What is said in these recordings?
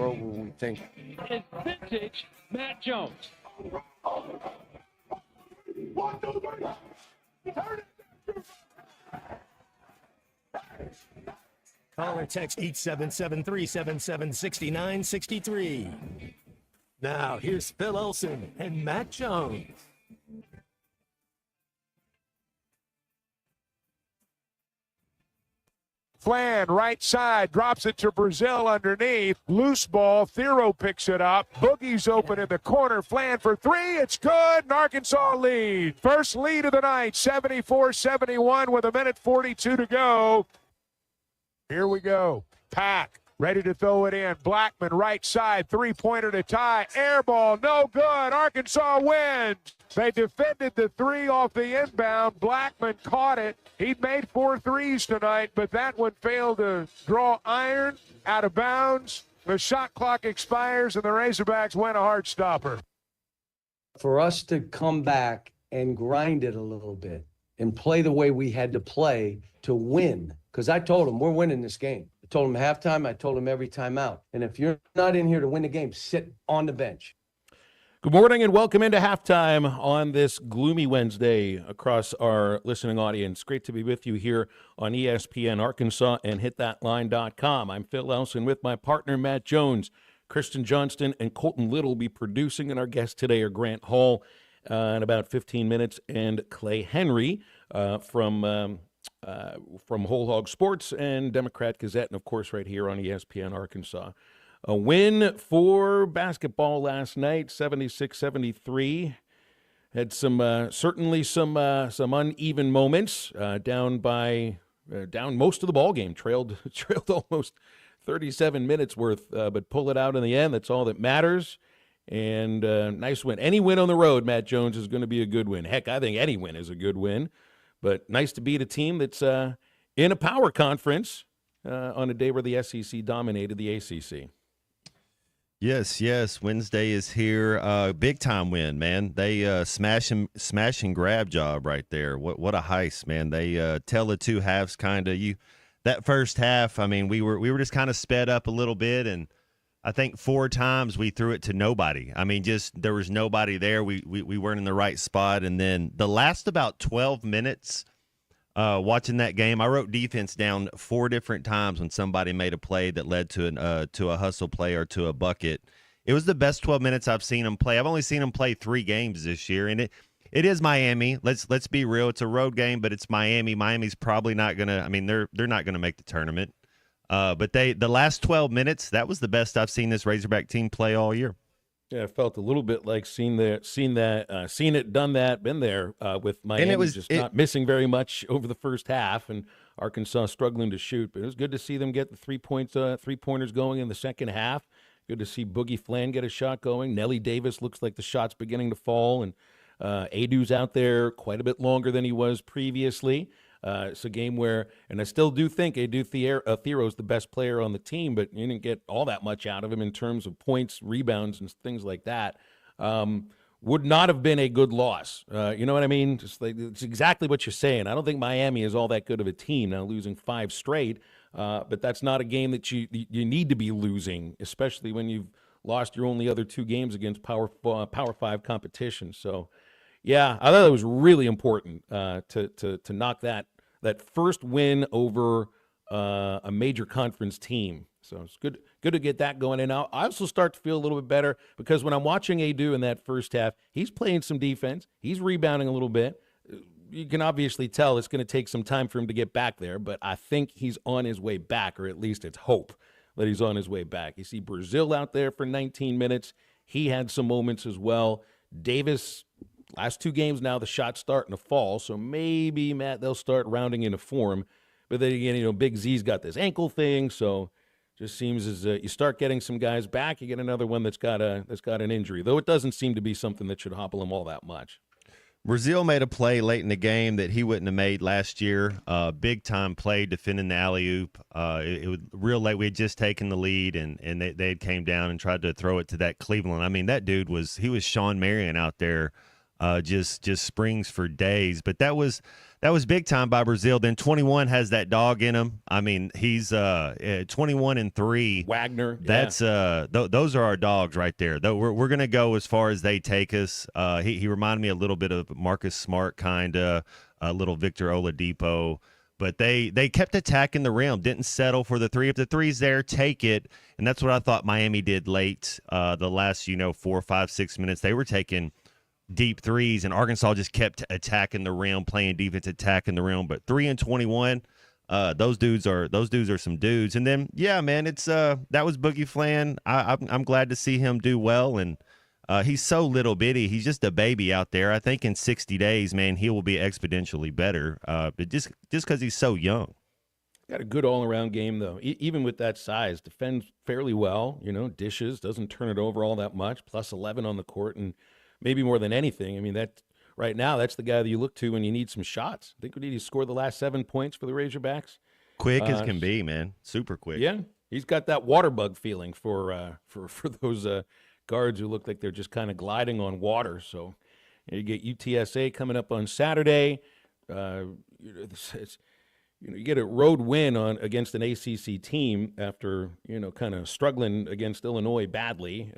more over than we think. It's vintage Matt Jones. Call or text 877-377-6963. Now, here's Phil Olsen and Matt Jones. Flan, right side, drops it to Brazil underneath. Loose ball, Thero picks it up. Boogie's open in the corner. Flan for three, it's good, and Arkansas lead. First lead of the night, 74-71 with 1:42 to go. Here we go. Pack, ready to throw it in. Blackman, right side, three-pointer to tie. Air ball, no good. Arkansas wins. They defended the three off the inbound. Blackman caught it. He made 4 threes tonight, but that one failed to draw iron out of bounds. The shot clock expires, and the Razorbacks win a hard stopper. For us to come back and grind it a little bit and play the way we had to play to win, because I told them we're winning this game. I told them halftime. I told them every time out. And if you're not in here to win the game, sit on the bench. Good morning and welcome into halftime on this gloomy Wednesday across our listening audience. Great to be with you here on ESPN Arkansas and hitthatline.com. I'm Phil Elson with my partner Matt Jones. Kristen Johnston and Colton Little will be producing, and our guests today are Grant Hall in about 15 minutes and Clay Henry from Whole Hog Sports and Democrat Gazette, and of course right here on ESPN Arkansas. A win for basketball last night, 76-73. Had certainly some uneven moments. Down most of the ball game. Trailed almost 37 minutes worth, but pull it out in the end. That's all that matters. And nice win. Any win on the road, Matt Jones, is going to be a good win. Heck, I think any win is a good win. But nice to beat a team that's in a power conference on a day where the SEC dominated the ACC. Yes. Wednesday is here. Big time win, man. They smash and grab job right there. What a heist, man. They tell the two halves kind of. That first half, I mean, we were just kind of sped up a little bit, and I think 4 times we threw it to nobody. I mean, just there was nobody there. We weren't in the right spot, and then the last about 12 minutes. Watching that game, I wrote defense down 4 different times when somebody made a play that led to a hustle play or to a bucket. It was the best 12 minutes I've seen them play. I've only seen them play 3 games this year, and it is Miami. Let's be real. It's a road game, but it's Miami. Miami's probably not gonna. I mean, they're not gonna make the tournament. But the last 12 minutes, that was the best I've seen this Razorback team play all year. Yeah, it felt a little bit like seen it, done that, been there with Miami, and it was not missing very much over the first half, and Arkansas struggling to shoot. But it was good to see them get the 3-pointers going in the second half. Good to see Boogie Flan get a shot going. Nelly Davis looks like the shot's beginning to fall, and Adu's out there quite a bit longer than he was previously. It's a game where, and I still do think Adu Thero's the best player on the team, but you didn't get all that much out of him in terms of points, rebounds, and things like that. Would not have been a good loss. You know what I mean? It's exactly what you're saying. I don't think Miami is all that good of a team now, losing 5 straight. But that's not a game that you need to be losing, especially when you've lost your only other 2 games against Power 5 competition. So, yeah, I thought it was really important to knock that first win over a major conference team. So it's good to get that going. And now I also start to feel a little bit better because when I'm watching Adu in that first half, he's playing some defense. He's rebounding a little bit. You can obviously tell it's going to take some time for him to get back there, but I think he's on his way back, or at least it's hope that he's on his way back. You see Brazil out there for 19 minutes. He had some moments as well. Davis, last 2 games now, the shot's starting to fall, so maybe, Matt, they'll start rounding into form. But then again, Big Z's got this ankle thing, so just seems as you start getting some guys back, you get another one that's got an injury, though it doesn't seem to be something that should hobble him all that much. Brazil made a play late in the game that he wouldn't have made last year. Big-time play defending the alley-oop. It was real late. We had just taken the lead, and they came down and tried to throw it to that Cleveland. I mean, that dude was Sean Marion out there, just springs for days. But that was That was big time by Brazil. Then 21 has that dog in him. I mean, he's 21-3. Wagner. That's those are our dogs right there. Though we're gonna go as far as they take us. He reminded me a little bit of Marcus Smart, kinda a little Victor Oladipo. But they kept attacking the rim, didn't settle for the three. If the three's there, take it. And that's what I thought Miami did late. The last 4, 5, 6 minutes, they were taking deep threes, and Arkansas just kept attacking the rim, playing defense, attacking the rim. But 3 and 21, those dudes are some dudes. And then man, it's that was Boogie Flan. I'm glad to see him do well, and he's so little bitty. He's just a baby out there. I think in 60 days, man, he will be exponentially better. But just because he's so young. Got a good all-around game, though. Even with that size, defends fairly well, dishes, doesn't turn it over all that much, plus 11 on the court, and maybe more than anything. I mean, right now, that's the guy that you look to when you need some shots. I think we need to score the last 7 points for the Razorbacks. Quick as can be, man. Super quick. Yeah, he's got that water bug feeling for those guards who look like they're just kind of gliding on water. So you get UTSA coming up on Saturday. You get a road win against an ACC team after kind of struggling against Illinois badly,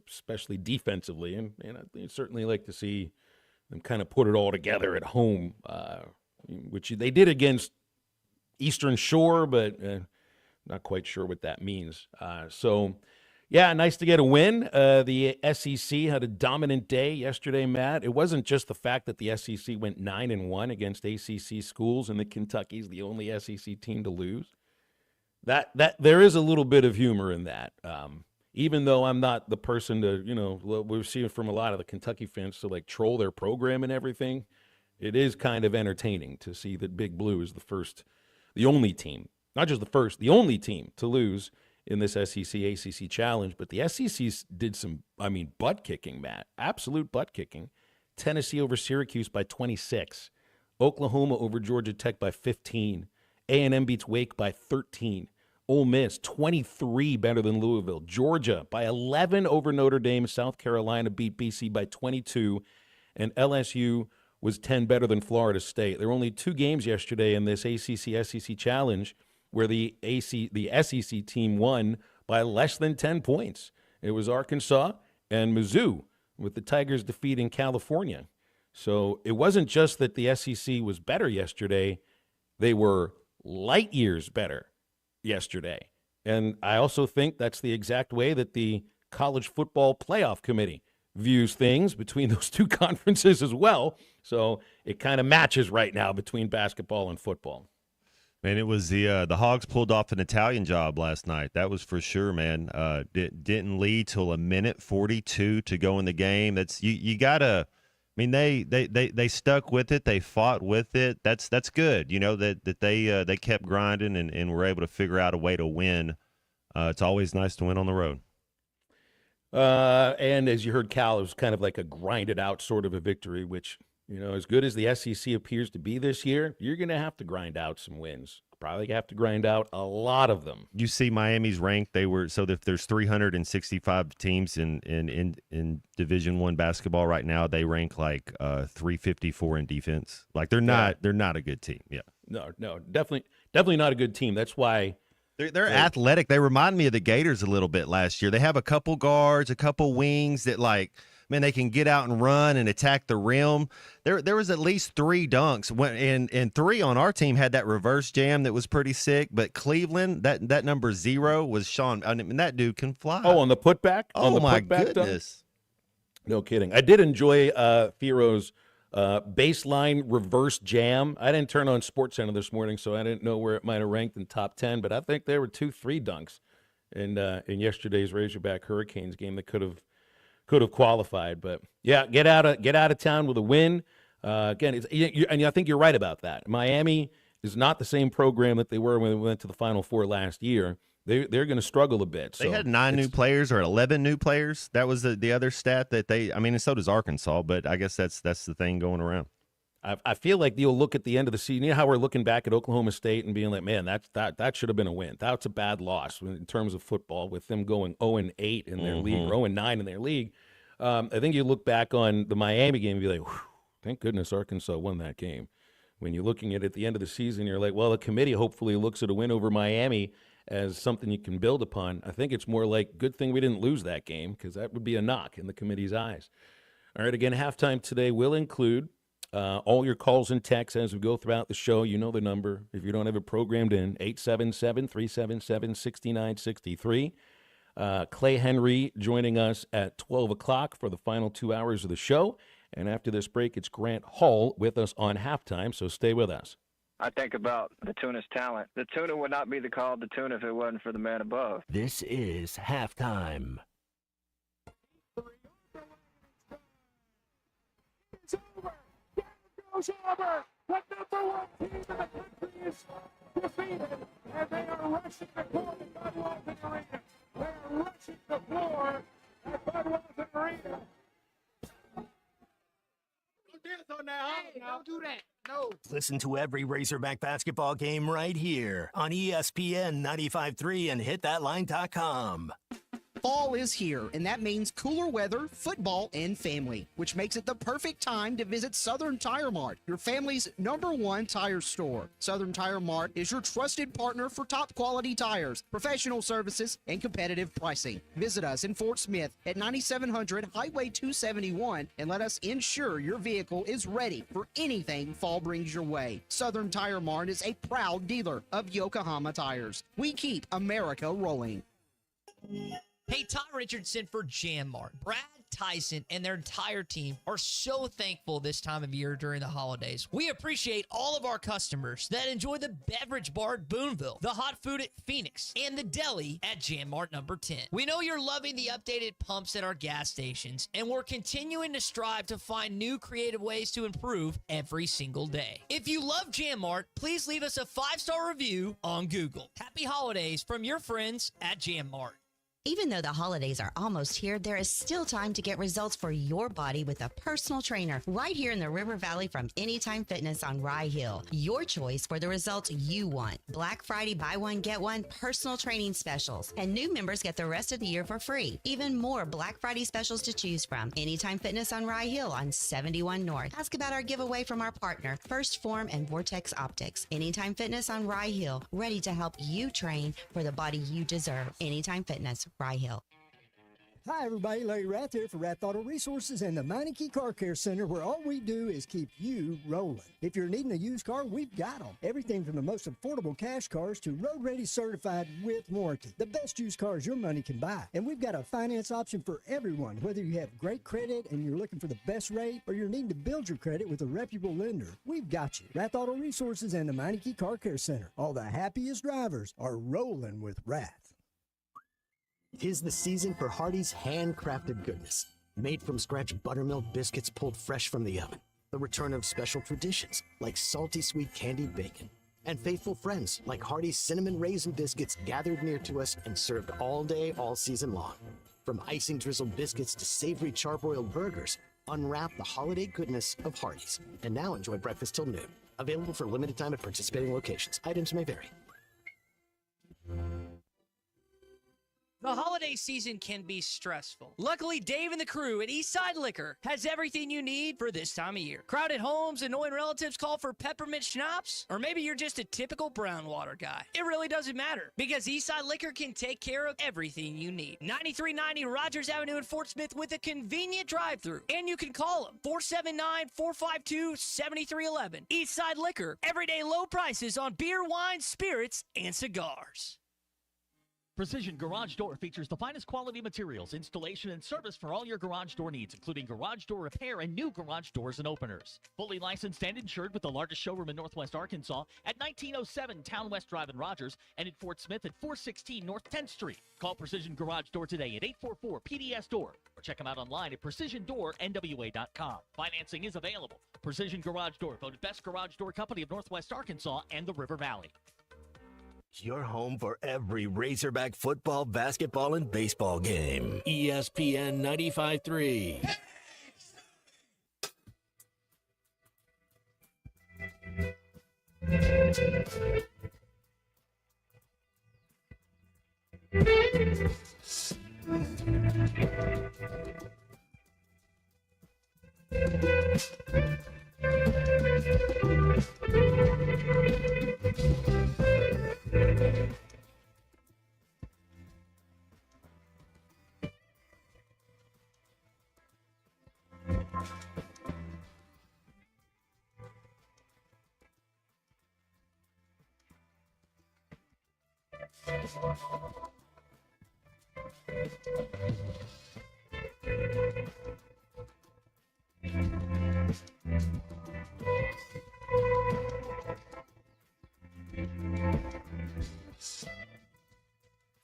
especially defensively, and I'd certainly like to see them kind of put it all together at home, which they did against Eastern Shore, but not quite sure what that means. Yeah, nice to get a win. The SEC had a dominant day yesterday, Matt. It wasn't just the fact that the SEC went 9-1 against ACC schools, and the Kentucky's the only SEC team to lose. That there is a little bit of humor in that. Even though I'm not the person to, we're seeing from a lot of the Kentucky fans to troll their program and everything. It is kind of entertaining to see that Big Blue is the only team, not just the first, the only team to lose in this SEC-ACC challenge. But the SEC did some, butt kicking, Matt. Absolute butt kicking. Tennessee over Syracuse by 26. Oklahoma over Georgia Tech by 15. A&M beats Wake by 13. Ole Miss, 23 better than Louisville. Georgia by 11 over Notre Dame. South Carolina beat BC by 22. And LSU was 10 better than Florida State. There were only 2 games yesterday in this ACC-SEC challenge where the SEC team won by less than 10 points. It was Arkansas and Mizzou, with the Tigers defeating California. So it wasn't just that the SEC was better yesterday. They were light years better yesterday. And I also think that's the exact way that the College Football Playoff Committee views things between those 2 conferences as well. So it kind of matches right now between basketball and football. Man, it was the Hogs pulled off an Italian job last night. That was for sure, man. Didn't lead till a minute 42 to go in the game. That's you gotta. I mean, they stuck with it. They fought with it. That's good. That they kept grinding and were able to figure out a way to win. It's always nice to win on the road. And as you heard, Cal, it was kind of like a grinded out sort of a victory, which. As good as the SEC appears to be this year, you're going to have to grind out some wins. Probably have to grind out a lot of them. You see Miami's ranked. So if there's 365 teams in Division I basketball right now, they rank 354 in defense. They're not a good team. Yeah. No, definitely not a good team. That's why they're athletic. They remind me of the Gators a little bit last year. They have a couple guards, a couple wings that man, they can get out and run and attack the rim. There was at least 3 dunks. And 3 on our team had that reverse jam that was pretty sick. But Cleveland, that number 0 was Sean. I mean, that dude can fly. Oh, on the putback? My goodness. Dunk? No kidding. I did enjoy Thero's baseline reverse jam. I didn't turn on SportsCenter this morning, so I didn't know where it might have ranked in top 10. But I think there were 2-3 dunks in yesterday's Razorback Hurricanes game that could have qualified. But yeah, get out of town with a win. Again, and I think you're right about that. Miami is not the same program that they were when they went to the Final Four last year. They're going to struggle a bit. They had 9 new players or 11 new players. That was the other stat that they. I mean, and so does Arkansas. But I guess that's the thing going around. I feel like you'll look at the end of the season. You know how we're looking back at Oklahoma State and being like, man, that should have been a win. That's a bad loss in terms of football, with them going 0-8 in their league, or 0-9 in their league. I think you look back on the Miami game and be like, thank goodness Arkansas won that game, when you're looking at the end of the season, you're like, well, the committee hopefully looks at a win over Miami as something you can build upon. I think it's more like, good thing we didn't lose that game, because that would be a knock in the committee's eyes. All right, again, halftime today will include all your calls and texts as we go throughout the show. You know the number. If you don't have it programmed in, 877-377-6963. Clay Henry joining us at 12 o'clock for the final 2 hours of the show. And after this break, it's Grant Hall with us on halftime, so stay with us. I think about the tuna's talent. The tuna would not be called the tuna if it wasn't for the man above. This is halftime. It's over. Game goes over. The number one team in the country is defeated, and they are rushing the court at Budweiser Arena. They are rushing the floor at Budweiser Arena. Hey, don't do that. No. Listen to every Razorback basketball game right here on ESPN 95.3 and hitthatline.com. Fall is here, and that means cooler weather, football, and family, which makes it the perfect time to visit Southern Tire Mart, your family's #1 tire store. Southern Tire Mart is your trusted partner for top quality tires, professional services, and competitive pricing. Visit us in Fort Smith at 9700 Highway 271 and let us ensure your vehicle is ready for anything fall brings your way. Southern Tire Mart is a proud dealer of Yokohama tires. We keep America rolling. Hey, Tom Richardson for Jam Mart. Brad, Tyson, and their entire team are so thankful this time of year during the holidays. We appreciate all of our customers that enjoy the beverage bar at Boonville, the hot food at Phoenix, and the deli at Jam Mart number 10. We know you're loving the updated pumps at our gas stations, and we're continuing to strive to find new creative ways to improve every single day. If you love Jam Mart, please leave us a 5-star review on Google. Happy holidays from your friends at Jam Mart. Even though the holidays are almost here, there is still time to get results for your body with a personal trainer right here in the River Valley from Anytime Fitness on Rye Hill. Your choice for the results you want. Black Friday buy one, get one personal training specials. And new members get the rest of the year for free. Even more Black Friday specials to choose from. Anytime Fitness on Rye Hill on 71 North. Ask about our giveaway from our partner, First Form and Vortex Optics. Anytime Fitness on Rye Hill, ready to help you train for the body you deserve. Anytime Fitness, Rye Hill. Hi, everybody. Larry Rath here for Rath Auto Resources and the Meineke Car Care Center, where all we do is keep you rolling. If you're needing a used car, we've got them. Everything from the most affordable cash cars to road-ready certified with warranty. The best used cars your money can buy. And we've got a finance option for everyone, whether you have great credit and you're looking for the best rate or you're needing to build your credit with a reputable lender. We've got you. Rath Auto Resources and the Meineke Car Care Center. All the happiest drivers are rolling with Rath. 'Tis the season for Hardee's handcrafted goodness. Made from scratch buttermilk biscuits pulled fresh from the oven. The return of special traditions like salty sweet candied bacon. And faithful friends like Hardee's cinnamon raisin biscuits gathered near to us and served all day, all season long. From icing drizzled biscuits to savory charbroiled burgers, unwrap the holiday goodness of Hardee's. And now enjoy breakfast till noon. Available for limited time at participating locations. Items may vary. The holiday season can be stressful. Luckily, Dave and the crew at Eastside Liquor has everything you need for this time of year. Crowded homes, annoying relatives call for peppermint schnapps, or maybe you're just a typical brown water guy. It really doesn't matter, because Eastside Liquor can take care of everything you need. 9390 Rogers Avenue in Fort Smith with a convenient drive-thru. And you can call them, 479-452-7311. Eastside Liquor, everyday low prices on beer, wine, spirits, and cigars. Precision Garage Door features the finest quality materials, installation, and service for all your garage door needs, including garage door repair and new garage doors and openers. Fully licensed and insured with the largest showroom in Northwest Arkansas at 1907 Town West Drive in Rogers and in Fort Smith at 416 North 10th Street. Call Precision Garage Door today at 844-PDS-DOOR or check them out online at PrecisionDoorNWA.com. Financing is available. Precision Garage Door, voted best garage door company of Northwest Arkansas and the River Valley. Your home for every Razorback football, basketball, and baseball game. ESPN 95.3.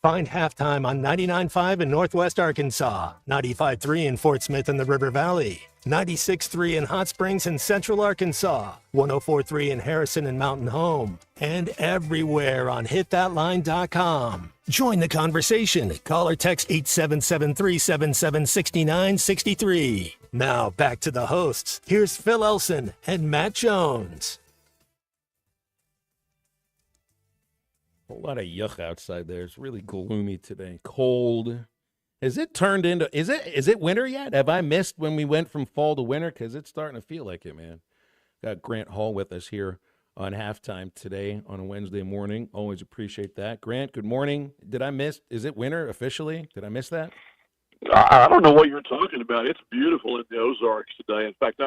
Find Halftime on 99.5 in Northwest Arkansas, 95.3 in Fort Smith and the River Valley, 96.3 in Hot Springs and Central Arkansas, 104.3 in Harrison and Mountain Home, and everywhere on hitthatline.com. Join the conversation. Call or text 877-377-6963. Now back to the hosts. Here's Phil Elson and Matt Jones. A whole lot of yuck outside there. It's really gloomy today. Cold. Has it turned into, is it winter yet? Have I missed when we went from fall to winter? Because it's starting to feel like it, man. Got Grant Hall with us here on Halftime today on a Wednesday morning. Always appreciate that. Grant, good morning. Did I miss, is it winter officially? Did I miss that? I don't know what you're talking about. It's beautiful in the Ozarks today. In fact,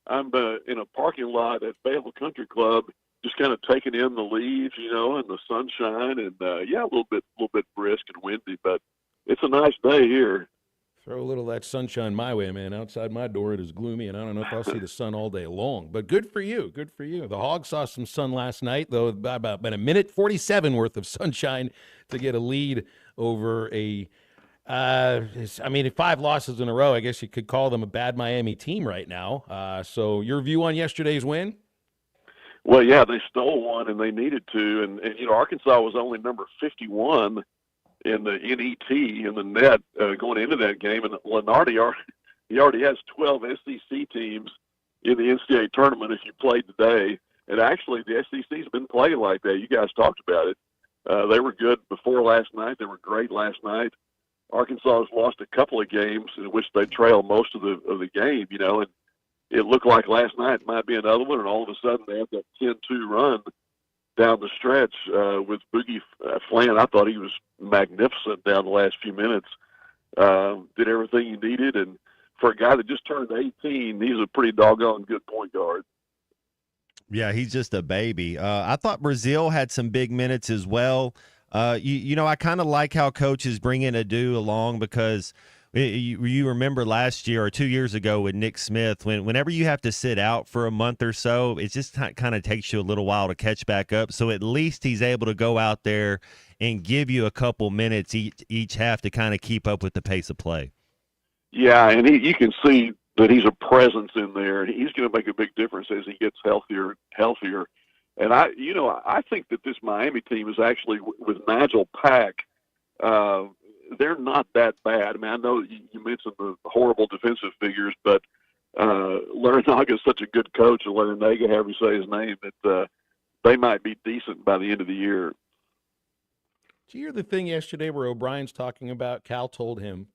I'm in a parking lot at Fayetteville Country Club, just kind of taking in the leaves, and the sunshine, and a little bit brisk and windy, but it's a nice day here. Throw a little of that sunshine my way, man. Outside my door, it is gloomy, and I don't know if I'll see the sun all day long. But good for you. Good for you. The Hogs saw some sun last night, though, about a minute 47 worth of sunshine to get a lead over a 5 losses in a row. I guess you could call them a bad Miami team right now. So your view on yesterday's win? Well, yeah, they stole one, and they needed to. And Arkansas was only number 51 in the NET in the net going into that game. And Lenardi already has 12 SEC teams in the NCAA tournament if you played today. And actually, the SEC's been playing like that. You guys talked about it. They were good before last night. They were great last night. Arkansas has lost a couple of games in which they trailed most of the game, and it looked like last night might be another one, and all of a sudden they had that 10-2 run down the stretch with Boogie Flan. I thought he was magnificent down the last few minutes. Did everything he needed, and for a guy that just turned 18, he's a pretty doggone good point guard. Yeah, he's just a baby. I thought Brazil had some big minutes as well. I kind of like how coaches bring in Adu along because you remember last year or 2 years ago with Nick Smith, whenever you have to sit out for a month or so, it just kind of takes you a little while to catch back up. So at least he's able to go out there and give you a couple minutes each half to kind of keep up with the pace of play. Yeah, and you can see that he's a presence in there, and he's going to make a big difference as he gets healthier. And I think that this Miami team is actually, with Nigel Pack, they're not that bad. I mean, I know you mentioned the horrible defensive figures, but Larranaga is such a good coach, or Larranaga, however you say his name, that they might be decent by the end of the year. Did you hear the thing yesterday where O'Brien's talking about Cal told him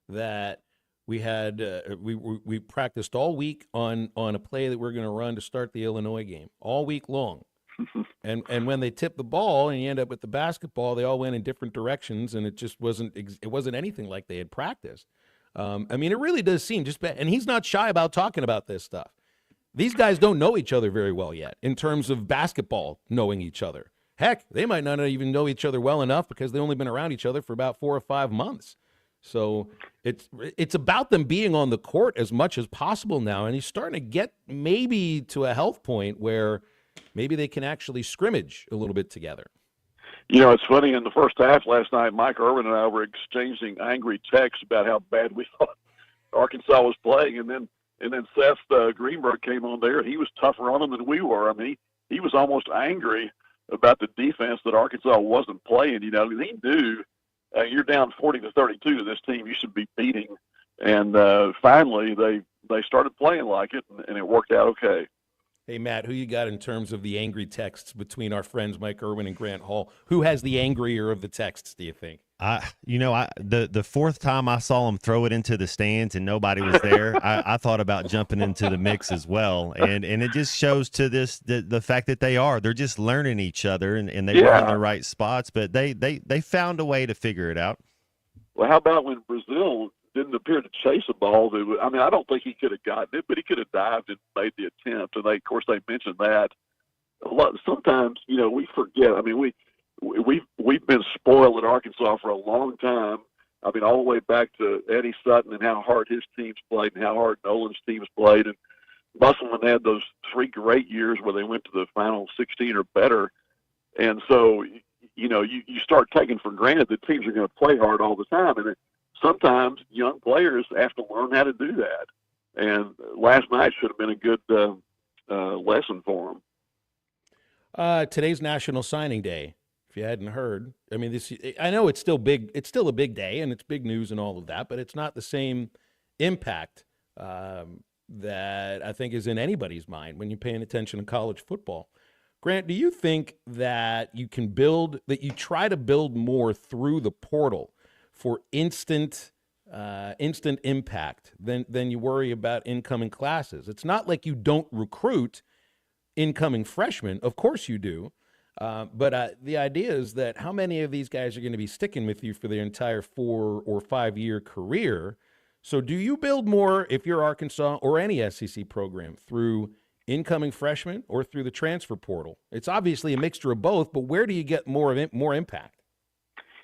that we had we practiced all week on a play that we're going to run to start the Illinois game all week long. And when they tipped the ball and you end up with the basketball, they all went in different directions, and it just wasn't anything like they had practiced. It really does seem just bad. And he's not shy about talking about this stuff. These guys don't know each other very well yet in terms of basketball knowing each other. Heck, they might not even know each other well enough because they've only been around each other for about 4 or 5 months. So it's about them being on the court as much as possible now, and he's starting to get maybe to a health point where maybe they can actually scrimmage a little bit together. It's funny, in the first half last night, Mike Irvin and I were exchanging angry texts about how bad we thought Arkansas was playing, and then Seth Greenberg came on there, and he was tougher on them than we were. I mean, he was almost angry about the defense that Arkansas wasn't playing. He knew you're down 40-32 to this team you should be beating, and finally they started playing like it, and it worked out okay. Hey, Matt, who you got in terms of the angry texts between our friends Mike Irwin and Grant Hall? Who has the angrier of the texts, do you think? The fourth time I saw him throw it into the stands and nobody was there, I thought about jumping into the mix as well. And it just shows to the fact that they're just learning each other and they were in the right spots, but they found a way to figure it out. Well, how about when Brazil didn't appear to chase a ball? I don't think he could have gotten it, but he could have dived and made the attempt. And of course, they mentioned that a lot. Sometimes, we forget. I mean, we've been spoiled at Arkansas for a long time. I mean, all the way back to Eddie Sutton and how hard his teams played and how hard Nolan's teams played. And Musselman had those 3 great years where they went to the final 16 or better. And so, you start taking for granted that teams are going to play hard all the time. And sometimes young players have to learn how to do that. And last night should have been a good lesson for them. Today's National Signing Day. If you hadn't heard, I mean, I know it's still big. It's still a big day, and it's big news and all of that. But it's not the same impact that I think is in anybody's mind when you're paying attention to college football. Grant, do you think that you try to build more through the portal for instant impact than you worry about incoming classes? It's not like you don't recruit incoming freshmen. Of course you do. But the idea is that how many of these guys are going to be sticking with you for their entire 4 or 5 year career? So do you build more, if you're Arkansas or any SEC program, through incoming freshmen or through the transfer portal? It's obviously a mixture of both, but where do you get more impact?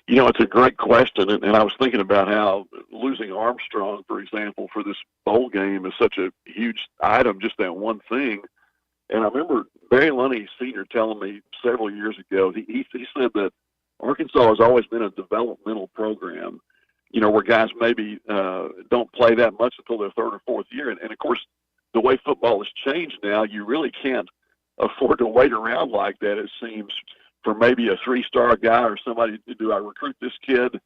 It's a great question, and I was thinking about how losing Armstrong, for example, for this bowl game is such a huge item, just that one thing. And I remember Barry Lunny Sr. telling me several years ago, he said that Arkansas has always been a developmental program, where guys maybe don't play that much until their 3rd or 4th year. And of course, the way football has changed now, you really can't afford to wait around like that, it seems, for maybe a 3-star guy or somebody. Do I recruit this kid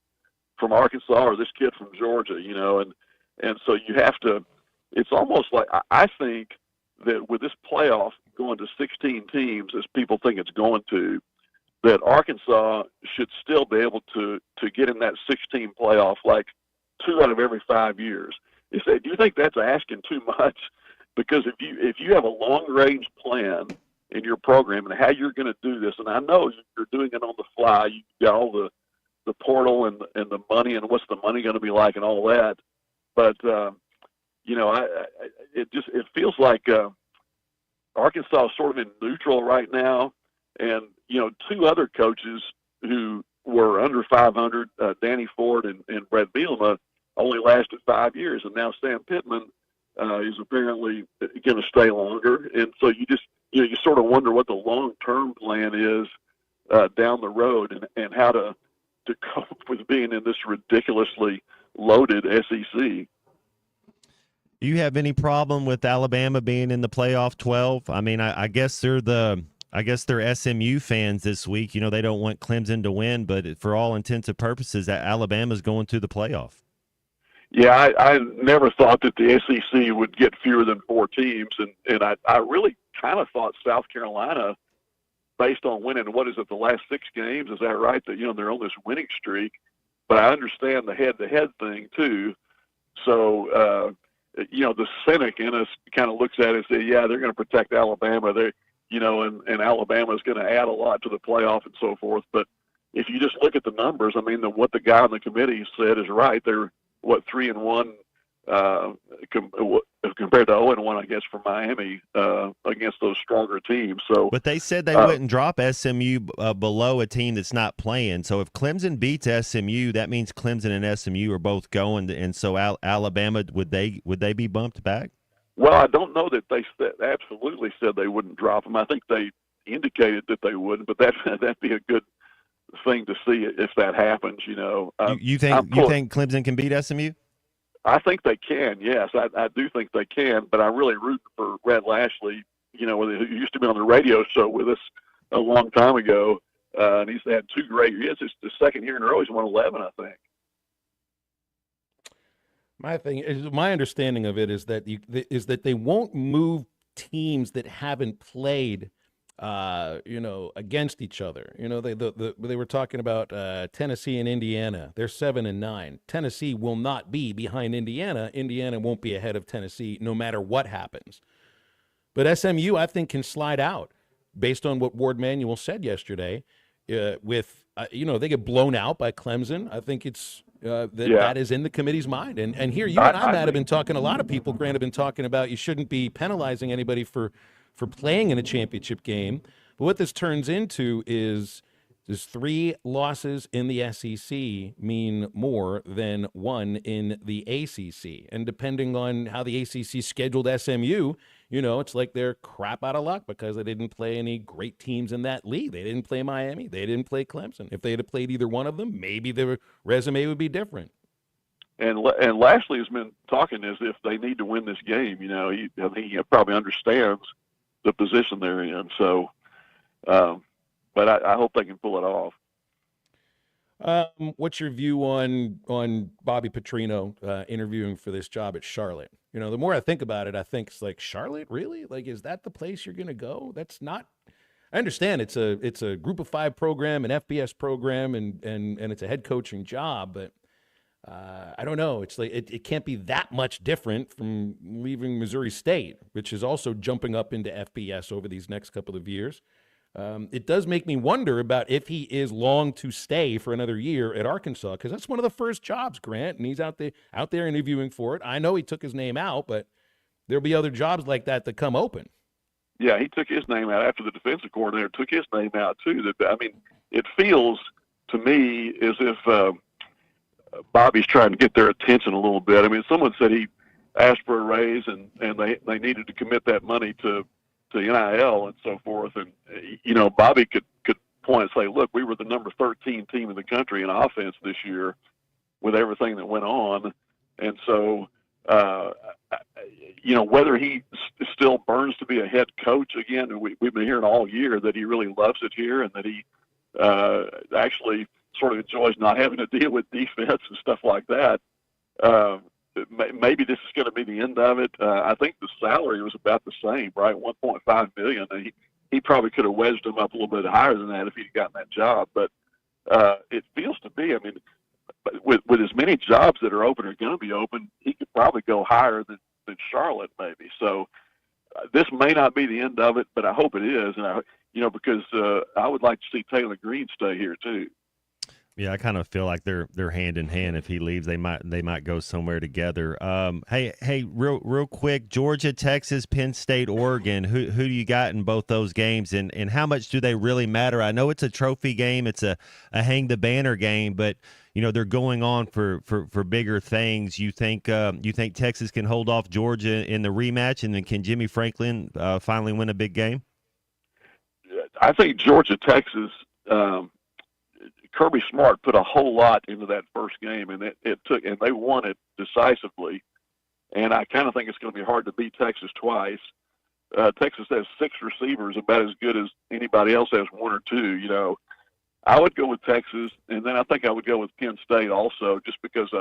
from Arkansas or this kid from Georgia, and so you have to, it's almost like, I think that with this playoff going to 16 teams, as people think it's going to, that Arkansas should still be able to get in that 16 playoff like 2 out of every 5 years. Do you think that's asking too much? Because if you have a long-range plan in your program and how you're going to do this, and I know you're doing it on the fly, you got all the portal and the money and what's the money going to be like and all that, but it feels like Arkansas is sort of in neutral right now, and 2 other coaches who were under 500, Danny Ford and Brett Bielema, only lasted 5 years, and now Sam Pittman is apparently going to stay longer, and so you sort of wonder what the long-term plan is down the road, and how to cope with being in this ridiculously loaded SEC. Do you have any problem with Alabama being in the playoff 12? I mean, I guess they're SMU fans this week. They don't want Clemson to win, but for all intents and purposes, Alabama's going to the playoff. Yeah, I never thought that the SEC would get fewer than 4 teams, and I really kind of thought South Carolina, based on winning, what is it, the last 6 games, is that right? That they're on this winning streak, but I understand the head-to-head thing too. So the cynic in us kind of looks at it and says, yeah, they're going to protect Alabama. And Alabama is going to add a lot to the playoff and so forth. But if you just look at the numbers, I mean, what the guy on the committee said is right. They're 3-1 compared to 0-1, I guess, for Miami against those stronger teams. So, but they said they wouldn't drop SMU below a team that's not playing. So if Clemson beats SMU, that means Clemson and SMU are both going. And so Alabama, would they be bumped back? Well, I don't know that they absolutely said they wouldn't drop them. I think they indicated that they wouldn't, but that'd be a good thing to see if that happens. You think Clemson can beat SMU? I think they can. Yes, I do think they can. But I'm really rooting for Red Lashley. Who used to be on the radio show with us a long time ago, and he's had 2 great years. It's the 2nd year in a row he's won 11, I think. My understanding of it is that they won't move teams that haven't played, against each other. They were talking about Tennessee and Indiana. They're 7-9. Tennessee will not be behind Indiana. Indiana won't be ahead of Tennessee no matter what happens. But SMU, I think, can slide out based on what Ward Manuel said yesterday. They get blown out by Clemson. I think it's that is in the committee's mind. And here, you and I, Matt, have been talking. A lot of people, Grant, have been talking about you shouldn't be penalizing anybody for playing in a championship game. But what this turns into is 3 losses in the SEC mean more than 1 in the ACC. And depending on how the ACC scheduled SMU, it's like they're crap out of luck because they didn't play any great teams in that league. They didn't play Miami. They didn't play Clemson. If they had played either one of them, maybe their resume would be different. And Lashley has been talking as if they need to win this game. I think he probably understands the position they're in. So, but I hope they can pull it off. What's your view on Bobby Petrino interviewing for this job at Charlotte? The more I think about it, I think it's like, Charlotte, really? Like, is that the place you're going to go? That's not. I understand it's a Group of 5 program, an FBS program, and it's a head coaching job, but I don't know. It's like it can't be that much different from leaving Missouri State, which is also jumping up into FBS over these next couple of years. It does make me wonder about if he is long to stay for another year at Arkansas, because that's one of the first jobs, Grant, and he's out there interviewing for it. I know he took his name out, but there'll be other jobs like that come open. Yeah, he took his name out after the defensive coordinator took his name out too. It feels to me as if Bobby's trying to get their attention a little bit. Someone said he asked for a raise and they needed to commit that money to NIL and so forth. And, Bobby could point and say, look, we were the number 13 team in the country in offense this year with everything that went on. And so, whether he still burns to be a head coach again, we've been hearing all year that he really loves it here and that he actually sort of enjoys not having to deal with defense and stuff like that. Maybe this is going to be the end of it. I think the salary was about the same, right? $1.5 million. And he probably could have wedged him up a little bit higher than that if he'd gotten that job. But it feels to me, with as many jobs that are open or going to be open, he could probably go higher than Charlotte maybe. So this may not be the end of it, but I hope it is. And because I would like to see Taylor Green stay here too. Yeah, I kind of feel like they're hand in hand. If he leaves, they might go somewhere together. Hey, real quick, Georgia, Texas, Penn State, Oregon. Who do you got in both those games, and how much do they really matter? I know it's a trophy game, it's a hang the banner game, but they're going on for bigger things. You think Texas can hold off Georgia in the rematch, and then can Jimmy Franklin finally win a big game? I think Georgia, Texas. Kirby Smart put a whole lot into that first game, and they won it decisively. And I kind of think it's going to be hard to beat Texas twice. Texas has 6 receivers, about as good as anybody else has 1 or 2. I would go with Texas, and then I think I would go with Penn State also, just because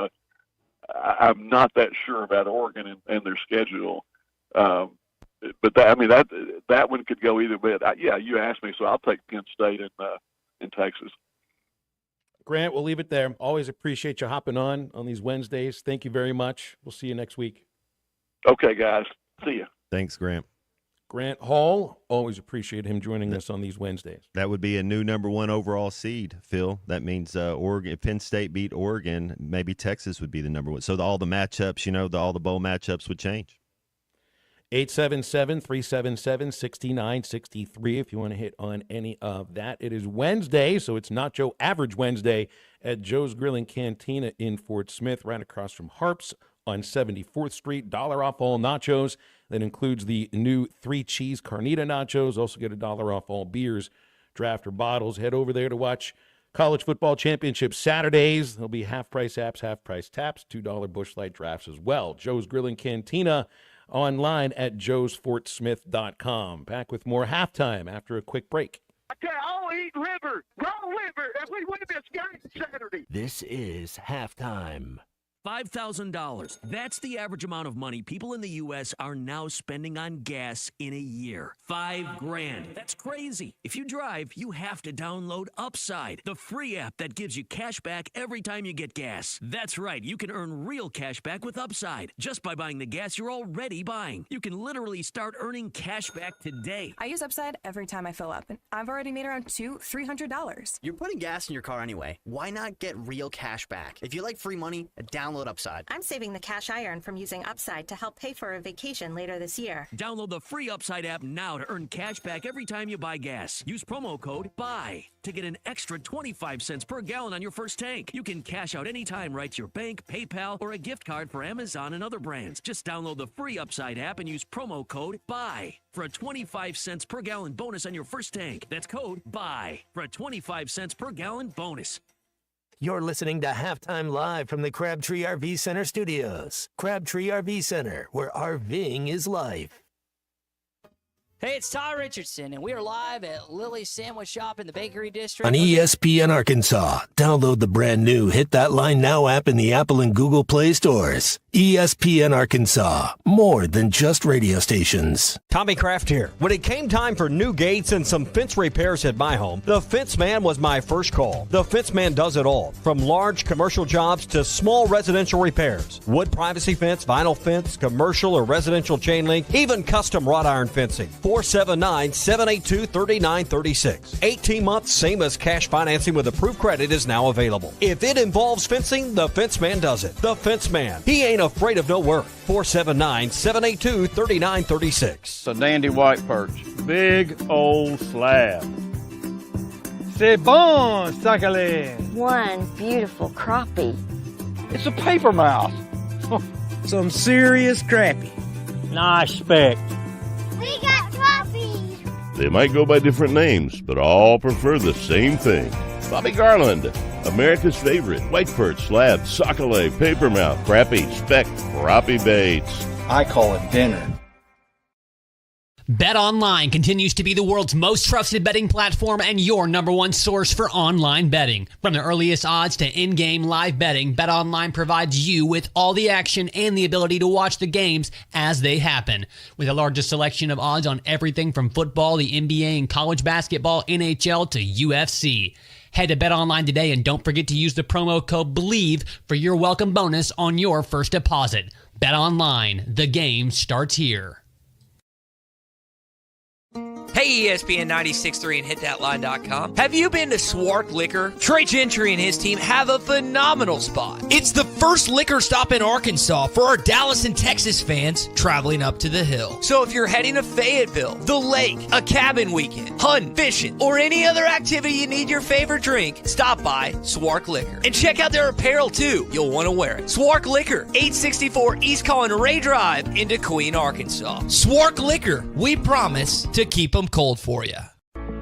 I'm not that sure about Oregon and their schedule. But that one could go either way. You asked me, so I'll take Penn State in Texas. Grant, we'll leave it there. Always appreciate you hopping on these Wednesdays. Thank you very much. We'll see you next week. Okay, guys. See you. Thanks, Grant. Grant Hall, always appreciate him joining us on these Wednesdays. That would be a new number 1 overall seed, Phil. That means Oregon. If Penn State beat Oregon, maybe Texas would be the number 1. So all the matchups, all the bowl matchups would change. 877-377-6963 if you want to hit on any of that. It is Wednesday, so it's Nacho Average Wednesday at Joe's Grill and Cantina in Fort Smith, right across from Harps on 74th Street. $1 off all nachos. That includes the new 3-cheese carnita nachos. Also get $1 off all beers, draft, or bottles. Head over there to watch College Football Championship Saturdays. There'll be half-price apps, half-price taps, $2 Busch Light drafts as well. Joe's Grill and Cantina online at joesfortsmith.com. Back with more halftime after a quick break. I'll eat liver, raw liver, if we win this game Saturday. This is halftime. $5,000. That's the average amount of money people in the U.S. are now spending on gas in a year. $5,000. That's crazy. If you drive, you have to download Upside, the free app that gives you cash back every time you get gas. That's right. You can earn real cash back with Upside just by buying the gas you're already buying. You can literally start earning cash back today. I use Upside every time I fill up, and I've already made around $300. You're putting gas in your car anyway. Why not get real cash back? If you like free money, download Upside. I'm saving the cash I earn from using Upside to help pay for a vacation later this year. Download the free Upside app now to earn cash back every time you buy gas. Use promo code BUY to get an extra 25 cents per gallon on your first tank. You can cash out anytime right to your bank, PayPal, or a gift card for Amazon and other brands. Just download the free Upside app and use promo code BUY for a 25 cents per gallon bonus on your first tank. That's code BUY for a 25 cents per gallon bonus. You're listening to Halftime Live from the Crabtree RV Center studios. Crabtree RV Center, where RVing is life. Hey, it's Ty Richardson, and we are live at Lily's Sandwich Shop in the Bakery District. On ESPN Arkansas, download the brand new Hit That Line Now app in the Apple and Google Play stores. ESPN Arkansas, more than just radio stations. Tommy Kraft here. When it came time for new gates and some fence repairs at my home, the Fence Man was my first call. The Fence Man does it all, from large commercial jobs to small residential repairs. Wood privacy fence, vinyl fence, commercial or residential chain link, even custom wrought iron fencing. 479-782-3936. 18 months, same as cash financing with approved credit is now available. If it involves fencing, the Fence Man does it. The Fence Man. He ain't afraid of no work. 479-782-3936. A dandy white perch. Big old slab. C'est bon, sacalé. One beautiful crappie. It's a paper mouse. Some serious crappie. Nice speck. We got trophies. They might go by different names, but all prefer the same thing. Bobby Garland, America's favorite white perch, slab, sockeye, papermouth, crappie, speck, crappie baits. I call it dinner. BetOnline continues to be the world's most trusted betting platform and your number one source for online betting. From the earliest odds to in-game live betting, BetOnline provides you with all the action and the ability to watch the games as they happen. With the largest selection of odds on everything from football, the NBA, and college basketball, NHL to UFC. Head to BetOnline today and don't forget to use the promo code BELIEVE for your welcome bonus on your first deposit. BetOnline, the game starts here. Hey, ESPN 96.3 and HitThatLine.com. Have you been to Swark Liquor? Trey Gentry and his team have a phenomenal spot. It's the first liquor stop in Arkansas for our Dallas and Texas fans traveling up to the hill. So if you're heading to Fayetteville, the lake, a cabin weekend, hunting, fishing, or any other activity you need your favorite drink, stop by Swark Liquor. And check out their apparel too. You'll want to wear it. Swark Liquor, 864 East Collin Ray Drive into Queen, Arkansas. Swark Liquor, we promise to keep them cold for you.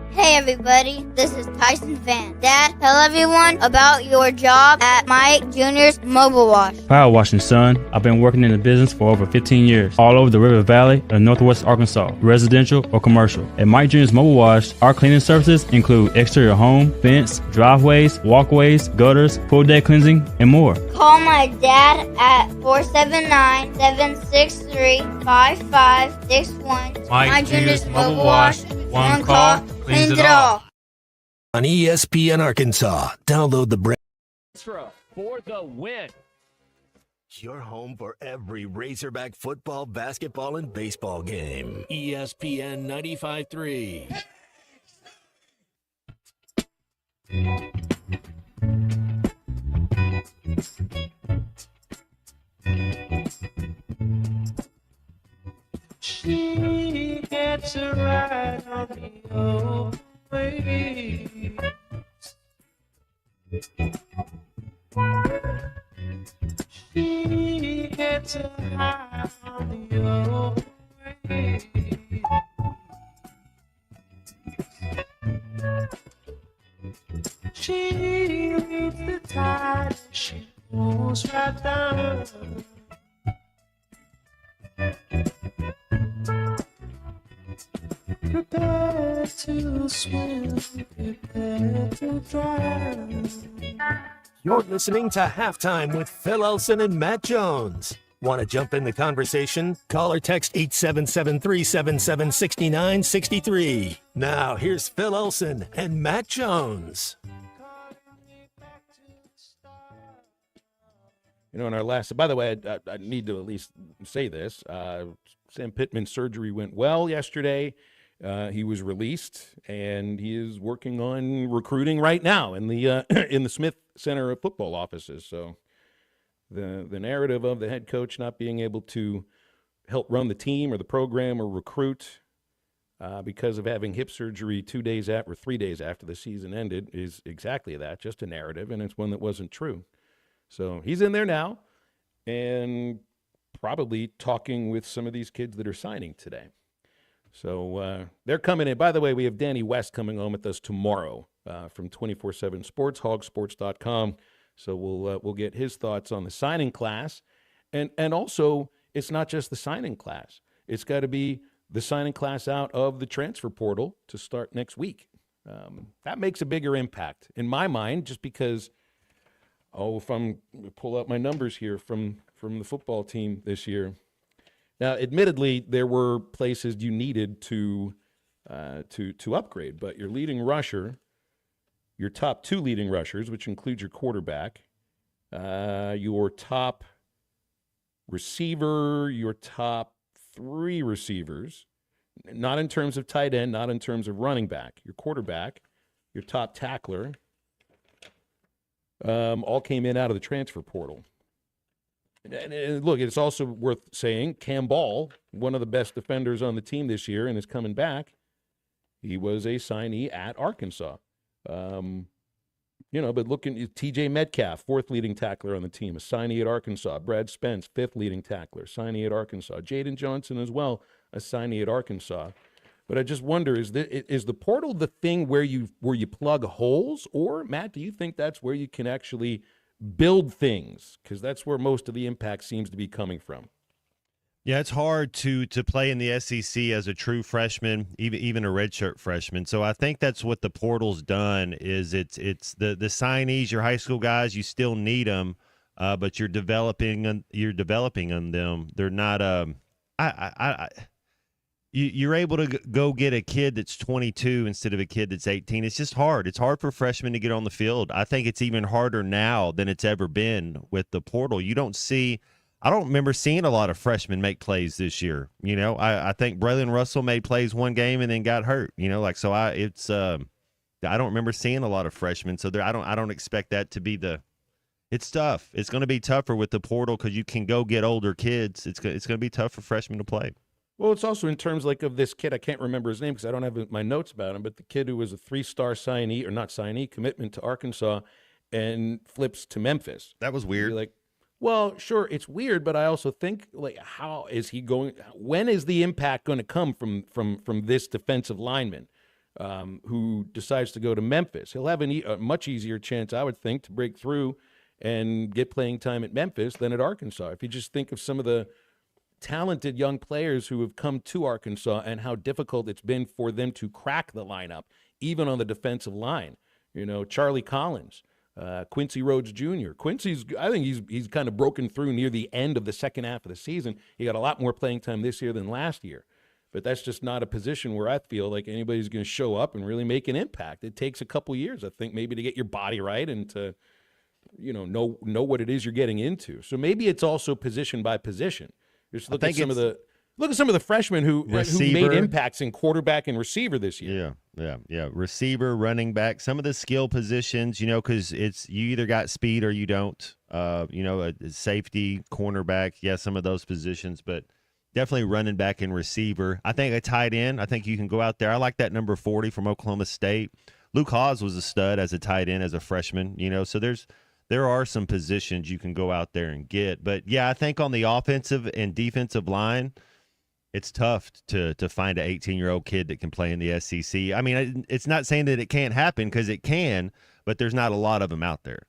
Hey everybody, this is Tyson Van. Dad, tell everyone about your job at Mike Jr.'s Mobile Wash. Power washing, son. I've been working in the business for over 15 years, all over the River Valley and Northwest Arkansas, residential or commercial. At Mike Jr.'s Mobile Wash, our cleaning services include exterior home, fence, driveways, walkways, gutters, pool deck cleansing, and more. Call my dad at 479-763-5561. Mike Jr.'s Mobile Wash. One call cleans it all. On ESPN Arkansas, download the brand. For the win. Your home for every Razorback football, basketball, and baseball game. ESPN 95.3. She gets a ride on the old way. She gets a ride on the old way. She leads the tide, she moves right down. Prepare to swim, prepare to drown. You're listening to Halftime with Phil Elson and Matt Jones. Want to jump in the conversation? Call or text 877-377-6963. Now, here's Phil Elson and Matt Jones. In our last, by the way, I need to at least say this. Sam Pittman's surgery went well yesterday. He was released, and he is working on recruiting right now in the Smith Center of football offices. So the narrative of the head coach not being able to help run the team or the program or recruit because of having hip surgery 3 days after the season ended is exactly that, just a narrative, and it's one that wasn't true. So he's in there now and probably talking with some of these kids that are signing today. So they're coming in. By the way, we have Danny West coming on with us tomorrow from 24/7 Sports, hogsports.com. So we'll get his thoughts on the signing class. And also, it's not just the signing class. It's got to be the signing class out of the transfer portal to start next week. That makes a bigger impact in my mind, just because, if I'm pull out my numbers here from the football team this year. Now, admittedly, there were places you needed to upgrade, but your leading rusher, your top 2 leading rushers, which includes your quarterback, your top receiver, your top 3 receivers, not in terms of tight end, not in terms of running back, your quarterback, your top tackler, all came in out of the transfer portal. And look, it's also worth saying, Cam Ball, one of the best defenders on the team this year and is coming back, he was a signee at Arkansas. But looking at TJ Metcalf, 4th leading tackler on the team, a signee at Arkansas. Brad Spence, 5th leading tackler, signee at Arkansas. Jaden Johnson as well, a signee at Arkansas. But I just wonder, is the portal the thing where you plug holes? Or, Matt, do you think that's where you can actually build things? Because that's where most of the impact seems to be coming from. Yeah, it's hard to play in the SEC as a true freshman, even a redshirt freshman. So I think that's what the portal's done. Is it's the signees, your high school guys, you still need them, but you're developing on them. They're not you're able to go get a kid that's 22 instead of a kid that's 18. It's just hard. It's hard for freshmen to get on the field. I think it's even harder now than it's ever been with the portal. I don't remember seeing a lot of freshmen make plays this year. I think Braylon Russell made plays one game and then got hurt. I don't remember seeing a lot of freshmen. So I don't expect that to be it's tough. It's going to be tougher with the portal because you can go get older kids. It's going to be tough for freshmen to play. Well, it's also in terms of this kid. I can't remember his name because I don't have my notes about him, but the kid who was a 3-star commitment to Arkansas and flips to Memphis. That was weird. Well, sure, it's weird, but I also think, how is he going? When is the impact going to come from this defensive lineman who decides to go to Memphis? He'll have a much easier chance, I would think, to break through and get playing time at Memphis than at Arkansas. If you just think of some of the talented young players who have come to Arkansas and how difficult it's been for them to crack the lineup, even on the defensive line. Charlie Collins, Quincy Rhodes Jr. I think he's kind of broken through near the end of the second half of the season. He got a lot more playing time this year than last year. But that's just not a position where I feel like anybody's going to show up and really make an impact. It takes a couple years, I think, maybe to get your body right and to know what it is you're getting into. So maybe it's also position by position. Just look at some of the freshmen who made impacts in quarterback and receiver this year. Yeah. Receiver, running back, some of the skill positions, because you either got speed or you don't. A safety, cornerback, some of those positions, but definitely running back and receiver. I think a tight end. I think you can go out there. I like that number 40 from Oklahoma State. Luke Hawes was a stud as a tight end as a freshman. So there are some positions you can go out there and get. But, I think on the offensive and defensive line, it's tough to find an 18-year-old kid that can play in the SEC. I mean, it's not saying that it can't happen because it can, but there's not a lot of them out there.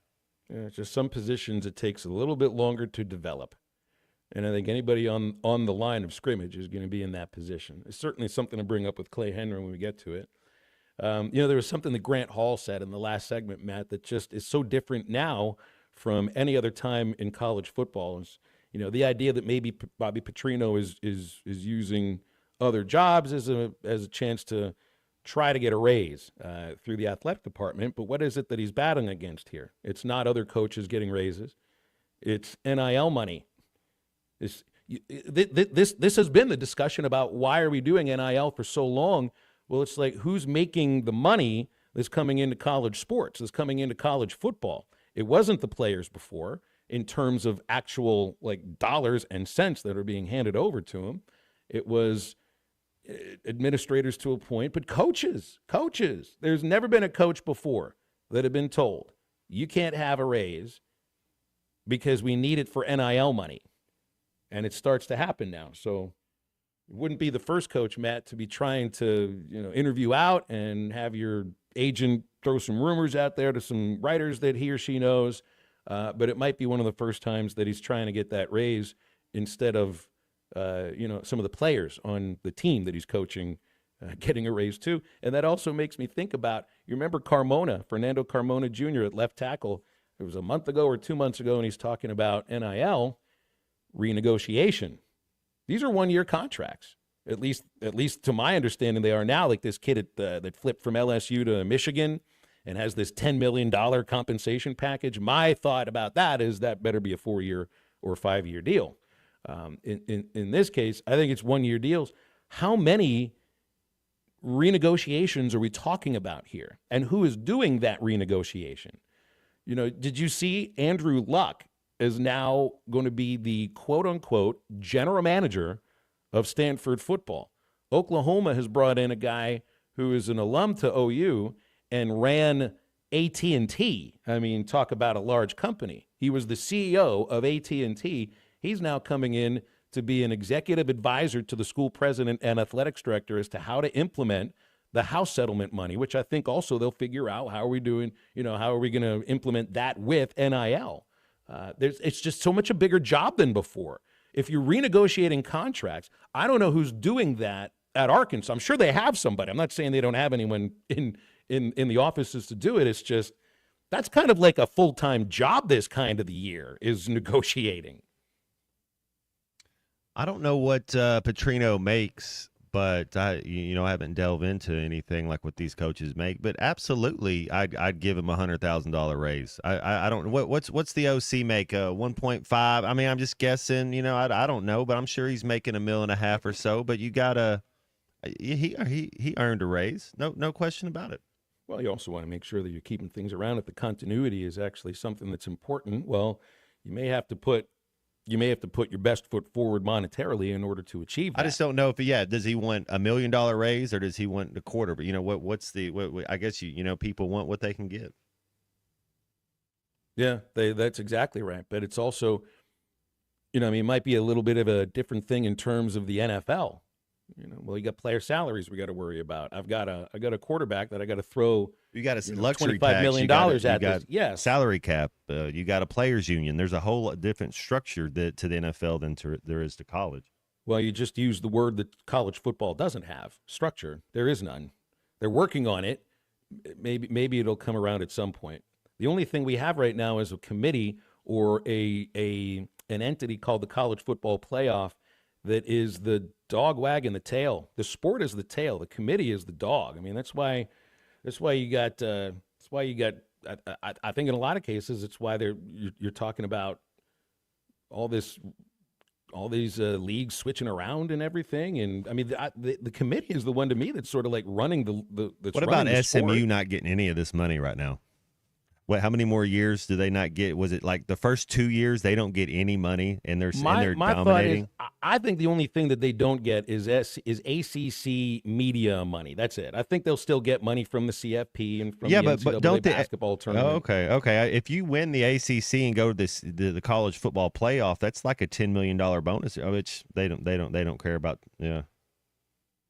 Yeah, it's just some positions it takes a little bit longer to develop. And I think anybody on the line of scrimmage is going to be in that position. It's certainly something to bring up with Clay Henry when we get to it. There was something that Grant Hall said in the last segment, Matt, that just is so different now from any other time in college football. Is, the idea that maybe Bobby Petrino is using other jobs as a chance to try to get a raise through the athletic department. But what is it that he's battling against here? It's not other coaches getting raises. It's NIL money. This has been the discussion about why are we doing NIL for so long. Well, it's like, who's making the money that's coming into college sports, that's coming into college football? It wasn't the players before in terms of actual dollars and cents that are being handed over to them. It was administrators to a point, but coaches. There's never been a coach before that had been told, you can't have a raise because we need it for NIL money. And it starts to happen now. So it wouldn't be the first coach, Matt, to be trying to, interview out and have your agent throw some rumors out there to some writers that he or she knows. But it might be one of the first times that he's trying to get that raise instead of, some of the players on the team that he's coaching getting a raise too. And that also makes me think about, you remember Fernando Carmona Jr. at left tackle. It was a month ago or 2 months ago, and he's talking about NIL renegotiation. These are one-year contracts. At least to my understanding, they are now. Like this kid that flipped from LSU to Michigan and has this $10 million compensation package. My thought about that is that better be a 4-year or 5-year deal. In this case, I think it's 1-year deals. How many renegotiations are we talking about here? And who is doing that renegotiation? Did you see Andrew Luck is now going to be the quote-unquote general manager of Stanford football? Oklahoma has brought in a guy who is an alum to OU and ran AT&T. I mean, talk about a large company. He was the CEO of AT&T. He's now coming in to be an executive advisor to the school president and athletics director as to how to implement the house settlement money, which I think also they'll figure out how are we doing, how are we going to implement that with NIL? It's just so much a bigger job than before. If you're renegotiating contracts, I don't know who's doing that at Arkansas. I'm sure they have somebody. I'm not saying they don't have anyone in the offices to do it. It's just that's kind of like a full-time job this kind of the year is negotiating. I don't know what Petrino makes, but I haven't delved into anything like what these coaches make. But absolutely, I'd give him $100,000 raise. I don't know what's the OC make 1.5. I mean, I'm just guessing. I don't know, but I'm sure he's making $1.5 million or so. But you gotta he earned a raise, no question about it. Well, you also want to make sure that you're keeping things around. If the continuity is actually something that's important, well, you may have to put your best foot forward monetarily in order to achieve that. I just don't know if does he want $1 million raise or does he want a quarter? But what's the I guess people want what they can get. Yeah, that's exactly right. But it's also, it might be a little bit of a different thing in terms of the NFL. You got player salaries we got to worry about. I got a quarterback that I got to throw. You got a luxury $25 million at this. Yes. Salary cap. You got a players union. There's a whole different structure to the NFL than there is to college. Well, you just used the word that college football doesn't have, structure. There is none. They're working on it. Maybe it'll come around at some point. The only thing we have right now is a committee or an entity called the College Football Playoff that is the dog wagging the tail. The sport is the tail. The committee is the dog. I mean, that's why you got. I think in a lot of cases, it's why you're talking about all these leagues switching around and everything. And I mean, the committee is the one to me that's sort of like running the. What about SMU not getting any of this money right now? How many more years do they not get? Was it like the first 2 years they don't get any money and they're dominating? Thought is, I think the only thing that they don't get is ACC media money. That's it. I think they'll still get money from the CFP and from the NCAA basketball tournament. Okay. If you win the ACC and go to the college football playoff, that's like a $10 million bonus, which they don't care about. Yeah.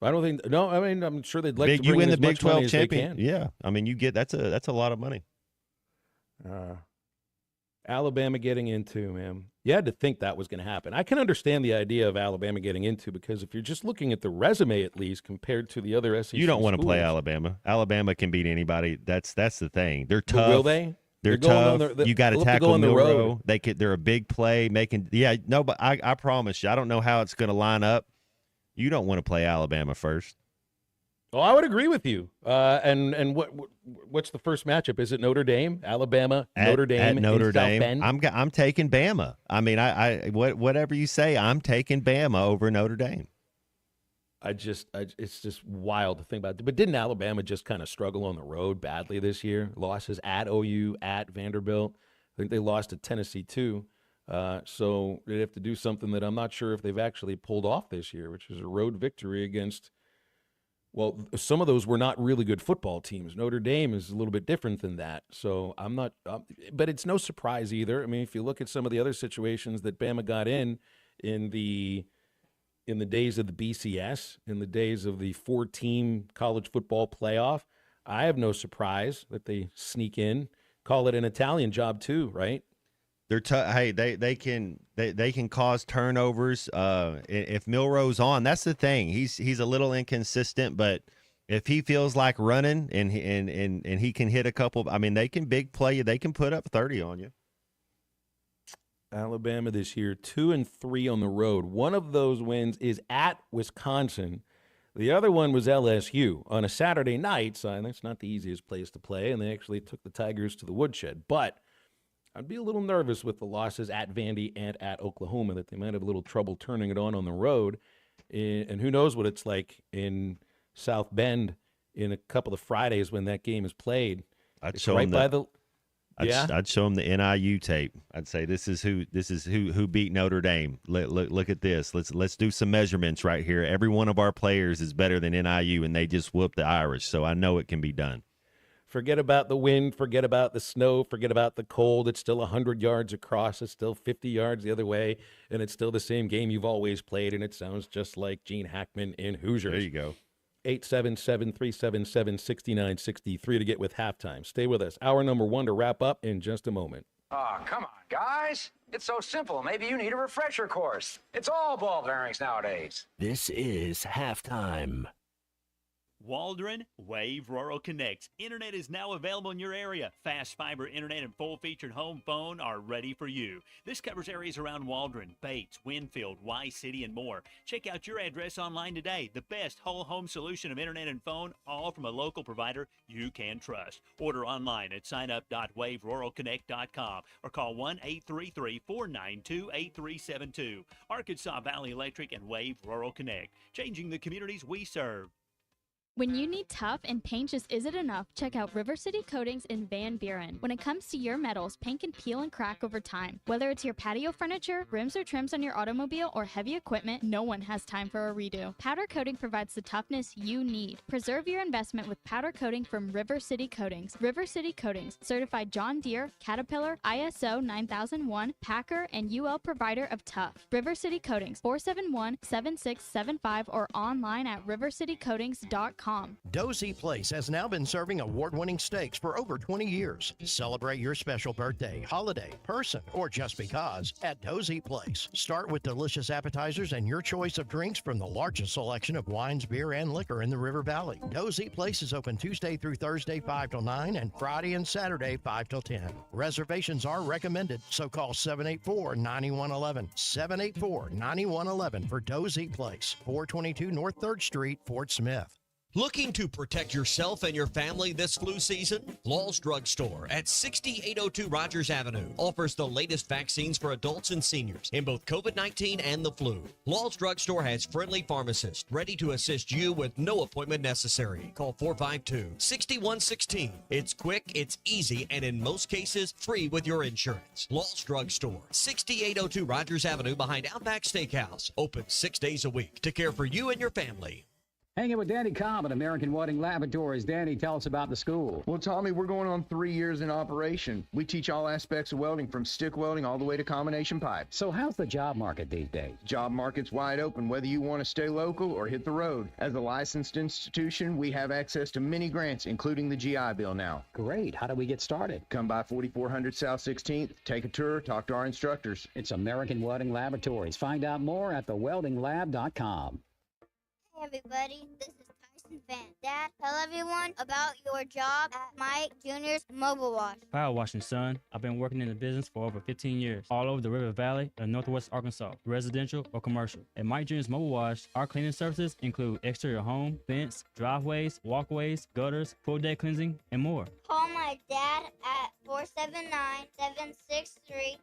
I don't think. No, I mean, I'm sure they'd like to bring you win in the as Big much money 12 as they champion. can. Yeah, I mean, that's a lot of money. Alabama getting into, man. You had to think that was going to happen. I can understand the idea of Alabama getting into because if you're just looking at the resume, at least compared to the other SEC, you don't want to play schools, Alabama. Alabama can beat anybody. That's the thing. They're but tough. will they? They're going tough. on You got to they'll tackle on the Milrow. road. They're a big play making. Yeah, no, but I promise you, I don't know how it's going to line up. You don't want to play Alabama first. Oh, I would agree with you. And what's the first matchup? Is it Notre Dame, Alabama, Notre Dame, at Notre in South Dame? Bend? I'm taking Bama. I mean, whatever you say, I'm taking Bama over Notre Dame. It's just wild to think about. But didn't Alabama just kind of struggle on the road badly this year? Losses at OU, at Vanderbilt. I think they lost to Tennessee too. So they have to do something that I'm not sure if they've actually pulled off this year, which is a road victory against. Well, some of those were not really good football teams. Notre Dame is a little bit different than that. So I'm not, but it's no surprise either. I mean, if you look at some of the other situations that Bama got in the days of the BCS, in the days of the 4-team college football playoff, I have no surprise that they sneak in. Call it an Italian job too, right? They're hey, they can cause turnovers. If Milrow's on, that's the thing. He's a little inconsistent, but if he feels like running and he can hit a couple, I mean, they can big play you. They can put up 30 on you. Alabama this year, 2-3 on the road. One of those wins is at Wisconsin. The other one was LSU on a Saturday night. So that's not the easiest place to play, and they actually took the Tigers to the woodshed. But I'd be a little nervous with the losses at Vandy and at Oklahoma that they might have a little trouble turning it on the road. And who knows what it's like in South Bend in a couple of Fridays when that game is played. I'd show them I'd show them the NIU tape. I'd say this is who beat Notre Dame. Look at this. Let's do some measurements right here. Every one of our players is better than NIU, and they just whooped the Irish. So I know it can be done. Forget about the wind, forget about the snow, forget about the cold. It's still 100 yards across. It's still 50 yards the other way, and it's still the same game you've always played, and it sounds just like Gene Hackman in Hoosiers. There you go. 877-377-6963 to get with halftime. Stay with us. Hour number 1 to wrap up in just a moment. Oh, come on, guys. It's so simple. Maybe you need a refresher course. It's all ball bearings nowadays. This is halftime. Waldron Wave Rural Connect. Internet is now available in your area. Fast fiber internet and full-featured home phone are ready for you. This covers areas around Waldron, Bates, Winfield, Y-City, and more. Check out your address online today. The best whole home solution of internet and phone, all from a local provider you can trust. Order online at signup.waveruralconnect.com or call 1-833-492-8372. Arkansas Valley Electric and Wave Rural Connect, changing the communities we serve. When you need tough and paint just isn't enough, check out River City Coatings in Van Buren. When it comes to your metals, paint can peel and crack over time. Whether it's your patio furniture, rims or trims on your automobile, or heavy equipment, no one has time for a redo. Powder coating provides the toughness you need. Preserve your investment with powder coating from River City Coatings. River City Coatings, certified John Deere, Caterpillar, ISO 9001, Packer, and UL provider of tough. River City Coatings, 471-7675 or online at rivercitycoatings.com. Dozy Place has now been serving award-winning steaks for over 20 years. Celebrate your special birthday, holiday, person, or just because at Dozy Place. Start with delicious appetizers and your choice of drinks from the largest selection of wines, beer, and liquor in the River Valley. Dozy Place is open Tuesday through Thursday 5 till 9 and Friday and Saturday 5 till 10. Reservations are recommended, so call 784-9111. 784-9111 for Dozy Place, 422 North 3rd Street, Fort Smith. Looking to protect yourself and your family this flu season? Law's Drug Store at 6802 Rogers Avenue offers the latest vaccines for adults and seniors in both COVID-19 and the flu. Law's Drug Store has friendly pharmacists ready to assist you with no appointment necessary. Call 452-6116. It's quick, it's easy, and in most cases, free with your insurance. Law's Drug Store, 6802 Rogers Avenue behind Outback Steakhouse. Open 6 days a week to care for you and your family. Hanging with Danny Cobb at American Welding Laboratories. Danny, tell us about the school. Well, Tommy, we're going on 3 years in operation. We teach all aspects of welding, from stick welding all the way to combination pipe. So how's the job market these days? Job market's wide open, whether you want to stay local or hit the road. As a licensed institution, we have access to many grants, including the GI Bill now. Great. How do we get started? Come by 4400 South 16th, take a tour, talk to our instructors. It's American Welding Laboratories. Find out more at theweldinglab.com. Hey everybody, this is Tyson Van. Dad, tell everyone about your job at Mike Jr.'s Mobile Wash. Power washing, son. I've been working in the business for over 15 years, all over the River Valley and Northwest Arkansas, residential or commercial. At Mike Jr.'s Mobile Wash, our cleaning services include exterior home, fence, driveways, walkways, gutters, full deck cleansing, and more. Call my dad at 479-763-5561.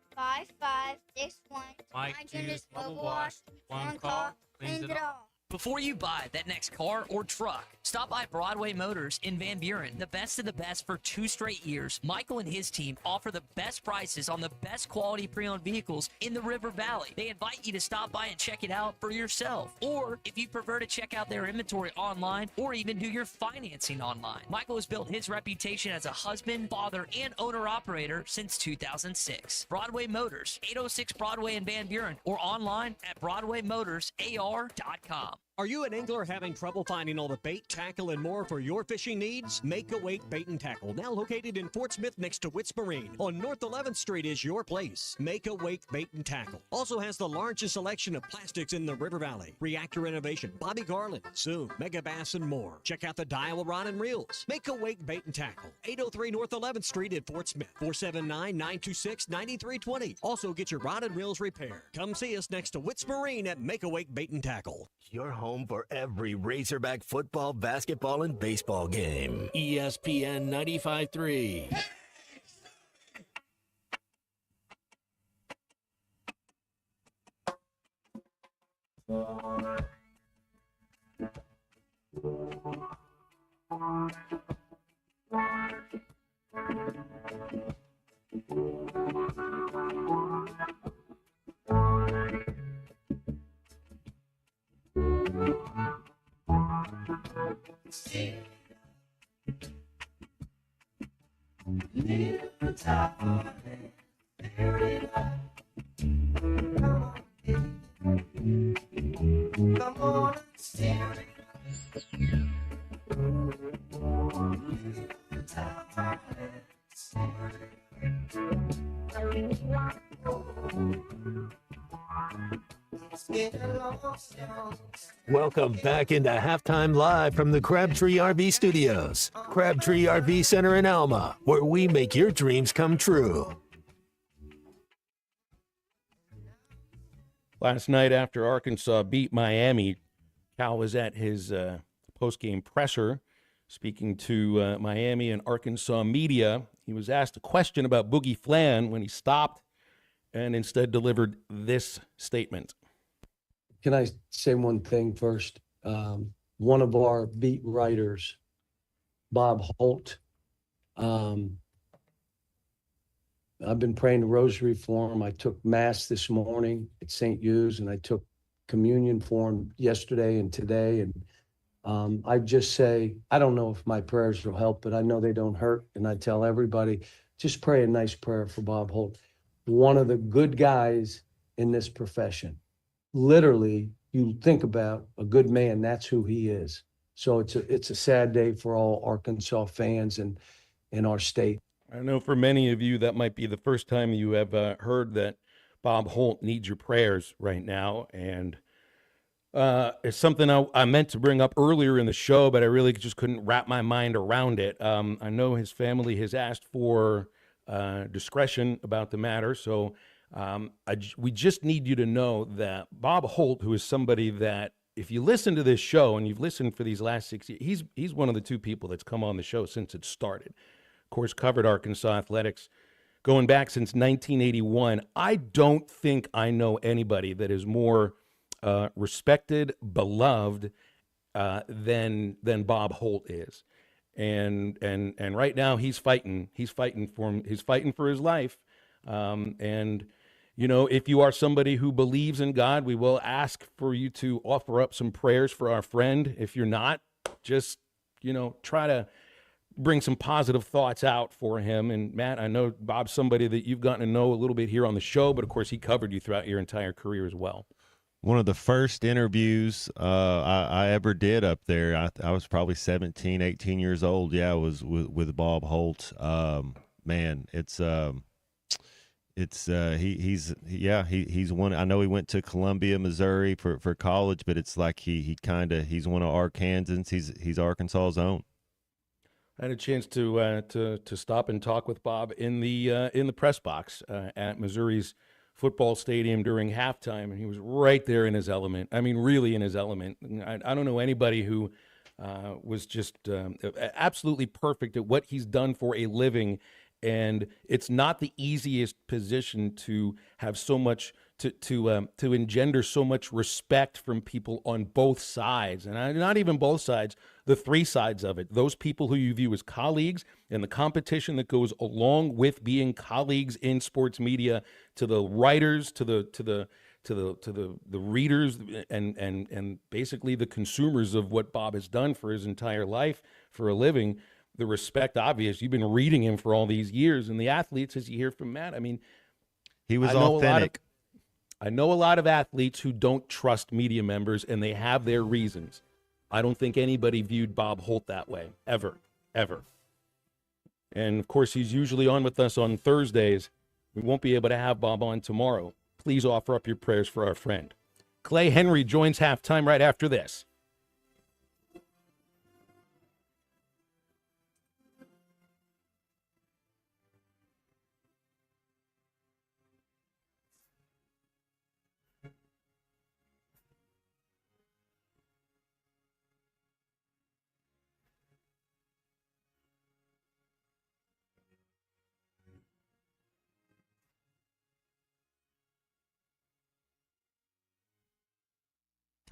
Mike Jr.'s Mobile Wash. One call, cleans it all. Before you buy that next car or truck, stop by Broadway Motors in Van Buren. The best of the best for 2 straight years. Michael and his team offer the best prices on the best quality pre-owned vehicles in the River Valley. They invite you to stop by and check it out for yourself. Or if you prefer to check out their inventory online or even do your financing online. Michael has built his reputation as a husband, father, and owner-operator since 2006. Broadway Motors, 806 Broadway in Van Buren, or online at BroadwayMotorsAR.com. Are you an angler having trouble finding all the bait, tackle, and more for your fishing needs? Make a Wake Bait and Tackle, now located in Fort Smith next to Witts Marine on North 11th Street, is your place. Make a Wake Bait and Tackle also has the largest selection of plastics in the River Valley. Reactor Innovation, Bobby Garland, Zoom, Mega Bass, and more. Check out the Daiwa Rod and Reels. Make a Wake Bait and Tackle, 803 North 11th Street in Fort Smith, 479-926-9320. Also get your rod and reels repaired. Come see us next to Witts Marine at Make a Wake Bait and Tackle. Your home for every Razorback football, basketball, and baseball game. ESPN 95.3. Welcome back into Halftime Live from the Crabtree RV Studios. Crabtree RV Center in Alma, where we make your dreams come true. Last night after Arkansas beat Miami, Cal was at his post-game presser speaking to Miami and Arkansas media. He was asked a question about Boogie Flan when he stopped and instead delivered this statement. Can I say one thing first? One of our beat writers, Bob Holt, I've been praying the rosary for him. I took Mass this morning at St. Hugh's, and I took communion for him yesterday and today. And I just say, I don't know if my prayers will help, but I know they don't hurt. And I tell everybody, just pray a nice prayer for Bob Holt. One of the good guys in this profession. Literally, you think about a good man, that's who he is. So it's a sad day for all Arkansas fans and in our state. I know for many of you, that might be the first time you have heard that Bob Holt needs your prayers right now. And it's something I meant to bring up earlier in the show, but I really just couldn't wrap my mind around it. I know his family has asked for discretion about the matter, so we just need you to know that Bob Holt, who is somebody that, if you listen to this show and you've listened for these last 6 years, he's one of the 2 people that's come on the show since it started. Of course, covered Arkansas athletics going back since 1981. I don't think I know anybody that is more respected, beloved than Bob Holt is. And right now he's fighting for his life. And if you are somebody who believes in God, we will ask for you to offer up some prayers for our friend. If you're not, just, try to bring some positive thoughts out for him. And Matt, I know Bob's somebody that you've gotten to know a little bit here on the show, but of course he covered you throughout your entire career as well. One of the first interviews I ever did up there, I was probably 17, 18 years old. Yeah, I was with Bob Holt. Man, he's one. I know he went to Columbia, Missouri for college, but it's like he's one of Arkansans. He's Arkansas's own. I had a chance to stop and talk with Bob in the press box at Missouri's football stadium during halftime, and he was right there in his element. I mean, really in his element. I don't know anybody who was just absolutely perfect at what he's done for a living, and it's not the easiest position to have so much to engender so much respect from people on both sides, and not even both sides, the three sides of it. Those people who you view as colleagues and the competition that goes along with being colleagues in sports media, to the writers, to the readers, and basically the consumers of what Bob has done for his entire life for a living. The respect, obvious. You've been reading him for all these years, and the athletes, as you hear from Matt, I mean, he was authentic. I know a lot of athletes who don't trust media members, and they have their reasons. I don't think anybody viewed Bob Holt that way, ever. And, of course, he's usually on with us on Thursdays. We won't be able to have Bob on tomorrow. Please offer up your prayers for our friend. Clay Henry joins halftime right after this.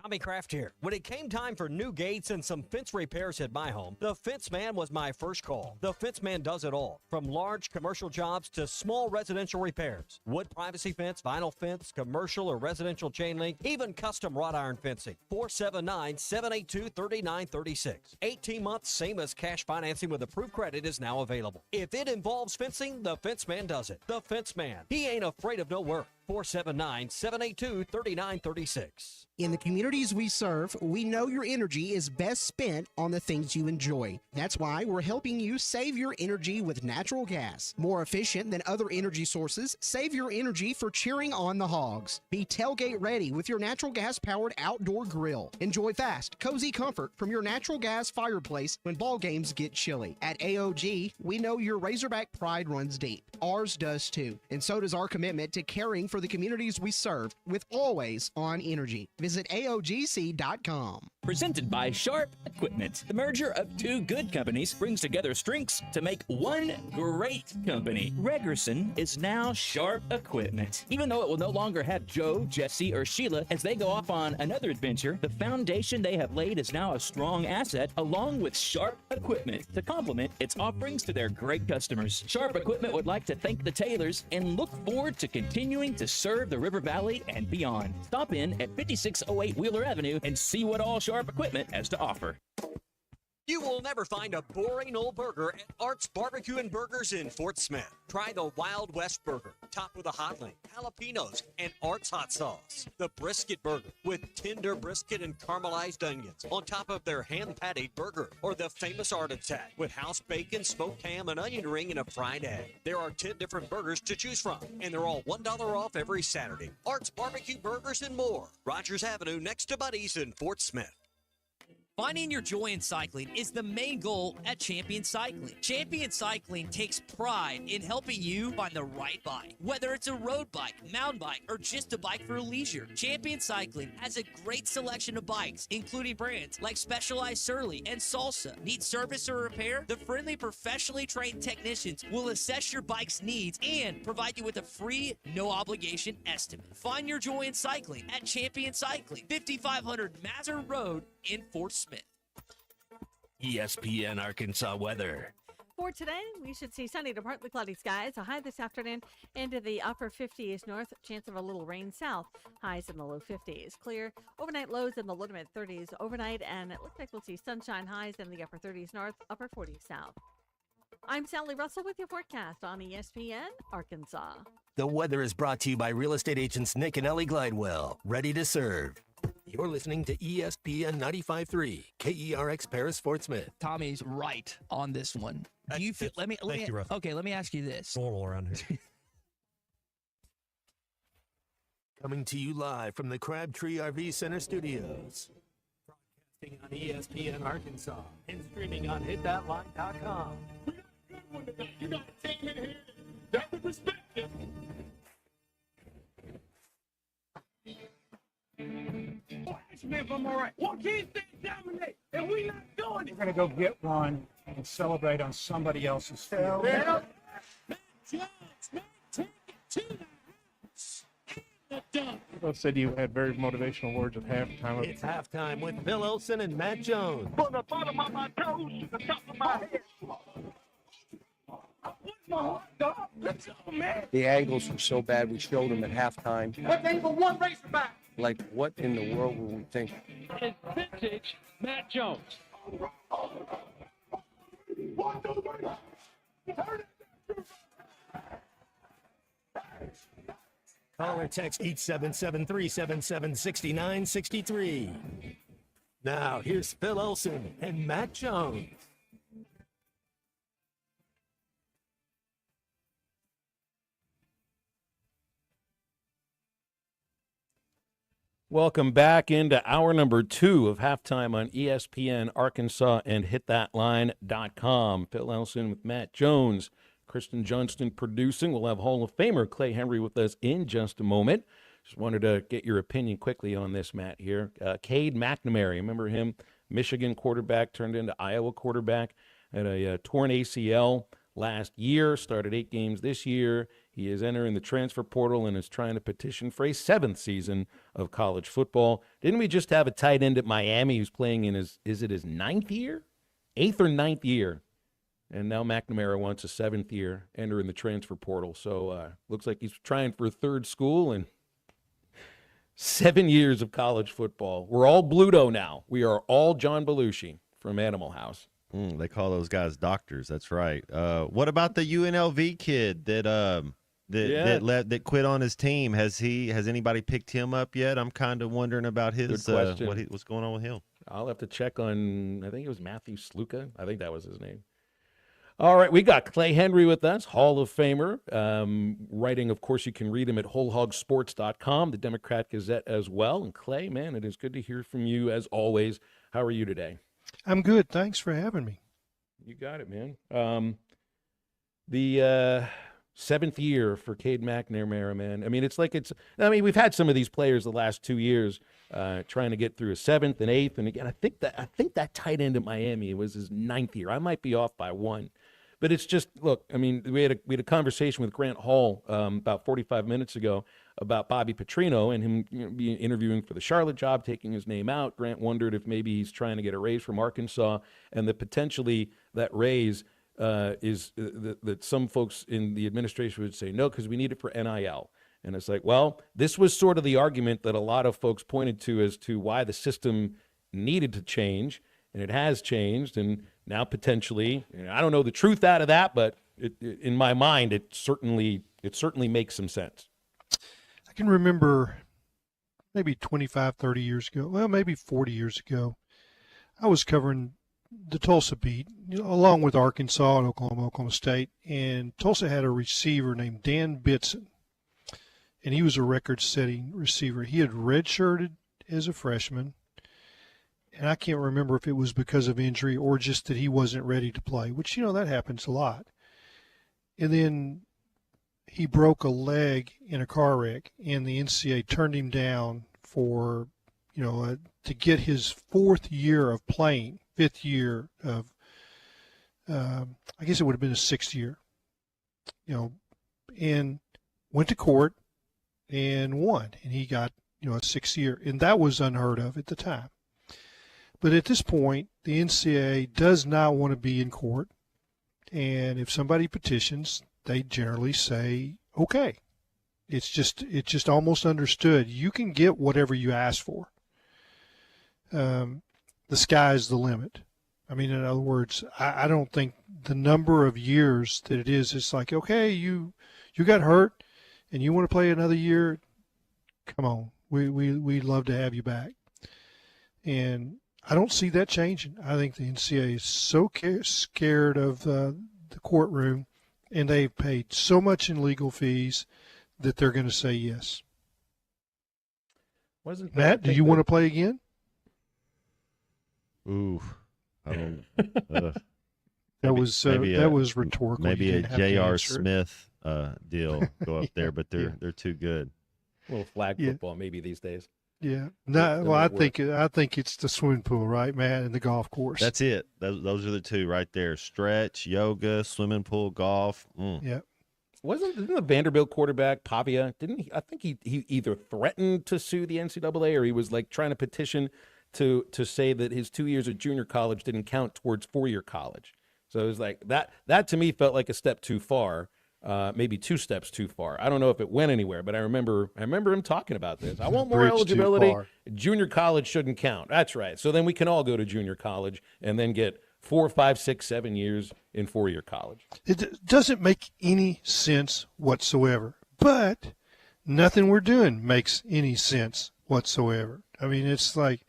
Tommy Kraft here. When it came time for new gates and some fence repairs at my home, the Fence Man was my first call. The Fence Man does it all, from large commercial jobs to small residential repairs. Wood privacy fence, vinyl fence, commercial or residential chain link, even custom wrought iron fencing. 479-782-3936. 18 months, same as cash financing with approved credit is now available. If it involves fencing, the Fence Man does it. The Fence Man. He ain't afraid of no work. 479-782-3936. In the communities we serve, we know your energy is best spent on the things you enjoy. That's why we're helping you save your energy with natural gas. More efficient than other energy sources, save your energy for cheering on the Hogs. Be tailgate ready with your natural gas-powered outdoor grill. Enjoy fast, cozy comfort from your natural gas fireplace when ball games get chilly. At AOG, we know your Razorback pride runs deep. Ours does too, and so does our commitment to caring for the communities we serve with Always On Energy. Visit AOGC.com. Presented by Sharp Equipment. The merger of two good companies brings together strengths to make one great company. Regerson is now Sharp Equipment. Even though it will no longer have Joe, Jesse, or Sheila as they go off on another adventure, the foundation they have laid is now a strong asset along with Sharp Equipment to complement its offerings to their great customers. Sharp Equipment would like to thank the Taylors and look forward to continuing to serve the River Valley and beyond. Stop in at 5608 Wheeler Avenue and see what all Sharp Equipment has to offer. You will never find a boring old burger at Art's Barbecue and Burgers in Fort Smith. Try the Wild West Burger, topped with a hot link, jalapenos, and Art's hot sauce. The Brisket Burger, with tender brisket and caramelized onions on top of their hand-patted burger. Or the famous Art Attack, with house bacon, smoked ham, an onion ring, and a fried egg. There are 10 different burgers to choose from, and they're all $1 off every Saturday. Art's Barbecue Burgers and more. Rogers Avenue, next to Buddy's in Fort Smith. Finding your joy in cycling is the main goal at Champion Cycling. Champion Cycling takes pride in helping you find the right bike. Whether it's a road bike, mountain bike, or just a bike for leisure, Champion Cycling has a great selection of bikes, including brands like Specialized Surly and Salsa. Need service or repair? The friendly, professionally trained technicians will assess your bike's needs and provide you with a free, no-obligation estimate. Find your joy in cycling at Champion Cycling, 5500 Mazur Road in Fort Smith. ESPN Arkansas weather. For today, we should see sunny to partly cloudy skies. A high this afternoon into the upper 50s north. Chance of a little rain south. Highs in the low 50s. Clear. Overnight lows in the low to mid 30s overnight. And it looks like we'll see sunshine highs in the upper 30s north, upper 40s south. I'm Sally Russell with your forecast on ESPN Arkansas. The weather is brought to you by real estate agents Nick and Ellie Glidewell. Ready to serve. You're listening to ESPN 95.3, KERX Paris Fort Smith. Tommy's right on this one. Do you feel? Let me ask you this. Normal around here. Coming to you live from the Crabtree RV Center studios. Broadcasting on ESPN Arkansas and streaming on hitthatline.com. You got a team in here that would respect it. Ask me if I'm all right. Why can't they dominate? And we not doing it. We're going to go get one and celebrate on somebody else's field. Matt Jones, man, take it to the house. And the dunk. Both said you had very motivational words at halftime. It's halftime with Bill Olson and Matt Jones. From the bottom of my toes to the top of my head. I put my heart, dog. Let's go, man. The angles were so bad, we showed them at halftime. But they were one Razorback. Like, what in the world were we thinking? It's vintage Matt Jones. Call or text 877-377-6963. Now, here's Phil Olson and Matt Jones. Welcome back into hour number 2 of halftime on ESPN Arkansas and hitthatline.com. Phil Elson with Matt Jones, Kristen Johnston producing. We'll have Hall of Famer Clay Henry with us in just a moment. Just wanted to get your opinion quickly on this, Matt, here. Cade McNamara, remember him? Michigan quarterback, turned into Iowa quarterback, had a torn ACL last year, started 8 games this year. He is entering the transfer portal and is trying to petition for a 7th season of college football. Didn't we just have a tight end at Miami who's playing in his 9th year? 8th or 9th year. And now McNamara wants a 7th year, entering the transfer portal. So looks like he's trying for a 3rd school and 7 years of college football. We're all Bluto now. We are all John Belushi from Animal House. They call those guys doctors. That's right. What about the UNLV kid that quit on his team? Has anybody picked him up yet? I'm kind of wondering about his what's going on with him. I'll have to check on. I think it was Matthew Sluka. I think that was his name. All right, we got Clay Henry with us, Hall of Famer. Writing, of course, you can read him at wholehogsports.com, the Democrat Gazette as well. And Clay, man, it is good to hear from you as always. How are you today? I'm good. Thanks for having me. You got it, man. The 7th year for Cade McNamara, man. I mean, we've had some of these players the last 2 years trying to get through a 7th and 8th. And again, I think that tight end at Miami was his 9th year. I might be off by 1. But it's just, look, I mean, we had a conversation with Grant Hall about 45 minutes ago about Bobby Petrino and him being interviewing for the Charlotte job, taking his name out. Grant wondered if maybe he's trying to get a raise from Arkansas, and that potentially that raise is that some folks in the administration would say no because we need it for NIL. And it's like, well, this was sort of the argument that a lot of folks pointed to as to why the system needed to change, and it has changed, and now potentially, I don't know the truth out of that, but in my mind, it certainly makes some sense. I can remember maybe 25, 30 years ago, well, maybe 40 years ago, I was covering the Tulsa beat, along with Arkansas and Oklahoma State, and Tulsa had a receiver named Dan Bitson, and he was a record-setting receiver. He had redshirted as a freshman, and I can't remember if it was because of injury or just that he wasn't ready to play, which, that happens a lot. And then he broke a leg in a car wreck, and the NCAA turned him down for, to get his 4th year of playing, 5th year of, I guess it would have been his 6th year, and went to court and won, and he got, a 6th year, and that was unheard of at the time. But at this point, the NCAA does not want to be in court, And if somebody petitions, they generally say, okay. It's just almost understood. You can get whatever you ask for. The sky's the limit. I mean, in other words, I don't think the number of years that it is, it's like, okay, you got hurt and you want to play another year, come on. We'd love to have you back. And I don't see that changing. I think the NCAA is so scared of the courtroom, and they've paid so much in legal fees that they're going to say yes. Matt, do you want to play again? Ooh, I don't. That was rhetorical. Maybe a J.R. Smith deal go up there, but they're too good. A little flag football maybe these days. Yeah. No, well, I think it's the swimming pool, right, Matt, and the golf course. That's it. Those are the two right there: stretch, yoga, swimming pool, golf. Yeah. Didn't the Vanderbilt quarterback Pavia? Didn't he? I think he either threatened to sue the NCAA or he was like trying to petition to say that his 2 years at junior college didn't count towards 4-year college. So it was like that. That to me felt like a step too far. Maybe 2 steps too far. I don't know if it went anywhere, but I remember him talking about this. I want more eligibility. Junior college shouldn't count. That's right. So then we can all go to junior college and then get 4, 5, 6, 7 years in 4-year college. It doesn't make any sense whatsoever. But nothing we're doing makes any sense whatsoever. I mean, it's like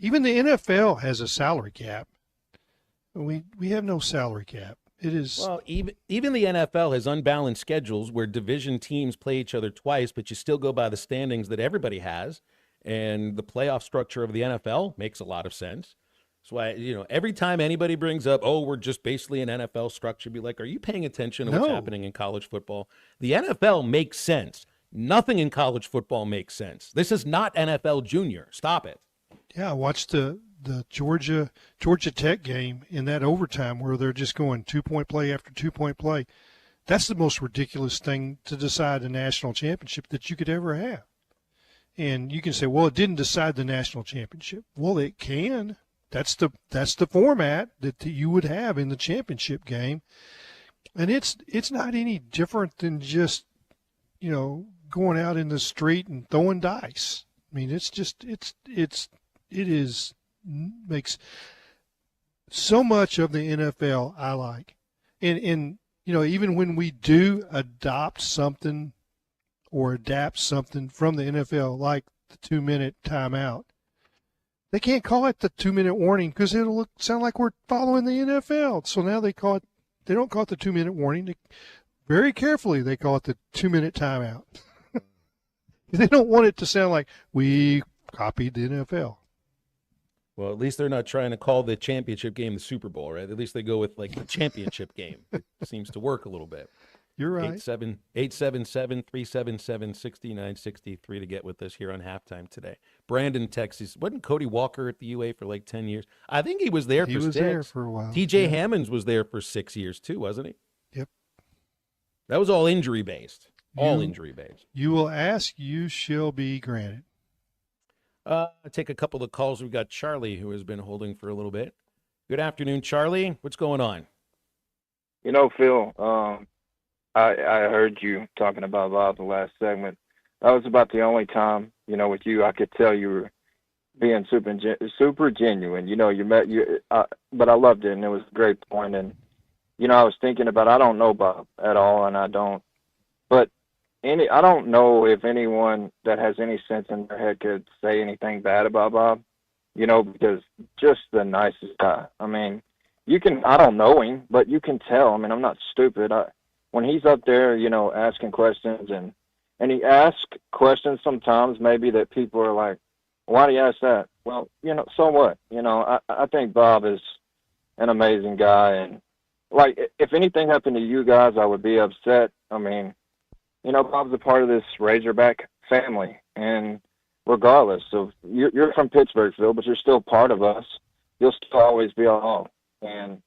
even the NFL has a salary cap. We have no salary cap. It is well, even the NFL has unbalanced schedules where division teams play each other twice, but you still go by the standings that everybody has, and the playoff structure of the NFL makes a lot of sense. That's why every time anybody brings up, oh, we're just basically an NFL structure, be like, are you paying attention to what's happening in college football? The NFL makes sense. Nothing in college football makes sense. This is not NFL Junior. Stop it. Yeah, I watched the Georgia Tech game in that overtime where they're just going 2-point play after 2-point play. That's the most ridiculous thing to decide a national championship that you could ever have. And you can say, well, it didn't decide the national championship. Well, it can. That's the format that you would have in the championship game. And it's not any different than just, going out in the street and throwing dice. I mean, it makes so much of the NFL I like. And even when we do adopt something or adapt something from the NFL, like the 2-minute timeout, they can't call it the 2-minute warning because it'll sound like we're following the NFL. So now they don't call it the 2-minute warning. Very carefully, they call it the 2-minute timeout. They don't want it to sound like we copied the NFL. Well, at least they're not trying to call the championship game the Super Bowl, right? At least they go with like the championship game. It seems to work a little bit. You're right. 877-377-6963 to get with us here on Halftime today. Brandon, Texas. Wasn't Cody Walker at the UA for like 10 years? I think he was there for 6. He was there for a while. TJ Hammonds was there for 6 years too, wasn't he? Yep. That was all injury-based. Injury-based. You will ask, you shall be granted. Take a couple of calls. We've got Charlie, who has been holding for a little bit. Good afternoon, Charlie. What's going on? Phil, I heard you talking about Bob the last segment. That was about the only time, with you, I could tell you were being super genuine. You met but I loved it, and it was a great point. And, I was thinking about, I don't know Bob at all, and I don't. But I don't know if anyone that has any sense in their head could say anything bad about Bob, because just the nicest guy. I mean, I don't know him, but you can tell. I mean, I'm not stupid. When he's up there, asking questions and he asks questions sometimes maybe that people are like, why do you ask that? Well, so what? I think Bob is an amazing guy. And like, if anything happened to you guys, I would be upset. I mean, Bob's a part of this Razorback family, and regardless of you're from Pittsburgh, Phil, but you're still part of us. You'll still always be our home, and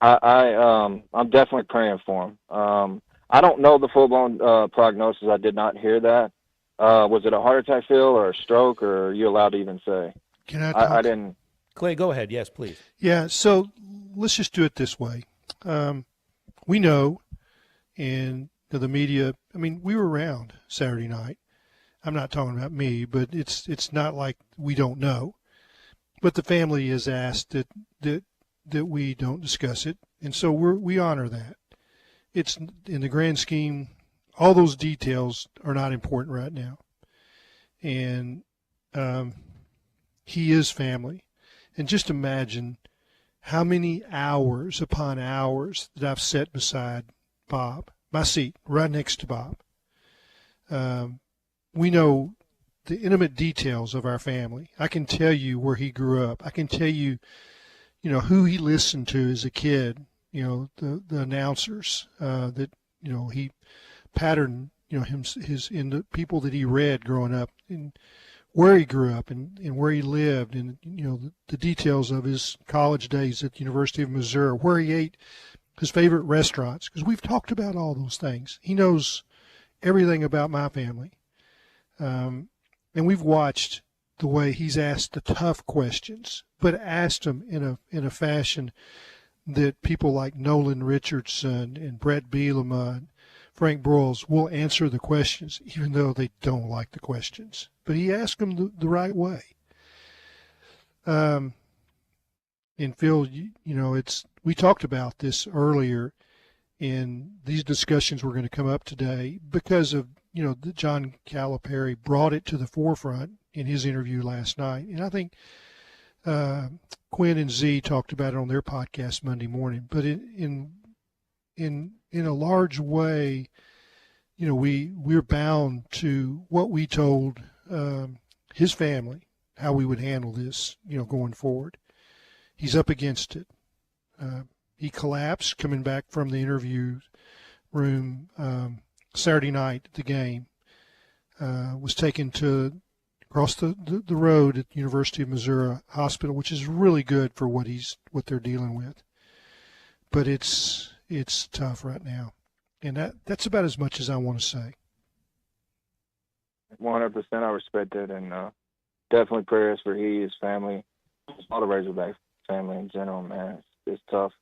I'm definitely praying for him. I don't know the full-blown prognosis. I did not hear that. Was it a heart attack, Phil, or a stroke, or are you allowed to even say? Can I talk? I didn't. Clay, go ahead. Yes, please. Yeah. So let's just do it this way. We know, and the media, I mean, we were around Saturday night. I'm not talking about me, but it's not like we don't know. But the family has asked that we don't discuss it, and so we honor that. It's in the grand scheme, all those details are not important right now. And he is family. And just imagine how many hours upon hours that I've sat beside Bob, my seat, right next to Bob. We know the intimate details of our family. I can tell you where he grew up. I can tell you, who he listened to as a kid, the announcers that, he patterned, his in the people that he read growing up, and where he grew up and where he lived, and the details of his college days at the University of Missouri, where he ate his favorite restaurants, because we've talked about all those things. He knows everything about my family, and we've watched the way he's asked the tough questions, but asked them in a fashion that people like Nolan Richardson and Brett Bielema and Frank Broyles will answer the questions, even though they don't like the questions. But he asked them the right way. And Phil, we talked about this earlier, and these discussions were going to come up today because of, that John Calipari brought it to the forefront in his interview last night. And I think Quinn and Z talked about it on their podcast Monday morning. But in a large way, we're bound to what we told his family, how we would handle this, going forward. He's up against it. He collapsed coming back from the interview room Saturday night at the game. Was taken to across the road at the University of Missouri Hospital, which is really good for what they're dealing with. But it's tough right now, and that's about as much as I want to say. 100%, I respect it, and definitely prayers for his family, all the Razorback family in general. Man, it's tough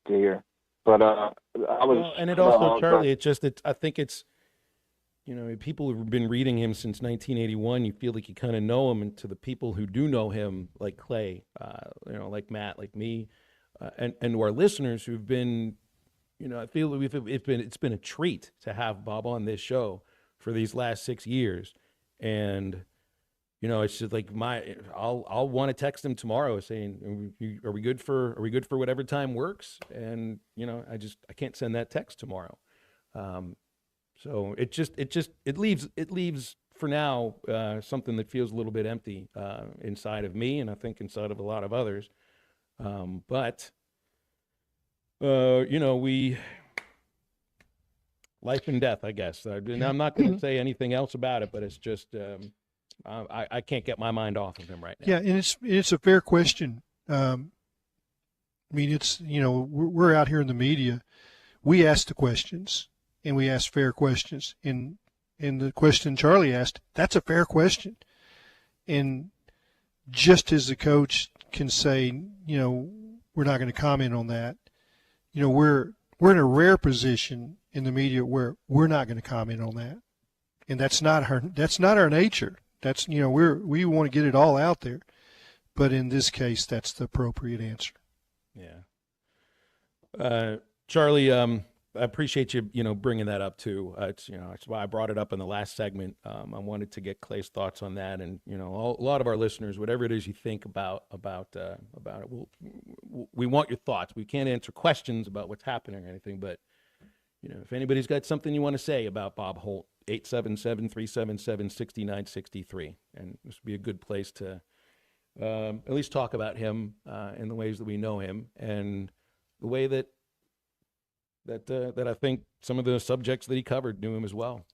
to hear. But I was, and it also, Charlie, I think it's, people who've been reading him since 1981. You feel like you kind of know him, and to the people who do know him, like Clay, like Matt, like me, and to our listeners who've been. I feel it's been a treat to have Bob on this show for these last 6 years, and it's just like I'll want to text him tomorrow saying, are we good for whatever time works? And I can't send that text tomorrow, so it leaves for now something that feels a little bit empty inside of me, and I think inside of a lot of others, but. Life and death, I guess. And I'm not going to say anything else about it, but it's just I can't get my mind off of him right now. Yeah, and it's a fair question. It's we're out here in the media. We ask the questions, and we ask fair questions. And the question Charlie asked, that's a fair question. And just as the coach can say, we're not going to comment on that. We're in a rare position in the media where we're not going to comment on that, and that's not our nature. That's we want to get it all out there, but in this case, that's the appropriate answer. Yeah, Charlie, I appreciate you bringing that up too. It's why I brought it up in the last segment. I wanted to get Clay's thoughts on that, and a lot of our listeners, whatever it is you think about it, we want your thoughts. We can't answer questions about what's happening or anything, but if anybody's got something you want to say about Bob Holt, 877-377-6963, and this would be a good place to at least talk about him in the ways that we know him, and the way that I think some of the subjects that he covered knew him as well.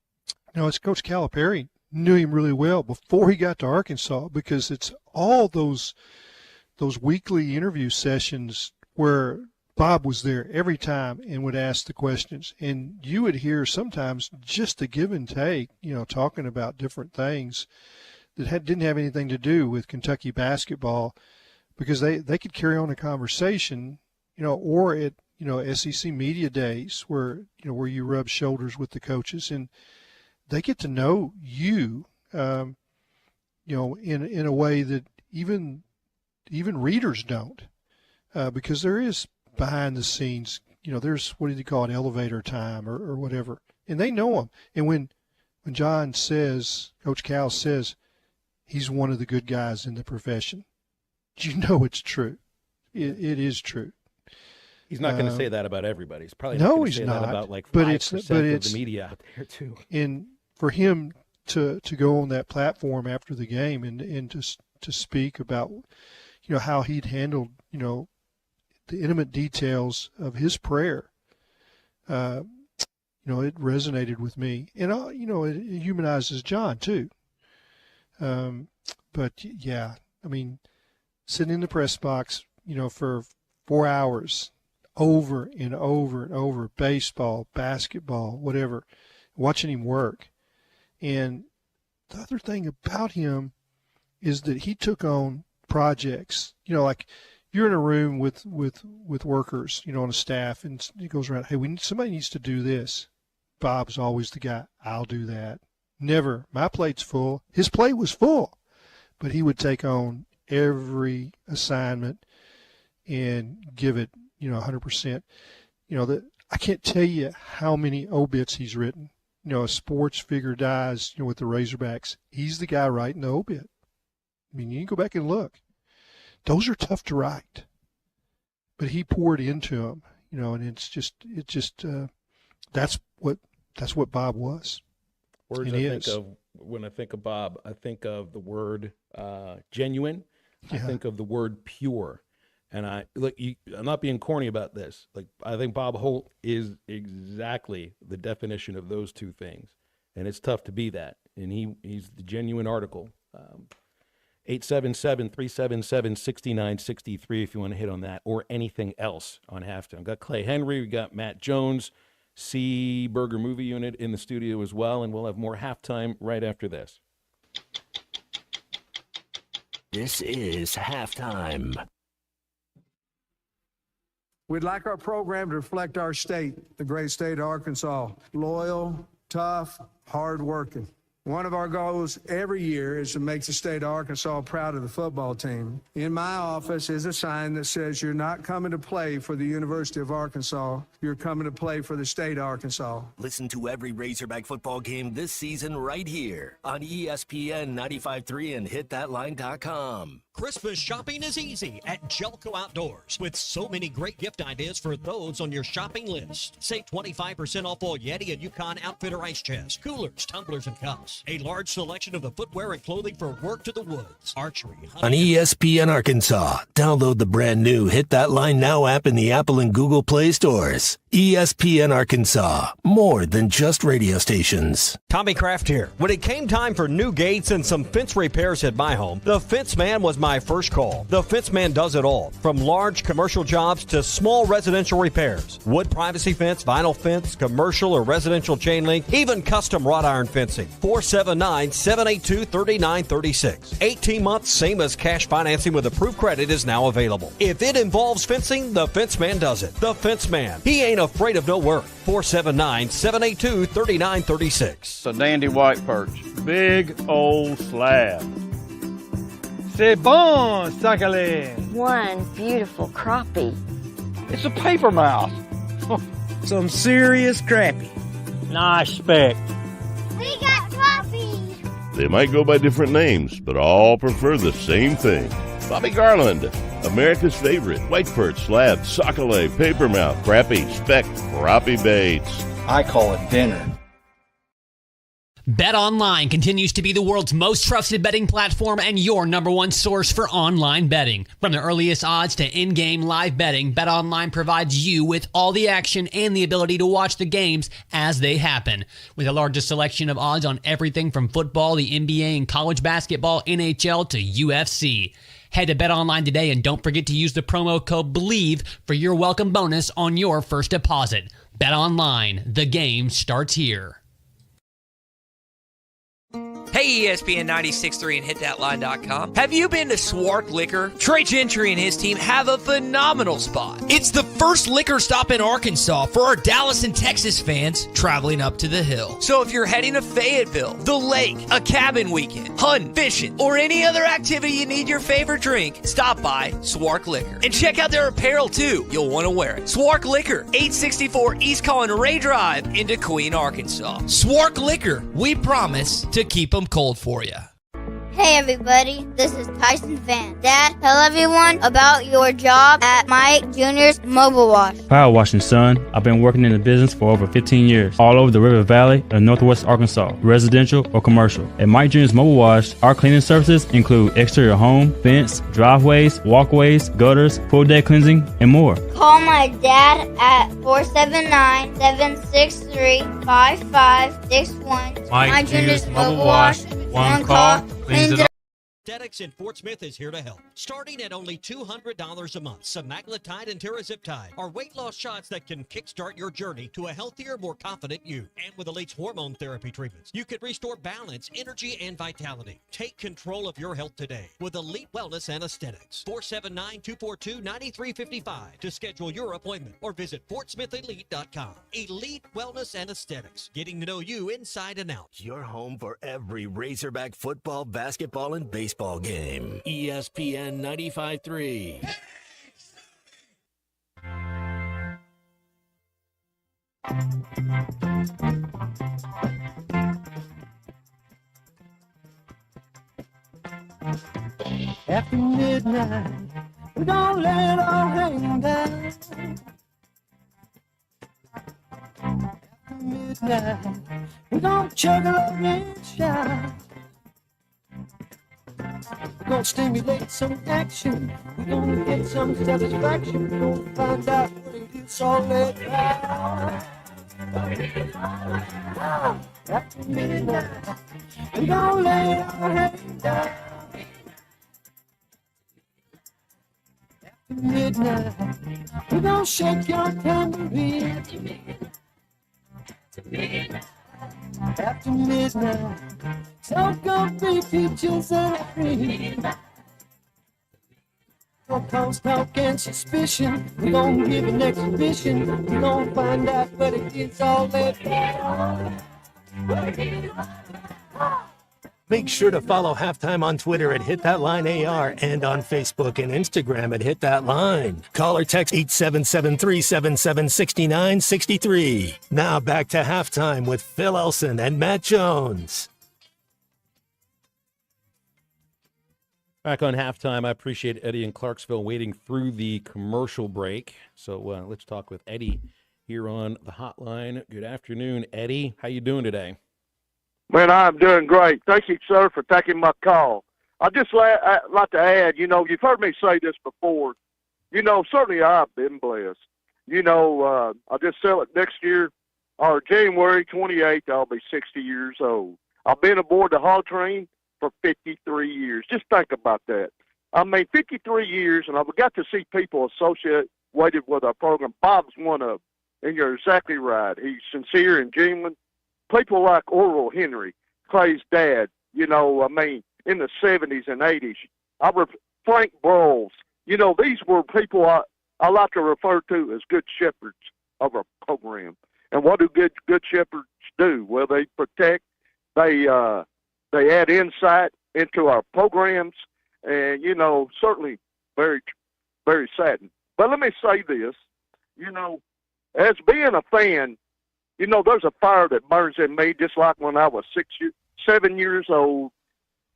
It's Coach Calipari knew him really well before he got to Arkansas, because it's all those weekly interview sessions where Bob was there every time and would ask the questions, and you would hear sometimes just a give and take, talking about different things that didn't have anything to do with Kentucky basketball, because they could carry on a conversation, or it SEC media days where you rub shoulders with the coaches and they get to know you, in a way that even readers don't, because there is behind the scenes, there's, what do you call it, elevator time or whatever, and they know him. And when John says, Coach Cal says, he's one of the good guys in the profession, it's true. It is true. He's not going to say that about everybody. He's probably no, not going to he's say not. that about like 5% but of the media out there too. And for him to go on that platform after the game and to speak about, how he'd handled, the intimate details of his prayer, it resonated with me. And, it humanizes John too. But yeah, I mean, sitting in the press box, for 4 hours, over and over and over, baseball, basketball, whatever, watching him work. And the other thing about him is that he took on projects, like you're in a room with workers, on a staff, and he goes around, hey, somebody needs to do this. Bob's always the guy, I'll do that. Never, my plate's full. His plate was full, but he would take on every assignment and give it, 100%. I can't tell you how many obits he's written. A sports figure dies, with the Razorbacks. He's the guy writing the obit. I mean, you can go back and look. Those are tough to write, but he poured into them, and that's what Bob was. Words I think of when I think of Bob, I think of the word genuine. I think of the word pure. And I'm not being corny about this. Like, I think Bob Holt is exactly the definition of those two things. And it's tough to be that. And he's the genuine article. 877-377-6963 if you want to hit on that or anything else on halftime. We've got Clay Henry. We got Matt Jones, C. Burger Movie Unit in the studio as well. And we'll have more halftime right after this. This is halftime. We'd like our program to reflect our state, the great state of Arkansas. Loyal, tough, hardworking. One of our goals every year is to make the state of Arkansas proud of the football team. In my office is a sign that says you're not coming to play for the University of Arkansas. You're coming to play for the state of Arkansas. Listen to every Razorback football game this season right here on ESPN 95.3 and hitthatline.com. Christmas shopping is easy at Jelco Outdoors with so many great gift ideas for those on your shopping list. Save 25% off all Yeti and Yukon Outfitter ice chests, coolers, tumblers, and cups. A large selection of the footwear and clothing for work to the woods, archery, hunting. On ESPN Arkansas, download the brand new Hit That Line Now app in the Apple and Google Play stores. ESPN Arkansas, more than just radio stations. Tommy Kraft here. When it came time for new gates and some fence repairs at my home, the Fence Man was my first call. The Fence Man does it all, from large commercial jobs to small residential repairs. Wood privacy fence, vinyl fence, commercial or residential chain link, even custom wrought iron fencing. 479-782-3936. 18 months, same as cash financing with approved credit is now available. If it involves fencing, the Fence Man does it. The Fence Man. He ain't afraid of no work. 479-782-3936. It's a dandy white perch. Big old slab. C'est bon, sacale. One beautiful crappie. It's a paper mouth. Some serious crappie. Nice speck. We got crappies. They might go by different names, but all prefer the same thing. Bobby Garland, America's favorite white perch, slab, sockeye, papermouth, crappie, speck, crappie baits. I call it dinner. BetOnline continues to be the world's most trusted betting platform and your number one source for online betting. From the earliest odds to in-game live betting, BetOnline provides you with all the action and the ability to watch the games as they happen. With the largest selection of odds on everything from football, the NBA, and college basketball, NHL to UFC. Head to BetOnline today and don't forget to use the promo code BELIEVE for your welcome bonus on your first deposit. BetOnline, the game starts here. Hey, ESPN 96.3 and hitthatline.com. Have you been to Swark Liquor? Trey Gentry and his team have a phenomenal spot. It's the first liquor stop in Arkansas for our Dallas and Texas fans traveling up to the hill. So if you're heading to Fayetteville, the lake, a cabin weekend, hunting, fishing, or any other activity you need your favorite drink, stop by Swark Liquor. And check out their apparel too. You'll want to wear it. Swark Liquor, 864 East Collin Ray Drive in Queen, Arkansas. Swark Liquor, we promise to keep them cold for you. Hey everybody, this is Tyson Van. Dad, tell everyone about your job at Mike Jr.'s Mobile Wash. Power washing, son. I've been working in the business for over 15 years, all over the River Valley and Northwest Arkansas, residential or commercial. At Mike Jr.'s Mobile Wash, our cleaning services include exterior home, fence, driveways, walkways, gutters, pool deck cleansing, and more. Call my dad at 479-763-5561. Mike Jr.'s Mobile Wash. One call, cleans it up. Aesthetics in Fort Smith is here to help. Starting at only $200 a month, semaglutide and tirzepatide are weight loss shots that can kickstart your journey to a healthier, more confident you. And with Elite's hormone therapy treatments, you can restore balance, energy, and vitality. Take control of your health today with Elite Wellness and Aesthetics. 479-242-9355 to schedule your appointment or visit FortSmithElite.com. Elite Wellness and Aesthetics, getting to know you inside and out. Your home for every Razorback football, basketball, and baseball game. ESPN 95.3. After midnight, we don't let it all hang down. After midnight, we don't chug along and shout. We're gonna stimulate some action. We're gonna get some satisfaction. We're gonna find out what it is all about. After midnight, we're gonna lay it all hang down. After midnight, we're gonna shake your tambourine. After midnight, so gonna be peaches and cream. Don't cause talk and suspicion. We gon' give an exhibition. We gon' find out what it is all about. Make sure to follow Halftime on Twitter at HitThatLineAR and on Facebook and Instagram at HitThatLine. Call or text 877-377-6963. Now back to Halftime with Phil Elson and Matt Jones. Back on Halftime, I appreciate Eddie in Clarksville waiting through the commercial break. So let's talk with Eddie here on the hotline. Good afternoon, Eddie. How you doing today? Man, I'm doing great. Thank you, sir, for taking my call. I'd just like to add, you've heard me say this before. Certainly I've been blessed. I'll just sell it next year, or January 28th, I'll be 60 years old. I've been aboard the Hall train for 53 years. Just think about that. 53 years, and I've got to see people associated with our program. Bob's one of them, and you're exactly right. He's sincere and genuine. People like Oral Henry, Clay's dad, in the 70s and 80s. Frank Broyles. These were people I like to refer to as good shepherds of our program. And what do good shepherds do? Well, they protect, they add insight into our programs, and, certainly very, very saddened. But let me say this, as being a fan, there's a fire that burns in me, just like when I was 7 years old.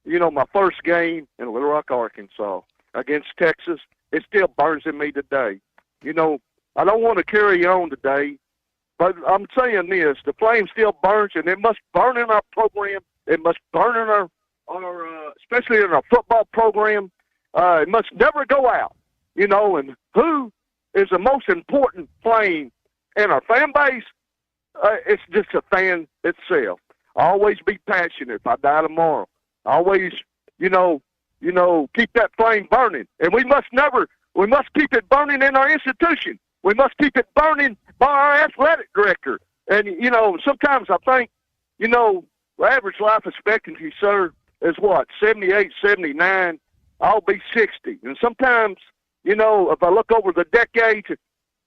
My first game in Little Rock, Arkansas against Texas, it still burns in me today. I don't want to carry on today, but I'm saying this, the flame still burns, and it must burn in our program. It must burn in our especially in our football program. It must never go out, and who is the most important flame in our fan base? It's just a fan itself. Always be passionate. If I die tomorrow, always, keep that flame burning. And we must keep it burning in our institution. We must keep it burning by our athletic director. And, sometimes I think, average life expectancy, sir, is what, 78, 79. I'll be 60. And sometimes, if I look over the decades,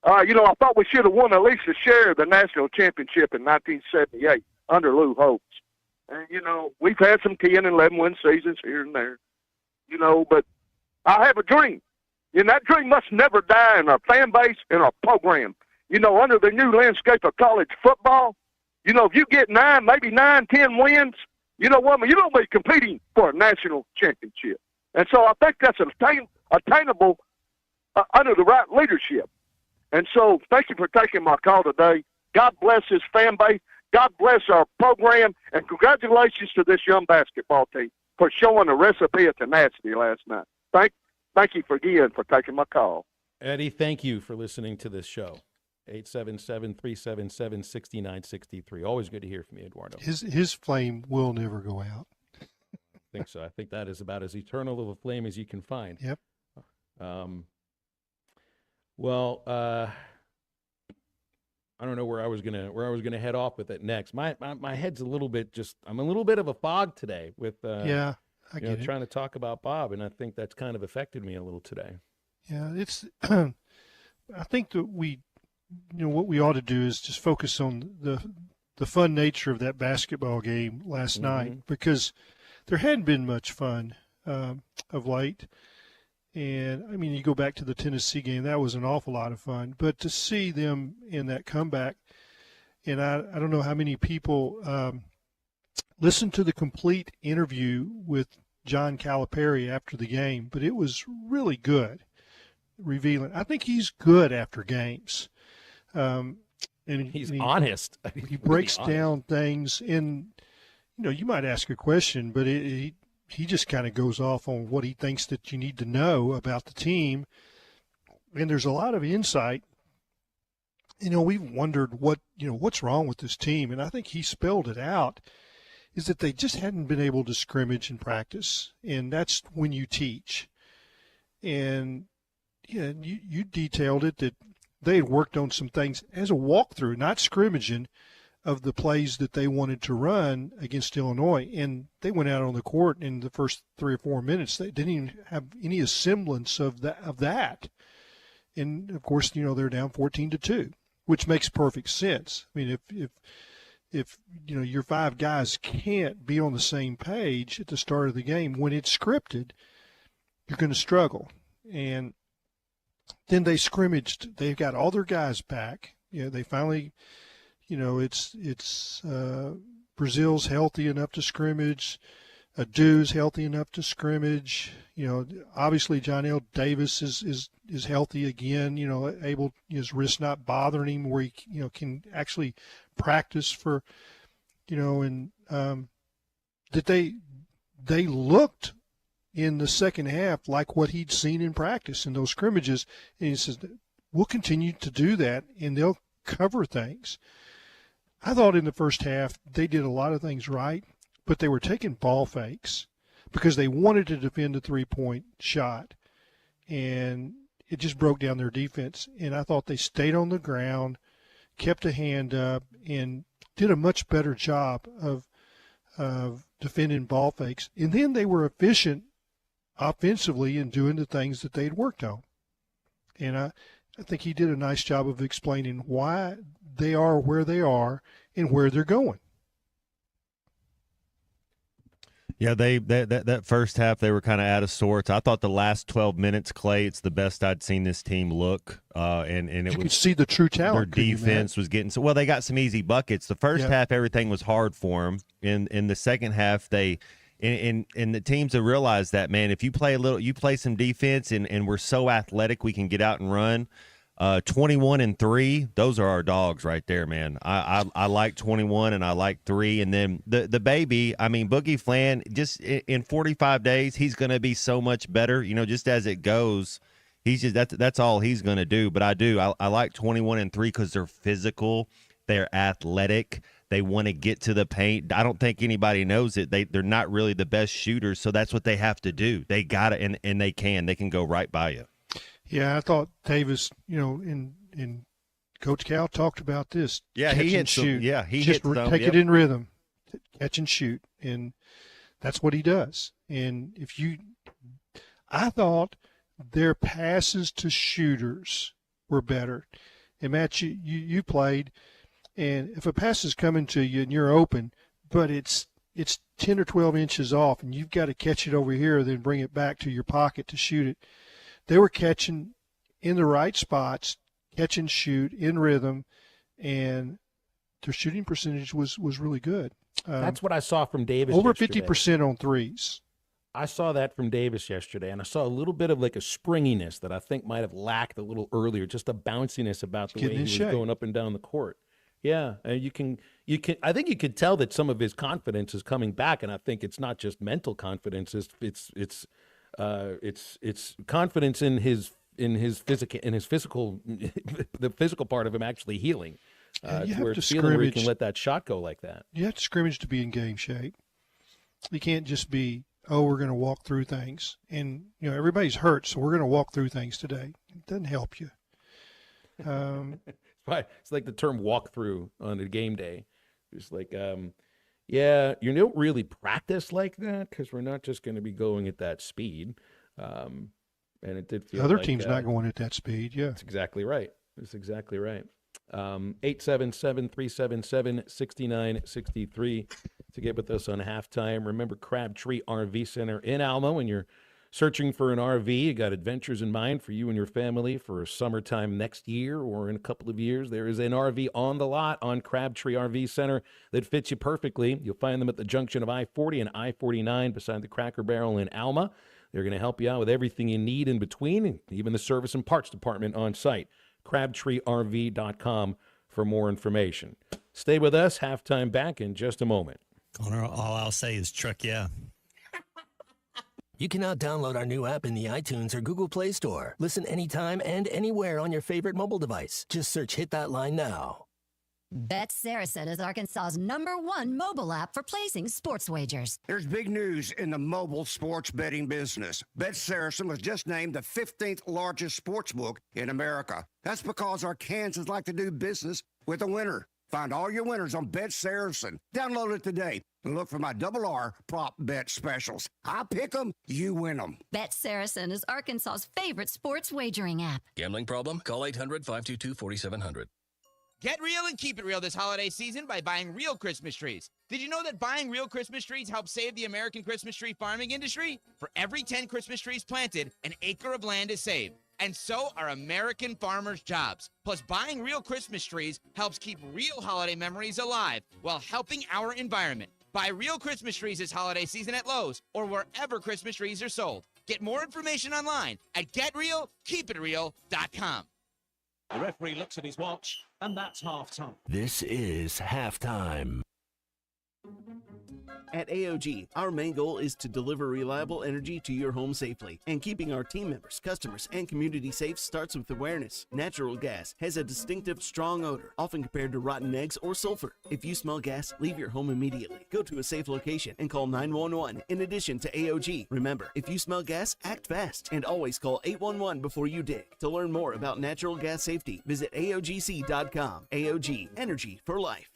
I thought we should have won at least a share of the national championship in 1978 under Lou Holtz. And, we've had some 10 and 11 win seasons here and there, but I have a dream. And that dream must never die in our fan base and our program. Under the new landscape of college football, if you get 9, 10 wins, you're going to be competing for a national championship. And so I think that's attainable under the right leadership. And so thank you for taking my call today. God bless this fan base. God bless our program. And congratulations to this young basketball team for showing a recipe of tenacity last night. Thank you again for taking my call. Eddie, thank you for listening to this show. 877-377-6963. Always good to hear from you, Eduardo. His flame will never go out. I think so. I think that is about as eternal of a flame as you can find. Yep. I don't know where I was gonna head off with it next. My head's a little bit I'm a little bit of a fog today with I get it. Trying to talk about Bob, and I think that's kind of affected me a little today. Yeah, it's I think that what we ought to do is just focus on the fun nature of that basketball game last night, because there hadn't been much fun of late. And, I mean, you go back to the Tennessee game, that was an awful lot of fun. But to see them in that comeback, and I don't know how many people listened to the complete interview with John Calipari after the game, but it was really good, revealing. I think he's good after games. And he's honest. He breaks down things, and, you might ask a question, but he just kind of goes off on what he thinks that you need to know about the team. And there's a lot of insight. We've wondered what's wrong with this team. And I think he spelled it out, is that they just hadn't been able to scrimmage and practice. And that's when you teach. And you detailed it that they had worked on some things as a walkthrough, not scrimmaging, of the plays that they wanted to run against Illinois. And they went out on the court in the first 3 or 4 minutes. They didn't even have any semblance of that. And, of course, they're down 14-2, which makes perfect sense. I mean, if your 5 guys can't be on the same page at the start of the game when it's scripted, you're going to struggle. And then they scrimmaged. They've got all their guys back. They finally – it's Brazil's healthy enough to scrimmage. Dew's healthy enough to scrimmage. Obviously John L. Davis is healthy again. Able, his wrist not bothering him, where he can actually practice for. And that they looked in the second half like what he'd seen in practice in those scrimmages, and he says we'll continue to do that, and they'll cover things. I thought in the first half they did a lot of things right, but they were taking ball fakes because they wanted to defend the three-point shot, and it just broke down their defense. And I thought they stayed on the ground, kept a hand up, and did a much better job of defending ball fakes. And then they were efficient offensively in doing the things that they'd worked on. And I think he did a nice job of explaining why they are where they are and where they're going. Yeah, that first half they were kind of out of sorts. I thought the last 12 minutes, Clay, it's the best I'd seen this team look, and it you could see the true talent. Their defense was getting so well. They got some easy buckets. The first half everything was hard for them. In the second half and the teams have realized that, man, if you play some defense and we're so athletic we can get out and run. 21-3, those are our dogs right there, man. I like 21 and I like 3, and then the baby. I mean, Boogie Flan. Just in 45 days, he's going to be so much better. Just as it goes, he's just that's all he's going to do. But I like 21-3 because they're physical, they're athletic, they want to get to the paint. I don't think anybody knows it. They're not really the best shooters, so that's what they have to do. They got it, and they can go right by you. Yeah, I thought Davis, and Coach Cal talked about this. Yeah, he hit shoot. He just hit take it in rhythm. catch and shoot, and that's what he does. And I thought their passes to shooters were better. And Matt, you played, and if a pass is coming to you and you're open, but it's 10 or 12 inches off, and you've got to catch it over here, then bring it back to your pocket to shoot it. They were catching in the right spots, catch and shoot in rhythm, and their shooting percentage was really good. That's what I saw from Davis. Over yesterday. 50% on threes. I saw that from Davis yesterday, and I saw a little bit of like a springiness that I think might have lacked a little earlier, just a bounciness about the way he was going up and down the court. Yeah, and you can. I think you could tell that some of his confidence is coming back, and I think it's not just mental confidence. It's confidence in his physical, the physical part of him actually healing. Where it's feeling where he can let that shot go like that. You have to scrimmage to be in game shape. You can't just be, we're going to walk through things, and everybody's hurt, so we're going to walk through things today. It doesn't help you. It's like the term walk through on a game day. It's like, you don't really practice like that because we're not just going to be going at that speed. And it did feel the other like, team's not going at that speed. Yeah, that's exactly right. 877-377-6963 to get with us on halftime. Remember Crabtree RV Center in Alma. When you're searching for an RV, you got adventures in mind for you and your family for summertime next year or in a couple of years. There is an RV on the lot on Crabtree RV Center that fits you perfectly. You'll find them at the junction of I-40 and I-49 beside the Cracker Barrel in Alma. They're going to help you out with everything you need in between, even the service and parts department on site. CrabtreeRV.com for more information. Stay with us. Halftime back in just a moment. Connor, all I'll say is truck, yeah. You can now download our new app in the iTunes or Google Play Store. Listen anytime and anywhere on your favorite mobile device. Just search Hit That Line now. Bet Saracen is Arkansas's #1 mobile app for placing sports wagers. There's big news in the mobile sports betting business. Bet Saracen was just named the 15th largest sports book in America. That's because Arkansans like to do business with a winner. Find all your winners on Bet Saracen. Download it today and look for my RR prop bet specials. I pick them, you win them. Bet Saracen is Arkansas's favorite sports wagering app. Gambling problem? Call 800-522-4700. Get real and keep it real this holiday season by buying real Christmas trees. Did you know that buying real Christmas trees helps save the American Christmas tree farming industry? For every 10 Christmas trees planted, an acre of land is saved. And so are American farmers' jobs. Plus, buying real Christmas trees helps keep real holiday memories alive while helping our environment. Buy real Christmas trees this holiday season at Lowe's or wherever Christmas trees are sold. Get more information online at GetRealKeepItReal.com. The referee looks at his watch, and that's half-time. This is halftime. At AOG, our main goal is to deliver reliable energy to your home safely. And keeping our team members, customers, and community safe starts with awareness. Natural gas has a distinctive, strong odor, often compared to rotten eggs or sulfur. If you smell gas, leave your home immediately. Go to a safe location and call 911 in addition to AOG. Remember, if you smell gas, act fast and always call 811 before you dig. To learn more about natural gas safety, visit AOGC.com. AOG, energy for life.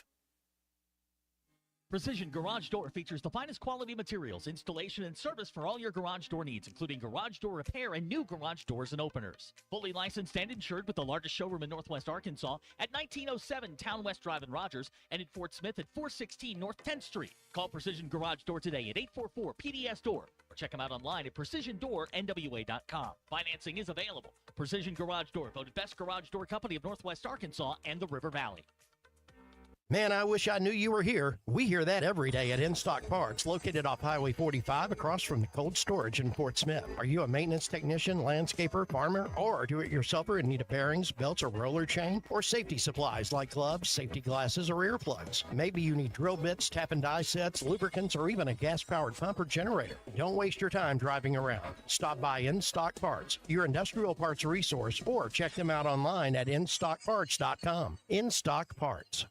Precision Garage Door features the finest quality materials, installation, and service for all your garage door needs, including garage door repair and new garage doors and openers. Fully licensed and insured with the largest showroom in Northwest Arkansas at 1907 Town West Drive in Rogers and in Fort Smith at 416 North 10th Street. Call Precision Garage Door today at 844-PDS-DOOR or check them out online at PrecisionDoorNWA.com. Financing is available. Precision Garage Door, voted best garage door company of Northwest Arkansas and the River Valley. Man, I wish I knew you were here. We hear that every day at In Stock Parts, located off Highway 45 across from the cold storage in Fort Smith. Are you a maintenance technician, landscaper, farmer, or do-it-yourselfer in need of bearings, belts, or roller chain? Or safety supplies like gloves, safety glasses, or earplugs? Maybe you need drill bits, tap and die sets, lubricants, or even a gas-powered pump or generator. Don't waste your time driving around. Stop by In Stock Parts, your industrial parts resource, or check them out online at InStockParts.com. In Stock Parts.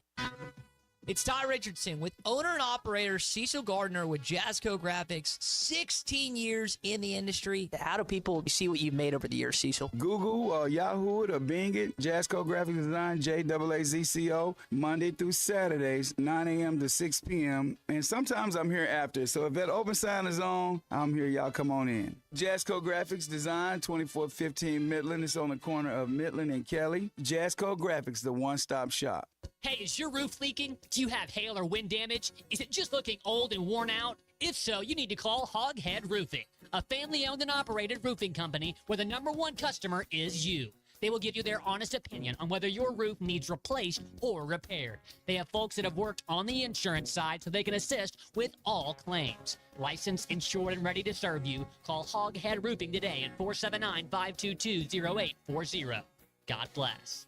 It's Ty Richardson with owner and operator Cecil Gardner with Jazzco Graphics. 16 years in the industry. How do people see what you've made over the years, Cecil? Google, Yahoo it, or Bing it. Jazzco Graphics Design, JAAZCO, Monday through Saturdays, 9 a.m. to 6 p.m. And sometimes I'm here after. So if that open sign is on, I'm here. Y'all come on in. Jazzco Graphics Design, 2415 Midland. It's on the corner of Midland and Kelly. Jazzco Graphics, the one-stop shop. Hey, is your roof leaking? Do you have hail or wind damage? Is it just looking old and worn out? If so, you need to call Hoghead Roofing, a family-owned and operated roofing company where the #1 customer is you. They will give you their honest opinion on whether your roof needs replaced or repaired. They have folks that have worked on the insurance side so they can assist with all claims. Licensed, insured, and ready to serve you. Call Hoghead Roofing today at 479-522-0840. God bless.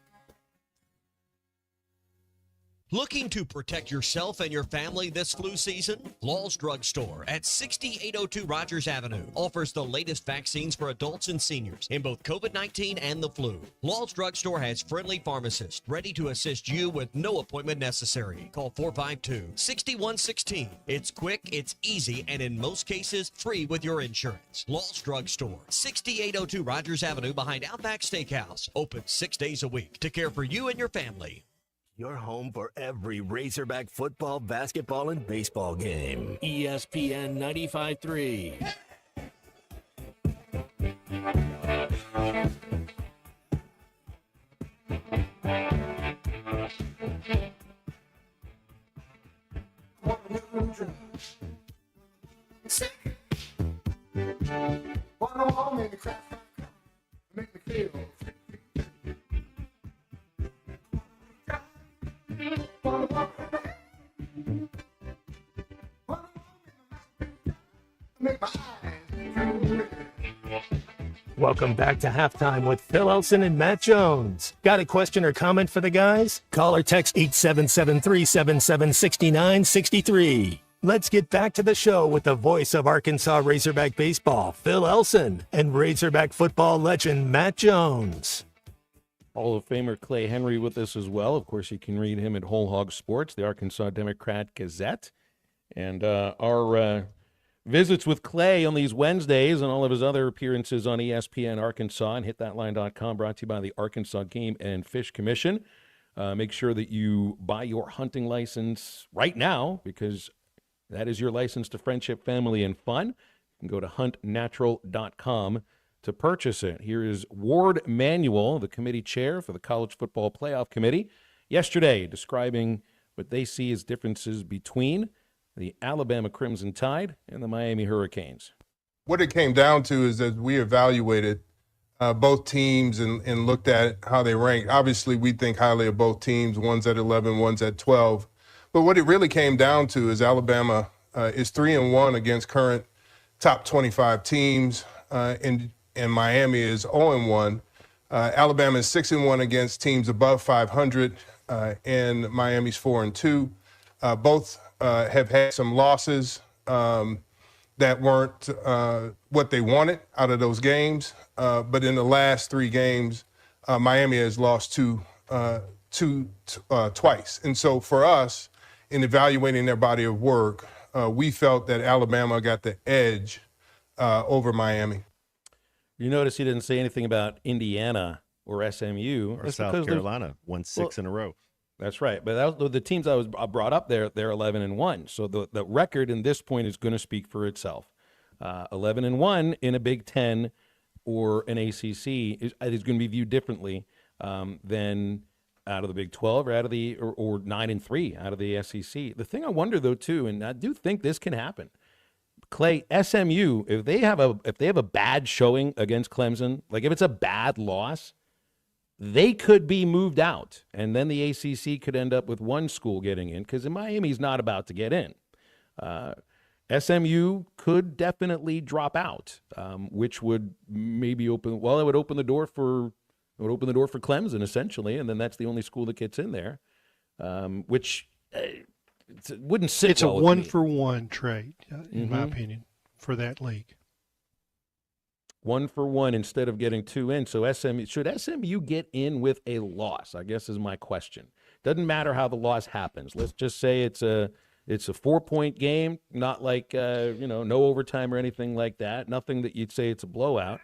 Looking to protect yourself and your family this flu season? Law's Drug Store at 6802 Rogers Avenue offers the latest vaccines for adults and seniors in both COVID-19 and the flu. Law's Drug Store has friendly pharmacists ready to assist you with no appointment necessary. Call 452-6116. It's quick, it's easy, and in most cases, free with your insurance. Law's Drug Store, 6802 Rogers Avenue behind Outback Steakhouse. Open 6 days a week to care for you and your family. Your home for every Razorback football, basketball, and baseball game. ESPN 95.3. Welcome back to Halftime with Phil Elson and Matt Jones. Got a question or comment for the guys? Call or text 877-377-6963. Let's get back to the show with the voice of Arkansas Razorback baseball, Phil Elson, and Razorback football legend Matt Jones. Hall of Famer Clay Henry with us as well. Of course, you can read him at Whole Hog Sports, the Arkansas Democrat Gazette. And our visits with Clay on these Wednesdays and all of his other appearances on ESPN Arkansas and hitthatline.com, brought to you by the Arkansas Game and Fish Commission. Make sure that you buy your hunting license right now, because that is your license to friendship, family, and fun. You can go to huntnatural.com to purchase it. Here is Ward Manuel, the committee chair for the College Football Playoff Committee, yesterday describing what they see as differences between the Alabama Crimson Tide and the Miami Hurricanes. What it came down to is that we evaluated both teams and looked at how they ranked. Obviously, we think highly of both teams. One's at 11, one's at 12. But what it really came down to is Alabama is 3-1 against current top 25 teams, and Miami is 0-1. Alabama is 6-1 against teams above 500, and Miami's 4-2. Both have had some losses that weren't what they wanted out of those games. But in the last 3 games, Miami has lost twice. And so for us, in evaluating their body of work, we felt that Alabama got the edge over Miami. You notice he didn't say anything about Indiana or SMU. Or South Carolina, won 6 in a row. That's right. But the teams I was brought up there, they're 11-1. So the record in this point is going to speak for itself. 11-1 in a Big Ten or an ACC is going to be viewed differently than out of the Big 12 or out of the or 9-3 out of the SEC. The thing I wonder though too, and I do think this can happen, Clay, SMU, if they have a bad showing against Clemson, like if it's a bad loss, they could be moved out, and then the ACC could end up with one school getting in, because Miami's not about to get in. SMU could definitely drop out, which would maybe it would open the door for Clemson essentially, and then that's the only school that gets in there, which wouldn't sit. It's well a with me. 1-for-1 trade, in my opinion, for that league. 1-for-1 instead of getting 2 in. So should SMU get in with a loss, I guess is my question. Doesn't matter how the loss happens. Let's just say it's a 4-point game, not like no overtime or anything like that. Nothing that you'd say it's a blowout.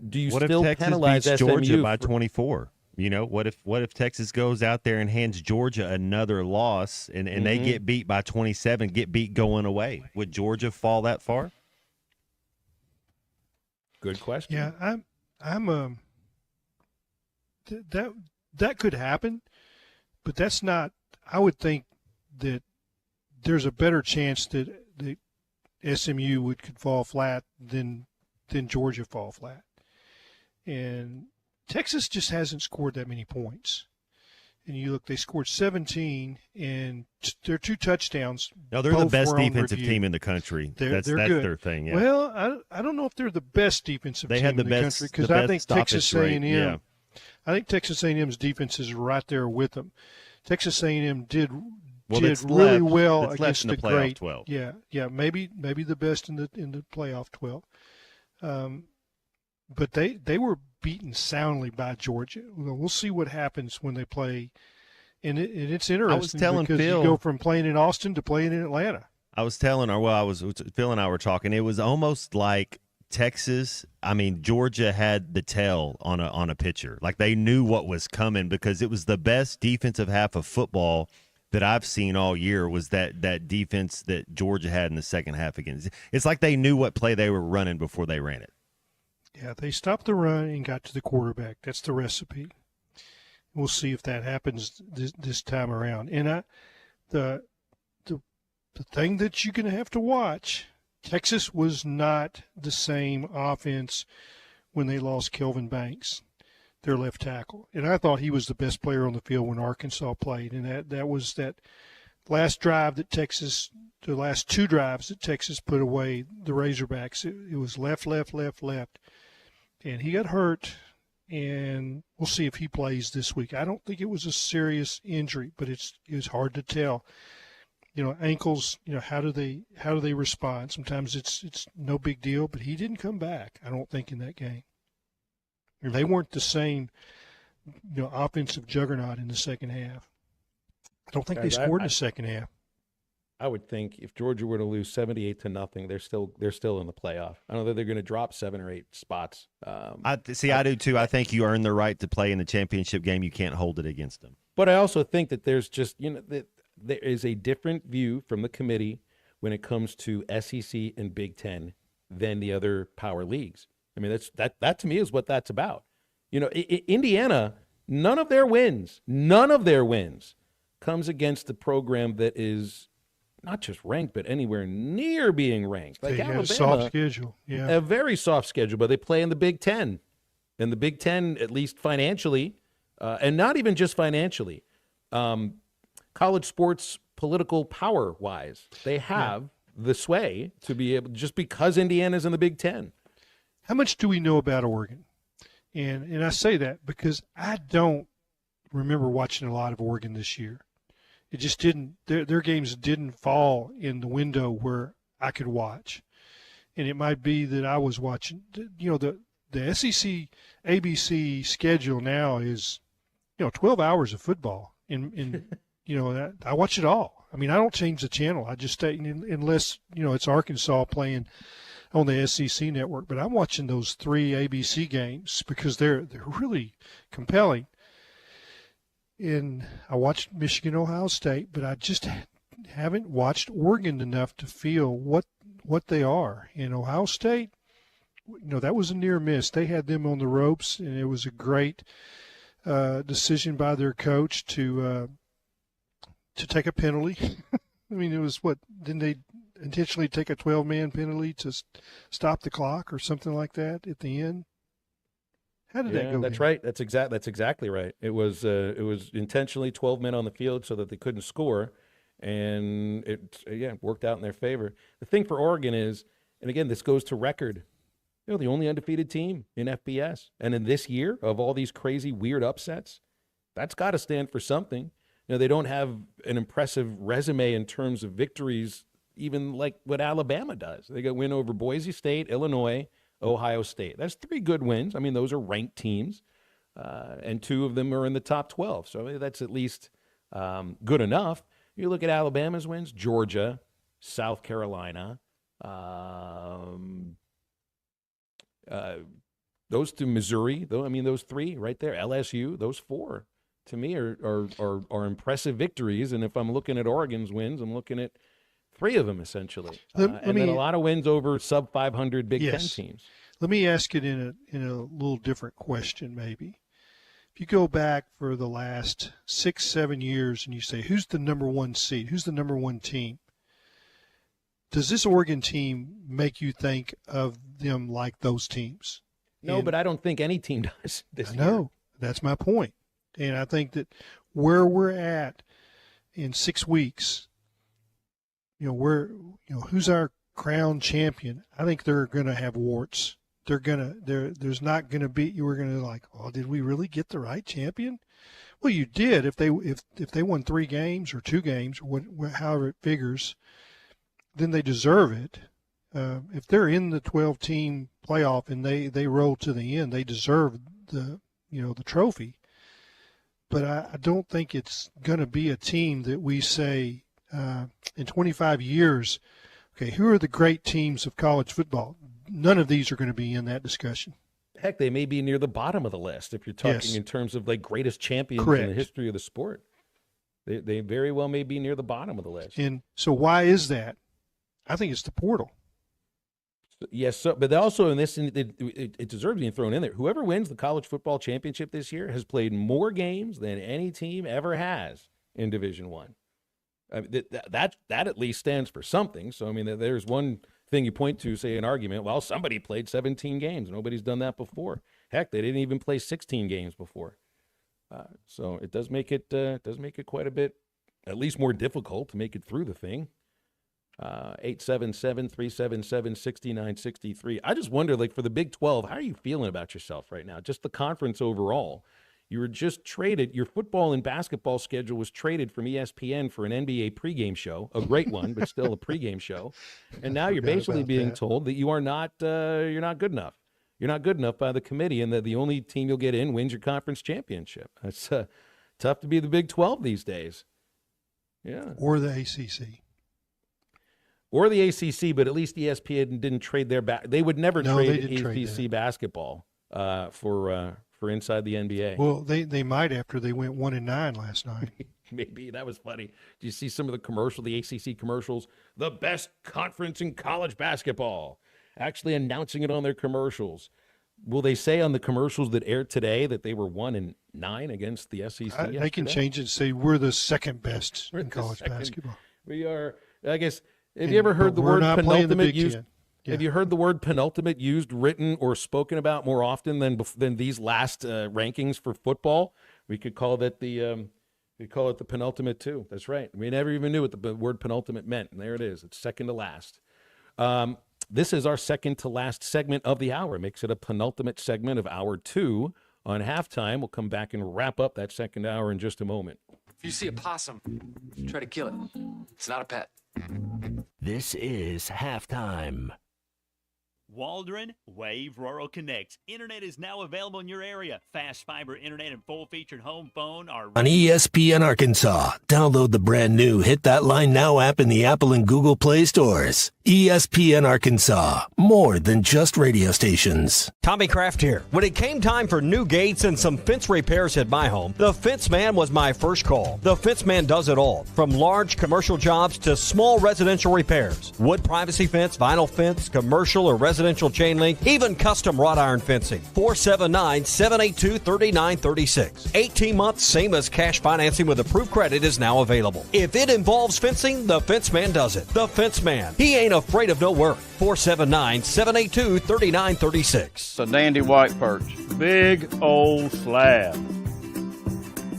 Do you what still if Texas penalize beats SMU Georgia by 24? What if Texas goes out there and hands Georgia another loss and they get beat by 27, get beat going away? Would Georgia fall that far? Good question. Yeah, I'm that could happen, but that's not. I would think that there's a better chance that SMU could fall flat than Georgia fall flat. And Texas just hasn't scored that many points. And you look, they scored 17, and their 2 touchdowns. No, they're the best defensive team in the country. That's good. their thing. Yeah. Well, I don't know if they're the best defensive team in the country, because I think Texas A&M. Yeah. I think Texas A&M's defense is right there with them. Texas A&M did really well against the great 12. Yeah, maybe the best in the playoff 12. But they were beaten soundly by Georgia. We'll see what happens when they play, and it's interesting because Phil, you go from playing in Austin to playing in Atlanta. Phil and I were talking. It was almost like Georgia had the tell on a pitcher. Like they knew what was coming because it was the best defensive half of football that I've seen all year was that defense that Georgia had in the second half against. It's like they knew what play they were running before they ran it. Yeah, they stopped the run and got to the quarterback. That's the recipe. We'll see if that happens this time around. And the thing that you're going to have to watch, Texas was not the same offense when they lost Kelvin Banks, their left tackle. And I thought he was the best player on the field when Arkansas played. And that was that last drive that the last 2 drives that Texas put away the Razorbacks. It was left. And he got hurt, and we'll see if he plays this week. I don't think it was a serious injury, but it was hard to tell. Ankles, how do they respond? Sometimes it's no big deal, but he didn't come back, I don't think, in that game. They weren't the same, offensive juggernaut in the second half. I don't think they scored in the second half. I would think if Georgia were to lose 78-0, they're still in the playoff. I don't think they're going to drop 7 or 8 spots. I do too. I think you earn the right to play in the championship game. You can't hold it against them. But I also think that there's just that there is a different view from the committee when it comes to SEC and Big Ten than the other power leagues. I mean, that to me is what that's about. Indiana, none of their wins comes against the program that is not just ranked, but anywhere near being ranked. Like they Alabama, had a soft schedule. Yeah, a very soft schedule, but they play in the Big Ten. And the Big Ten, at least financially, and not even just financially, college sports political power-wise, they have the sway to be able, just because Indiana's in the Big Ten. How much do we know about Oregon? And I say that because I don't remember watching a lot of Oregon this year. It just didn't. Their games didn't fall in the window where I could watch, and it might be that I was watching. The SEC-ACC schedule now is 12 hours of football, and I watch it all. I mean, I don't change the channel. I just stay unless it's Arkansas playing on the SEC network. But I'm watching those 3 ABC games because they're really compelling. And I watched Michigan, Ohio State, but I just haven't watched Oregon enough to feel what they are. And Ohio State, that was a near miss. They had them on the ropes, and it was a great decision by their coach to take a penalty. I mean, it was didn't they intentionally take a 12-man penalty to stop the clock or something like that at the end? How did that go? That's right. That's exactly right. It was intentionally 12 men on the field so that they couldn't score, and it worked out in their favor. The thing for Oregon is, and again, this goes to record, the only undefeated team in FBS, and in this year of all these crazy weird upsets, that's got to stand for something. They don't have an impressive resume in terms of victories, even like what Alabama does. They got a win over Boise State, Illinois, Ohio State. That's 3 good wins. I mean, those are ranked teams, and 2 of them are in the top 12. So that's at least good enough. You look at Alabama's wins, Georgia, South Carolina, those to Missouri, though. I mean, those three right there, LSU, those four to me are impressive victories. And if I'm looking at Oregon's wins, I'm looking at three of them essentially, and then a lot of wins over sub 500 Big Ten teams. Let me ask it in a little different question, maybe. If you go back for the last 6-7 years and you say, who's the number one seed? Who's the number one team? Does this Oregon team make you think of them like those teams? No, but I don't think any team does this year. No, that's my point. And I think that where we're at in 6 weeks, who's our crown champion? I think they're going to have warts. There's not going to be, we're going to like, oh, did we really get the right champion? Well, you did. If they won 3 games or 2 games, however it figures, then they deserve it. If they're in the 12-team playoff and they roll to the end, they deserve the trophy. But I don't think it's going to be a team that we say in 25 years, okay, who are the great teams of college football? None of these are going to be in that discussion. Heck, they may be near the bottom of the list if you're talking in terms of like greatest champions Correct. in the history of the sport. They very well may be near the bottom of the list. And so why is that? I think it's the portal. Yes, but also in this, it deserves being thrown in there. Whoever wins the college football championship this year has played more games than any team ever has in Division I. That at least stands for something. So, I mean, there's one thing you point to, say an argument, well, somebody played 17 games. Nobody's done that before. Heck, they didn't even play 16 games before. So it does make it quite a bit, at least more difficult to make it through the thing. 877-377-6963. I just wonder, like, for the Big 12, how are you feeling about yourself right now? Just the conference overall. You were just traded. Your football and basketball schedule was traded from ESPN for an NBA pregame show, a great one, but still a pregame show. And now you're basically being told that you are not, you're not good enough. You're not good enough by the committee, and that the only team you'll get in wins your conference championship. It's tough to be the Big 12 these days. Yeah. Or the ACC. Or the ACC, but at least ESPN didn't trade their back. They would never trade ACC basketball for inside the NBA. Well, they might after they went 1-9 last night. Maybe. That was funny. Did you see some of the ACC commercials? The best conference in college basketball. Actually announcing it on their commercials. Will they say on the commercials that aired today that they were 1-9 against the SEC? They can change it and say we're the second best in college basketball. We are, I guess. Have you ever heard the word penultimate used? Yeah. Have you heard the word penultimate used, written, or spoken about more often than these last rankings for football? We could call that the penultimate too. That's right. We never even knew what the word penultimate meant, and there it is. It's second to last. This is our second to last segment of the hour. Makes it a penultimate segment of hour 2 on halftime. We'll come back and wrap up that second hour in just a moment. If you see a possum, try to kill it. It's not a pet. This is halftime. Waldron Wave Rural Connect. Internet is now available in your area. Fast fiber internet and full-featured home phone are on ESPN Arkansas. Download the brand new Hit That Line Now app in the Apple and Google Play stores. ESPN Arkansas. More than just radio stations. Tommy Kraft here. When it came time for new gates and some fence repairs at my home, the Fence Man was my first call. The Fence Man does it all, from large commercial jobs to small residential repairs. Wood privacy fence, vinyl fence, commercial or residential chain link, even custom wrought iron fencing. 479-782-3936. 18 months, same as cash financing with approved credit is now available. If it involves fencing, the Fence Man does it. The Fence Man. He ain't afraid of no work. 479-782-3936. It's a dandy white perch. Big old slab.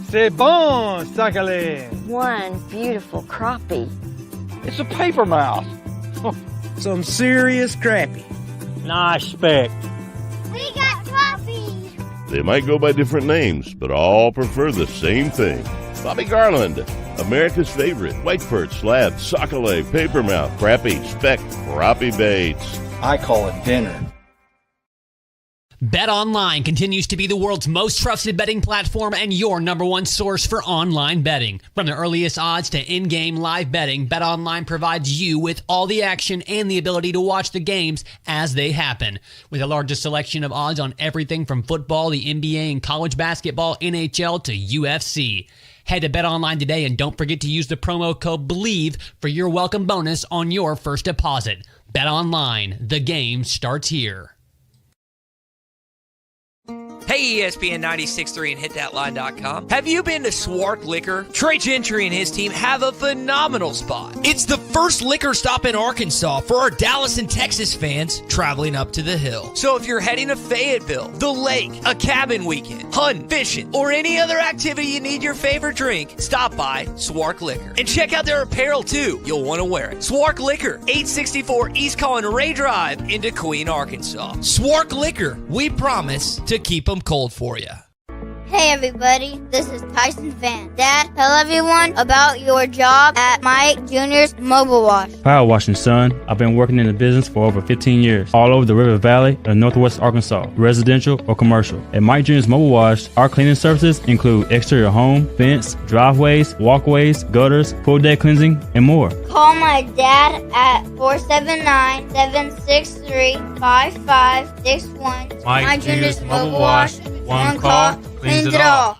C'est bon, sacalé. One beautiful crappie. It's a paper mouse. Some serious crappie. Nice speck. We got crappies. They might go by different names, but all prefer the same thing. Bobby Garland, America's favorite white perch, slab, sockeye, papermouth, crappie, speck, crappie baits. I call it dinner. BetOnline continues to be the world's most trusted betting platform and your number one source for online betting. From the earliest odds to in-game live betting, BetOnline provides you with all the action and the ability to watch the games as they happen. With the largest selection of odds on everything from football, the NBA, and college basketball, NHL to UFC. Head to BetOnline today and don't forget to use the promo code BELIEVE for your welcome bonus on your first deposit. BetOnline, the game starts here. Hey, ESPN 96.3 and hitthatline.com. Have you been to Swark Liquor? Trey Gentry and his team have a phenomenal spot. It's the first liquor stop in Arkansas for our Dallas and Texas fans traveling up to the hill. So if you're heading to Fayetteville, the lake, a cabin weekend, hunting, fishing, or any other activity you need your favorite drink, stop by Swark Liquor. And check out their apparel too. You'll want to wear it. Swark Liquor, 864 East Collin Ray Drive in Queen, Arkansas. Swark Liquor, we promise to keep them cold for you. Hey everybody, this is Tyson Van. Dad, tell everyone about your job at Mike Jr.'s Mobile Wash. Power washing, son. I've been working in the business for over 15 years, all over the River Valley and Northwest Arkansas, residential or commercial. At Mike Jr.'s Mobile Wash, our cleaning services include exterior home, fence, driveways, walkways, gutters, pool deck cleansing, and more. Call my dad at 479-763-5561. Mike Jr.'s Mobile Wash. One call, cleans it all.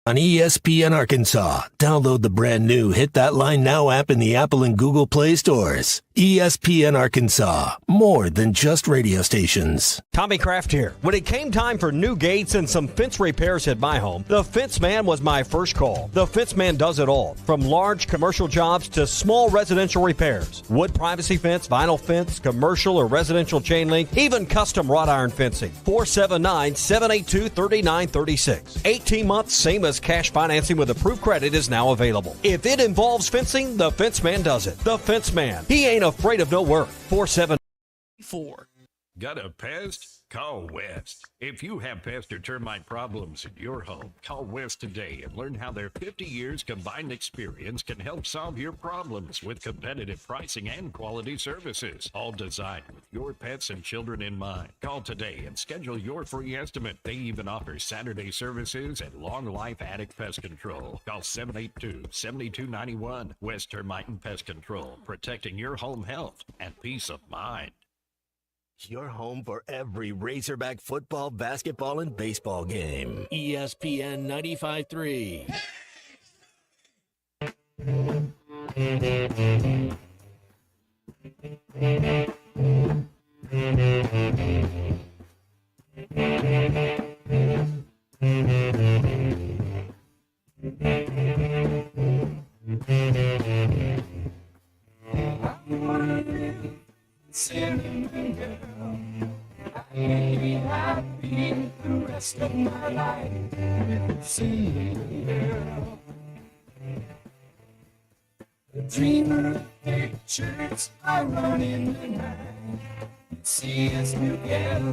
On ESPN Arkansas, download the brand new Hit That Line Now app in the Apple and Google Play stores. ESPN Arkansas, more than just radio stations. Tommy Kraft here. When it came time for new gates and some fence repairs at my home, the Fence Man was my first call. The Fence Man does it all, from large commercial jobs to small residential repairs. Wood privacy fence, vinyl fence, commercial or residential chain link, even custom wrought iron fencing. 479-782-3936. 18 months, same as cash financing with approved credit is now available. If it involves fencing, the Fence Man does it. The Fence Man. He ain't afraid of no work. 474. Got a pest? Call West. If you have pest or termite problems in your home, call West today and learn how their 50 years combined experience can help solve your problems with competitive pricing and quality services, all designed with your pets and children in mind. Call today and schedule your free estimate. They even offer Saturday services and long life attic pest control. Call 782-7291. West Termite and Pest Control, protecting your home health and peace of mind. Your home for every Razorback football, basketball, and baseball game. ESPN 95.3. I may be happy the rest of my life with singing girl. The dreamer of pictures I run in the night. See us together,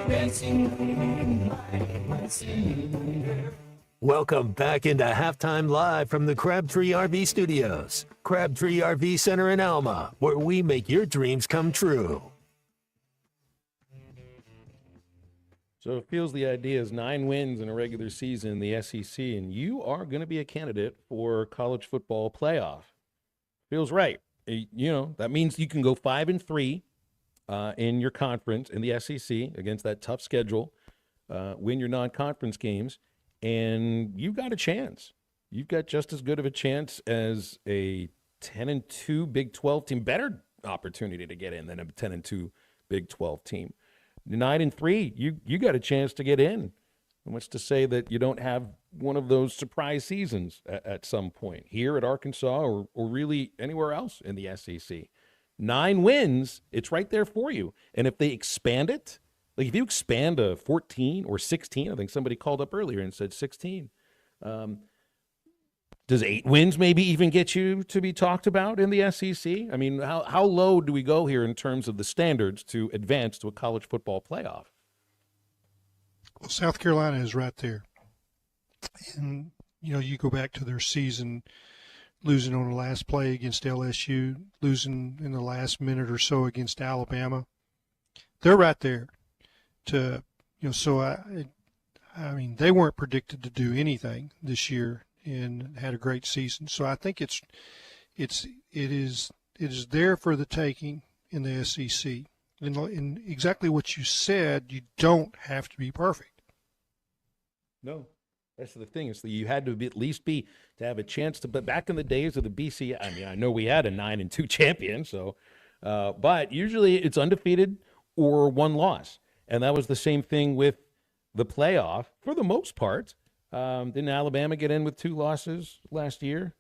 dancing in the moonlight, my singing girl. Welcome back into Halftime Live from the Crabtree RV Studios. Crabtree RV Center in Alma, where we make your dreams come true. So it feels the idea is 9 wins in a regular season in the SEC, and you are going to be a candidate for college football playoff. Feels right. You know, that means you can go 5-3 in your conference in the SEC against that tough schedule, win your non-conference games, and you've got a chance. You've got just as good of a chance as a 10-2 Big 12 team. Better opportunity to get in than a 10-2 Big 12 team. 9-3, you got a chance to get in. And what's to say that you don't have one of those surprise seasons at some point here at Arkansas or really anywhere else in the SEC? 9 wins, it's right there for you. And if they expand it, like if you expand to 14 or 16, I think somebody called up earlier and said 16. Does 8 wins maybe even get you to be talked about in the SEC? I mean, how low do we go here in terms of the standards to advance to a college football playoff? Well, South Carolina is right there. And, you know, you go back to their season, losing on the last play against LSU, losing in the last minute or so against Alabama. They're right there. so I mean, they weren't predicted to do anything this year and had a great season. So I think it is there for the taking in the SEC. And exactly what you said, you don't have to be perfect. No, that's the thing. Is that you had to at least to have a chance to. But back in the days of the BC, I mean, I know we had a 9-2 champion. So, but usually it's undefeated or one loss, and that was the same thing with the playoff for the most part. Didn't Alabama get in with 2 losses last year?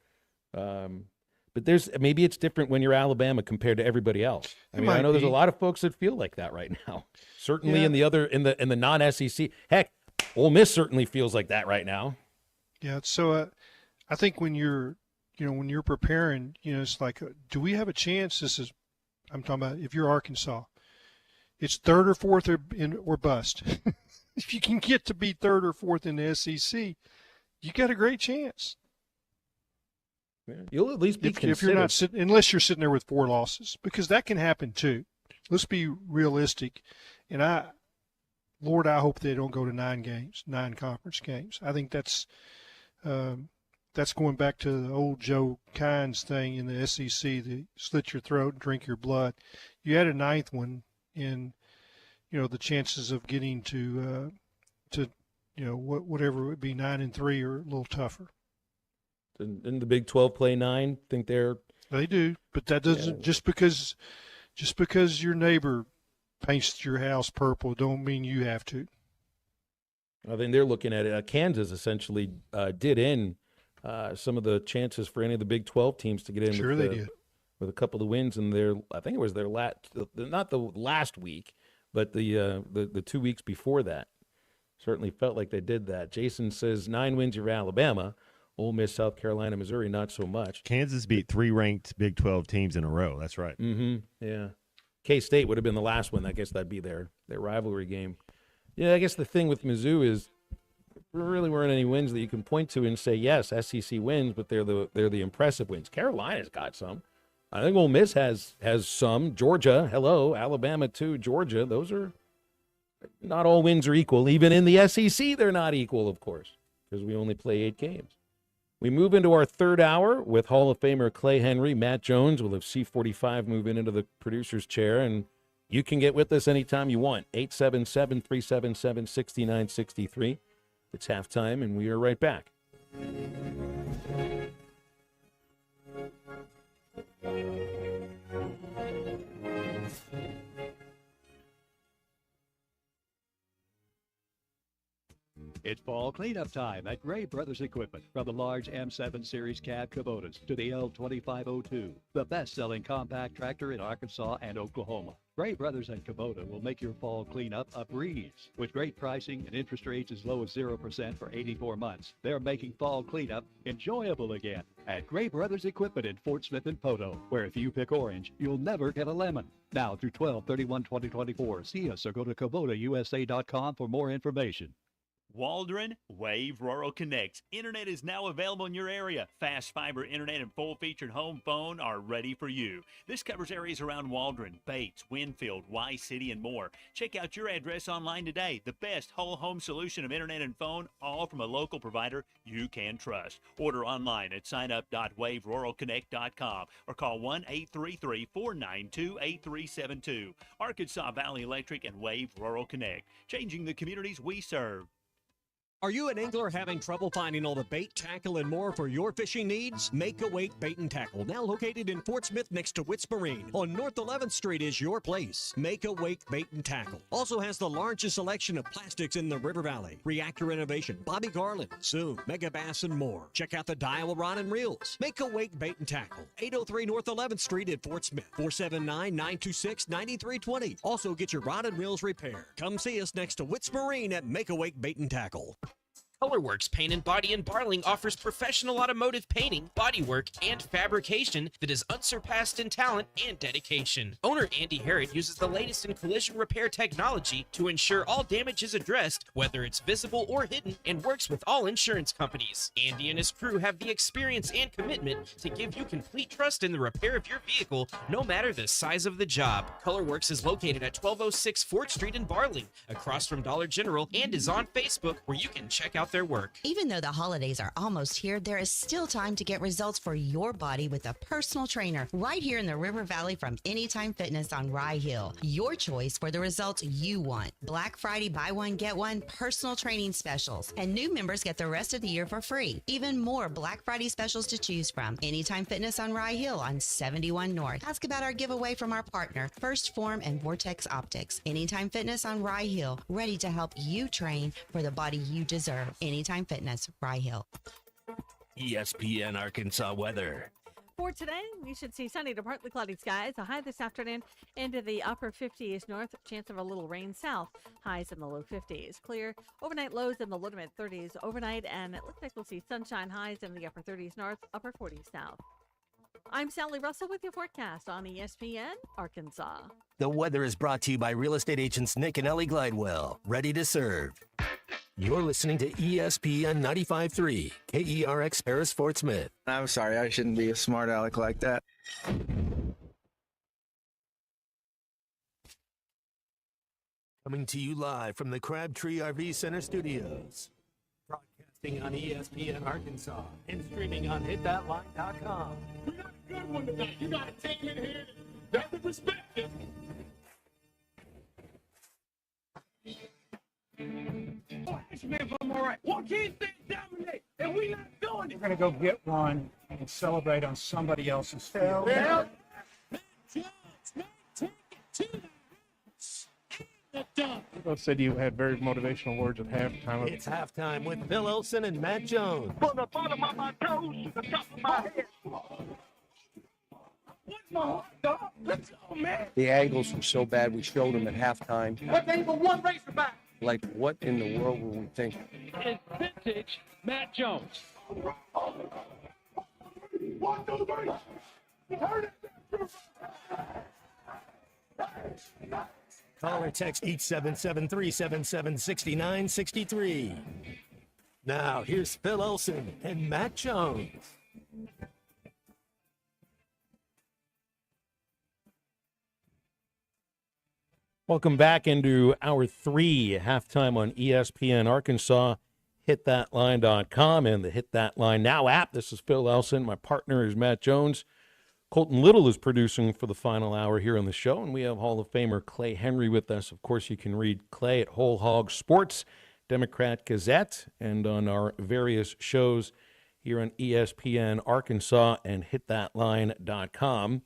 But maybe it's different when you're Alabama compared to everybody else. I mean, I know there's a lot of folks that feel like that right now. Certainly in the non-SEC. Heck, Ole Miss certainly feels like that right now. Yeah. So I think when you're preparing, it's like, do we have a chance? I'm talking about if you're Arkansas, it's third or fourth or bust. If you can get to be third or fourth in the SEC, you got a great chance. You'll at least be considered. If you're not unless you're sitting there with 4 losses, because that can happen too. Let's be realistic. And Lord, I hope they don't go to 9 conference games. I think that's going back to the old Joe Kynes thing in the SEC, the slit your throat and drink your blood. You had a 9th one, and the chances of getting to whatever it would be 9-3 are a little tougher. Didn't the Big 12 play 9? Think they do, but that doesn't just because your neighbor paints your house purple don't mean you have to. I think they're looking at it. Kansas essentially did in some of the chances for any of the Big 12 teams to get in. Sure, they did with a couple of wins in their. I think it was their not the last week, but the 2 weeks before that. Certainly felt like they did that. Jason says 9 wins over Alabama. Ole Miss, South Carolina, Missouri, not so much. Kansas beat 3 ranked Big 12 teams in a row. That's right. Mm-hmm. Yeah. K-State would have been the last one. I guess that'd be their rivalry game. Yeah, I guess the thing with Mizzou is there really weren't any wins that you can point to and say, yes, SEC wins, but they're the impressive wins. Carolina's got some. I think Ole Miss has some. Georgia, hello. Alabama, too. Georgia, those are not all wins are equal. Even in the SEC, they're not equal, of course, because we only play 8 games. We move into our third hour with Hall of Famer Clay Henry. Matt Jones will have C45 moving into the producer's chair, and you can get with us anytime you want. 877-377-6963. It's halftime, and we are right back. It's fall cleanup time at Gray Brothers Equipment. From the large M7 Series cab Kubotas to the L2502, the best-selling compact tractor in Arkansas and Oklahoma. Gray Brothers and Kubota will make your fall cleanup a breeze. With great pricing and interest rates as low as 0% for 84 months, they're making fall cleanup enjoyable again at Gray Brothers Equipment in Fort Smith and Poto, where if you pick orange, you'll never get a lemon. Now through 12/31/2024, see us or go to KubotaUSA.com for more information. Waldron Wave Rural Connect. Internet is now available in your area. Fast fiber internet and full-featured home phone are ready for you. This covers areas around Waldron, Bates, Winfield, Y-City, and more. Check out your address online today. The best whole home solution of internet and phone, all from a local provider you can trust. Order online at signup.waveruralconnect.com or call 1-833-492-8372. Arkansas Valley Electric and Wave Rural Connect, changing the communities we serve. Are you an angler having trouble finding all the bait, tackle, and more for your fishing needs? Make Awake Bait and Tackle, now located in Fort Smith next to Witts Marine on North 11th Street, is your place. Make Awake Bait and Tackle also has the largest selection of plastics in the River Valley. Reactor Innovation, Bobby Garland, Zoom, Mega Bass, and more. Check out the Daiwa Rod and Reels. Make Awake Bait and Tackle, 803 North 11th Street at Fort Smith, 479-926-9320. Also get your rod and reels repaired. Come see us next to Witts Marine at Make Awake Bait and Tackle. Colorworks Paint and Body in Barling offers professional automotive painting, bodywork, and fabrication that is unsurpassed in talent and dedication. Owner Andy Harrod uses the latest in collision repair technology to ensure all damage is addressed, whether it's visible or hidden, and works with all insurance companies. Andy and his crew have the experience and commitment to give you complete trust in the repair of your vehicle, no matter the size of the job. Colorworks is located at 1206 4th Street in Barling, across from Dollar General, and is on Facebook, where you can check out their work. Even though the holidays are almost here, there is still time to get results for your body with a personal trainer right here in the River Valley from Anytime Fitness on Rye Hill. Your choice for the results you want. Black Friday buy one get one personal training specials, and new members get the rest of the year for free. Even more Black Friday specials to choose from. Anytime Fitness on Rye Hill on 71 North. Ask about our giveaway from our partner, First Form and Vortex Optics. Anytime Fitness on Rye Hill, ready to help you train for the body you deserve. Anytime Fitness, Rye Hill. ESPN Arkansas weather. For today, we should see sunny to partly cloudy skies. A high this afternoon into the upper 50s north. Chance of a little rain south. Highs in the low 50s. Clear. Overnight lows in the low to mid 30s overnight. And it looks like we'll see sunshine highs in the upper 30s north, upper 40s south. I'm Sally Russell with your forecast on ESPN Arkansas. The weather is brought to you by real estate agents Nick and Ellie Glidewell, ready to serve. You're listening to ESPN 95.3, KERX Paris Fort Smith. I'm sorry, I shouldn't be a smart aleck like that. Coming to you live from the Crabtree RV Center studios. Broadcasting on ESPN Arkansas and streaming on hitthatline.com. We got a good one tonight. You got to take it in here and have the perspective. Oh, ask me if I'm all right. Why can't they dominate? And we not doing it. We're going to go get one and celebrate on somebody else's field. Yeah. People said you had very motivational words at halftime. It's halftime with Bill Olsen and Matt Jones. From the bottom of my toes to the top of my head. What's my heart, dog? Let's go, man. The angles were so bad, we showed them at halftime. What they but one Razorback? Like, what in the world were we thinking? It's vintage Matt Jones. 1, 2, 3. Turn it. Call or text 877-377-6963. Now, here's Phil Olsen and Matt Jones. Welcome back into Hour 3, halftime on ESPN Arkansas, hitthatline.com, and the Hit That Line Now app. This is Phil Elson. My partner is Matt Jones. Colton Little is producing for the final hour here on the show, and we have Hall of Famer Clay Henry with us. Of course, you can read Clay at Whole Hog Sports, Democrat Gazette, and on our various shows here on ESPN Arkansas and hitthatline.com.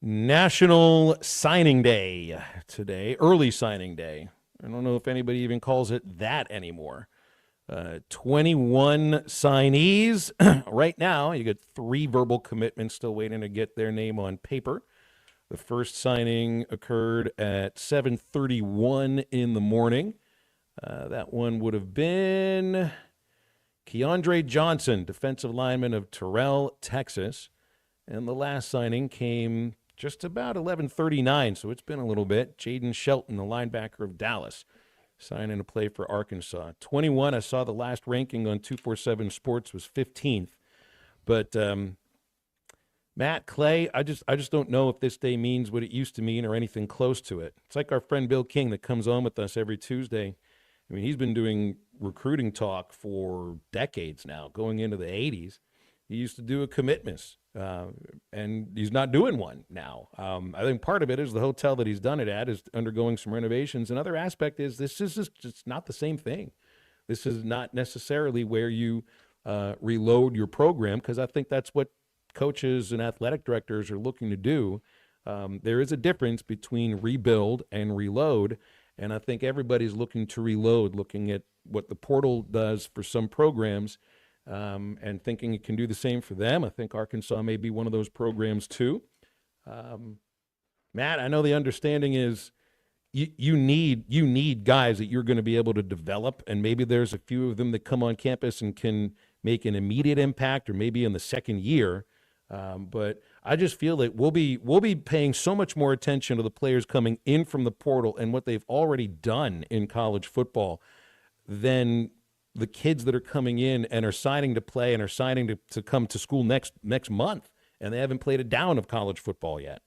National Signing Day today, early signing day. I don't know if anybody even calls it that anymore. 21 signees. Right now, you got 3 verbal commitments still waiting to get their name on paper. The first signing occurred at 7:31 in the morning. That one would have been Keandre Johnson, defensive lineman of Terrell, Texas. And the last signing came just about 11:39, so it's been a little bit. Jaden Shelton, the linebacker of Dallas, signing to play for Arkansas. 21, I saw the last ranking on 247 Sports was 15th. But Matt, Clay, I just don't know if this day means what it used to mean or anything close to it. It's like our friend Bill King that comes on with us every Tuesday. I mean, he's been doing recruiting talk for decades now, going into the 80s. He used to do a commitments, and he's not doing one now. I think part of it is the hotel that he's done it at is undergoing some renovations. Another aspect is this is just not the same thing. This is not necessarily where you reload your program, because I think that's what coaches and athletic directors are looking to do. There is a difference between rebuild and reload, and I think everybody's looking to reload, looking at what the portal does for some programs, and thinking it can do the same for them. I think Arkansas may be one of those programs too. Matt, I know the understanding is you need guys that you're going to be able to develop, and maybe there's a few of them that come on campus and can make an immediate impact, or maybe in the second year. But I just feel that we'll be paying so much more attention to the players coming in from the portal and what they've already done in college football than the kids that are coming in and are signing to play and are signing to come to school next month, and they haven't played a down of college football yet.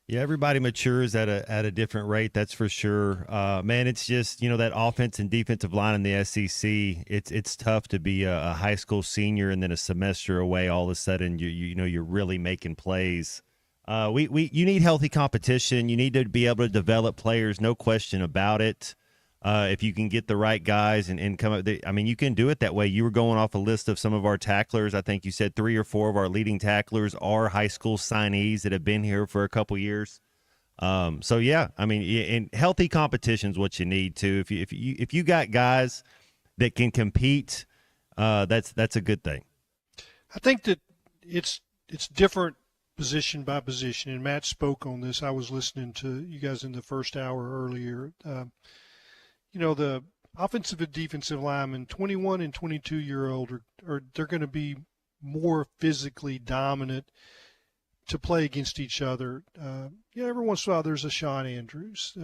Yeah, everybody matures at a different rate, that's for sure. Man, it's just, that offense and defensive line in the SEC, it's tough to be a high school senior and then a semester away, all of a sudden you're really making plays. You need healthy competition. You need to be able to develop players, no question about it. If you can get the right guys and come up, you can do it that way. You were going off a list of some of our tacklers. I think you said 3 or 4 of our leading tacklers are high school signees that have been here for a couple years. So yeah, and healthy competition is what you need too. If you got guys that can compete, that's a good thing. I think that it's different position by position, and Matt spoke on this. I was listening to you guys in the first hour earlier. The offensive and defensive linemen, 21 and 22-year-old, they're going to be more physically dominant to play against each other. Every once in a while there's a Sean Andrews,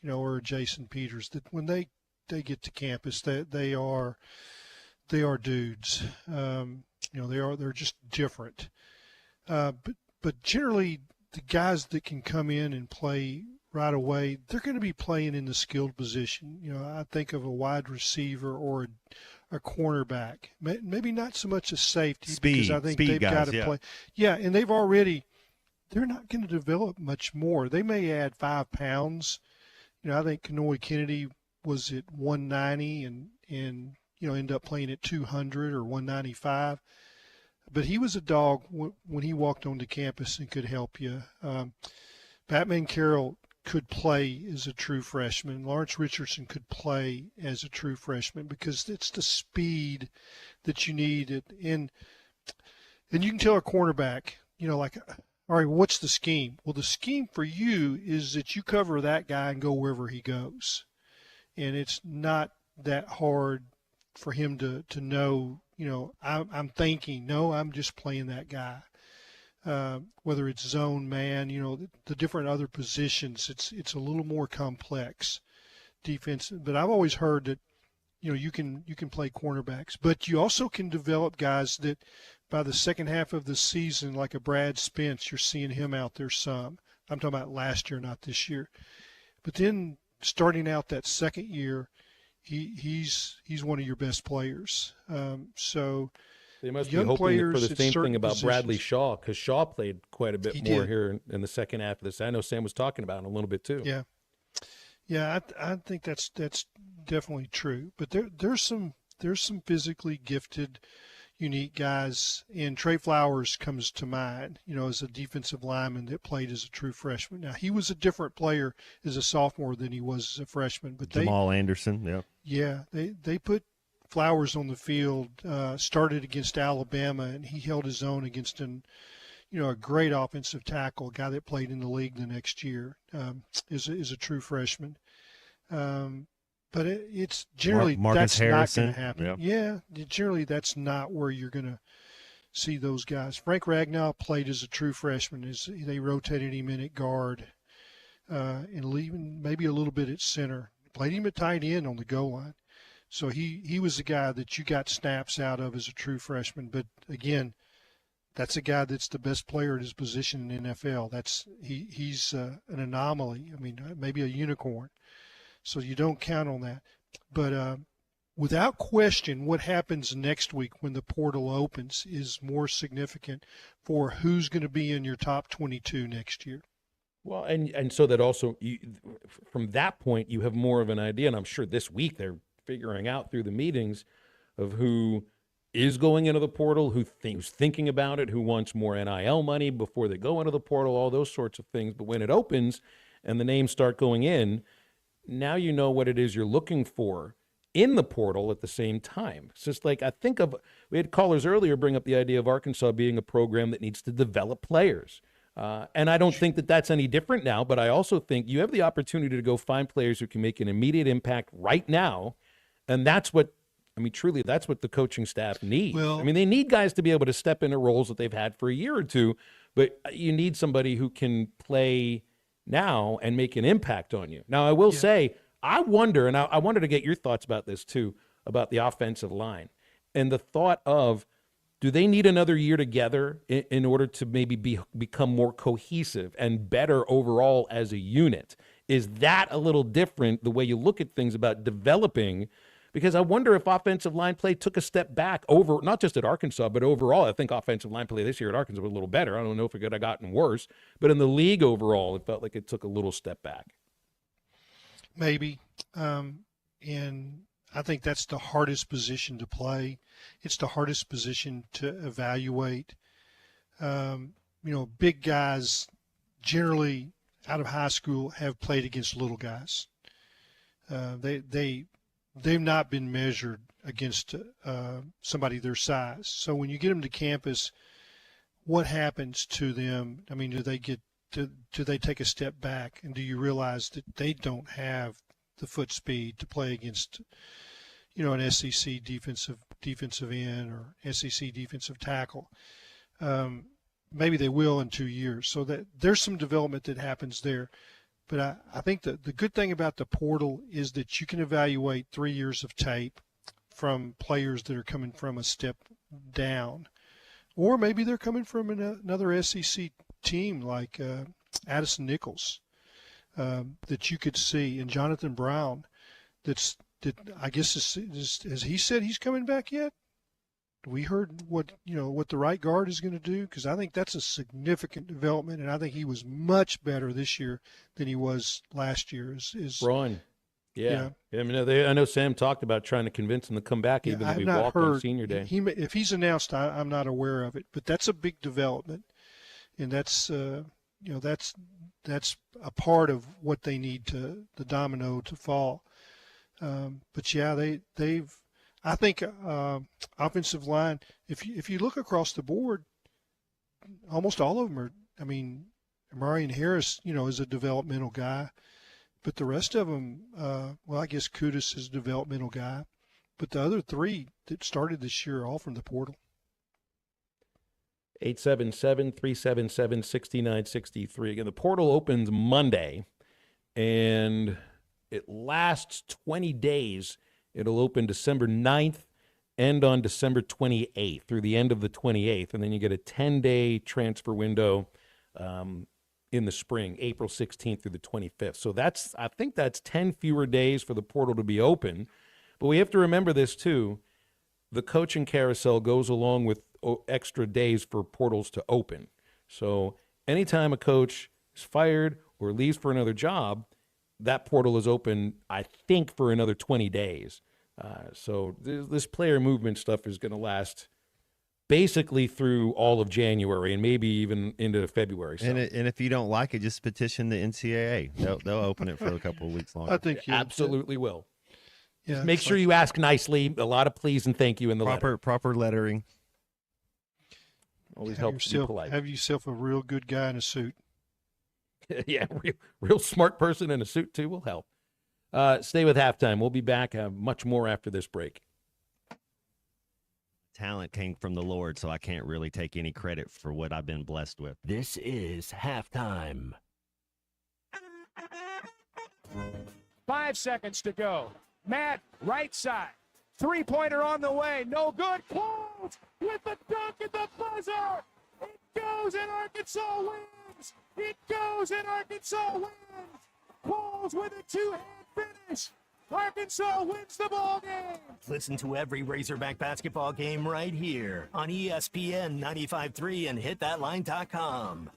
or a Jason Peters that when they get to campus, they are dudes. They're just different. But generally the guys that can come in and play right away, they're going to be playing in the skilled position. I think of a wide receiver or a cornerback, maybe not so much a safety, because I think they've got to play. Yeah, and they're not going to develop much more. They may add 5 pounds. I think Kanoy Kennedy was at 190 and end up playing at 200 or 195. But he was a dog when he walked onto campus and could help you. Batman Carroll could play as a true freshman. Lawrence Richardson could play as a true freshman because it's the speed that you need. And you can tell a cornerback, all right, what's the scheme? Well, the scheme for you is that you cover that guy and go wherever he goes. And it's not that hard for him to know, I'm thinking, no, I'm just playing that guy. Whether it's zone, man, the different other positions, it's a little more complex defense. But I've always heard that, you can play cornerbacks, but you also can develop guys that by the second half of the season, like a Brad Spence, you're seeing him out there some. I'm talking about last year, not this year. But then starting out that second year, he's one of your best players. So they must be hoping for the same thing about Bradley Shaw, because Shaw played quite a bit more here in the second half of this. I know Sam was talking about it a little bit too. Yeah, I think that's definitely true. But there's some physically gifted, unique guys, and Trey Flowers comes to mind. As a defensive lineman that played as a true freshman. Now he was a different player as a sophomore than he was as a freshman. But Jamal Anderson, they put Flowers on the field, started against Alabama, and he held his own against a great offensive tackle, a guy that played in the league the next year, is a true freshman. But it's generally Marcus that's Harrison. Not going to happen. Yeah, generally that's not where you're going to see those guys. Frank Ragnow played as a true freshman. They rotated him in at guard, and leaving maybe a little bit at center. Played him at tight end on the goal line. So he was the guy that you got snaps out of as a true freshman. But again, that's a guy that's the best player at his position in the NFL. He's an anomaly. Maybe a unicorn. So you don't count on that. But without question, what happens next week when the portal opens is more significant for who's going to be in your top 22 next year. Well, and so that also, from that point, you have more of an idea, and I'm sure this week they're figuring out through the meetings of who is going into the portal, who's thinking about it, who wants more NIL money before they go into the portal, all those sorts of things. But when it opens and the names start going in, now you know what it is you're looking for in the portal at the same time. It's just like we had callers earlier bring up the idea of Arkansas being a program that needs to develop players. And I don't think that that's any different now, but I also think you have the opportunity to go find players who can make an immediate impact right now. And that's what, truly, that's what the coaching staff needs. Well, they need guys to be able to step into roles that they've had for a year or two, but you need somebody who can play now and make an impact on you. Now, I will say, I wonder, and I wanted to get your thoughts about this too, about the offensive line and the thought of, do they need another year together in order to maybe become more cohesive and better overall as a unit? Is that a little different, the way you look at things about developing? Because I wonder if offensive line play took a step back over, not just at Arkansas, but overall. I think offensive line play this year at Arkansas was a little better. I don't know if it could have gotten worse, but in the league overall, it felt like it took a little step back. Maybe. And I think that's the hardest position to play. It's the hardest position to evaluate. Big guys generally out of high school have played against little guys. They've not been measured against somebody their size. So when you get them to campus, what happens to them? Do they take a step back, and do you realize that they don't have the foot speed to play against, an SEC defensive end or SEC defensive tackle? Maybe they will in 2 years. So that there's some development that happens there. But I think the good thing about the portal is that you can evaluate 3 years of tape from players that are coming from a step down. Or maybe they're coming from another SEC team like Addison Nichols that you could see, and Jonathan Brown that I guess has he said he's coming back yet? We heard what the right guard is going to do, because I think that's a significant development, and I think he was much better this year than he was last year. Braun, yeah. I know Sam talked about trying to convince him to come back, even though he walked on senior day. If he's announced, I'm not aware of it, but that's a big development, and that's that's a part of what they need the domino to fall. But yeah, they've. I think offensive line, if you look across the board, almost all of them are, Marion Harris, is a developmental guy. But the rest of them, I guess Kudus is a developmental guy. But the other three that started this year are all from the portal. 877-377-6963. Again, the portal opens Monday, and it lasts 20 days. It'll open December 9th, end on December 28th, through the end of the 28th, and then you get a 10-day transfer window in the spring, April 16th through the 25th. So I think that's 10 fewer days for the portal to be open. But we have to remember this, too. The coaching carousel goes along with extra days for portals to open. So anytime a coach is fired or leaves for another job, that portal is open, I think, for another 20 days. So this player movement stuff is going to last basically through all of January and maybe even into February. So. And if you don't like it, just petition the NCAA. They'll open it for a couple of weeks longer. I think you absolutely will. Yeah, make sure you ask nicely. A lot of please and thank you in the letter. Proper lettering. Always helps to be polite. Have yourself a real good guy in a suit. Yeah, real smart person in a suit, too, will help. Stay with Halftime. We'll be back much more after this break. Talent came from the Lord, so I can't really take any credit for what I've been blessed with. This is Halftime. 5 seconds to go. Matt, right side. Three-pointer on the way. No good. Close with the dunk at the buzzer. It goes and Arkansas wins. It goes and Arkansas wins. Qualls with a two-hand finish. Arkansas wins the ball game. Listen to every Razorback basketball game right here on ESPN 95.3 and hitthatline.com.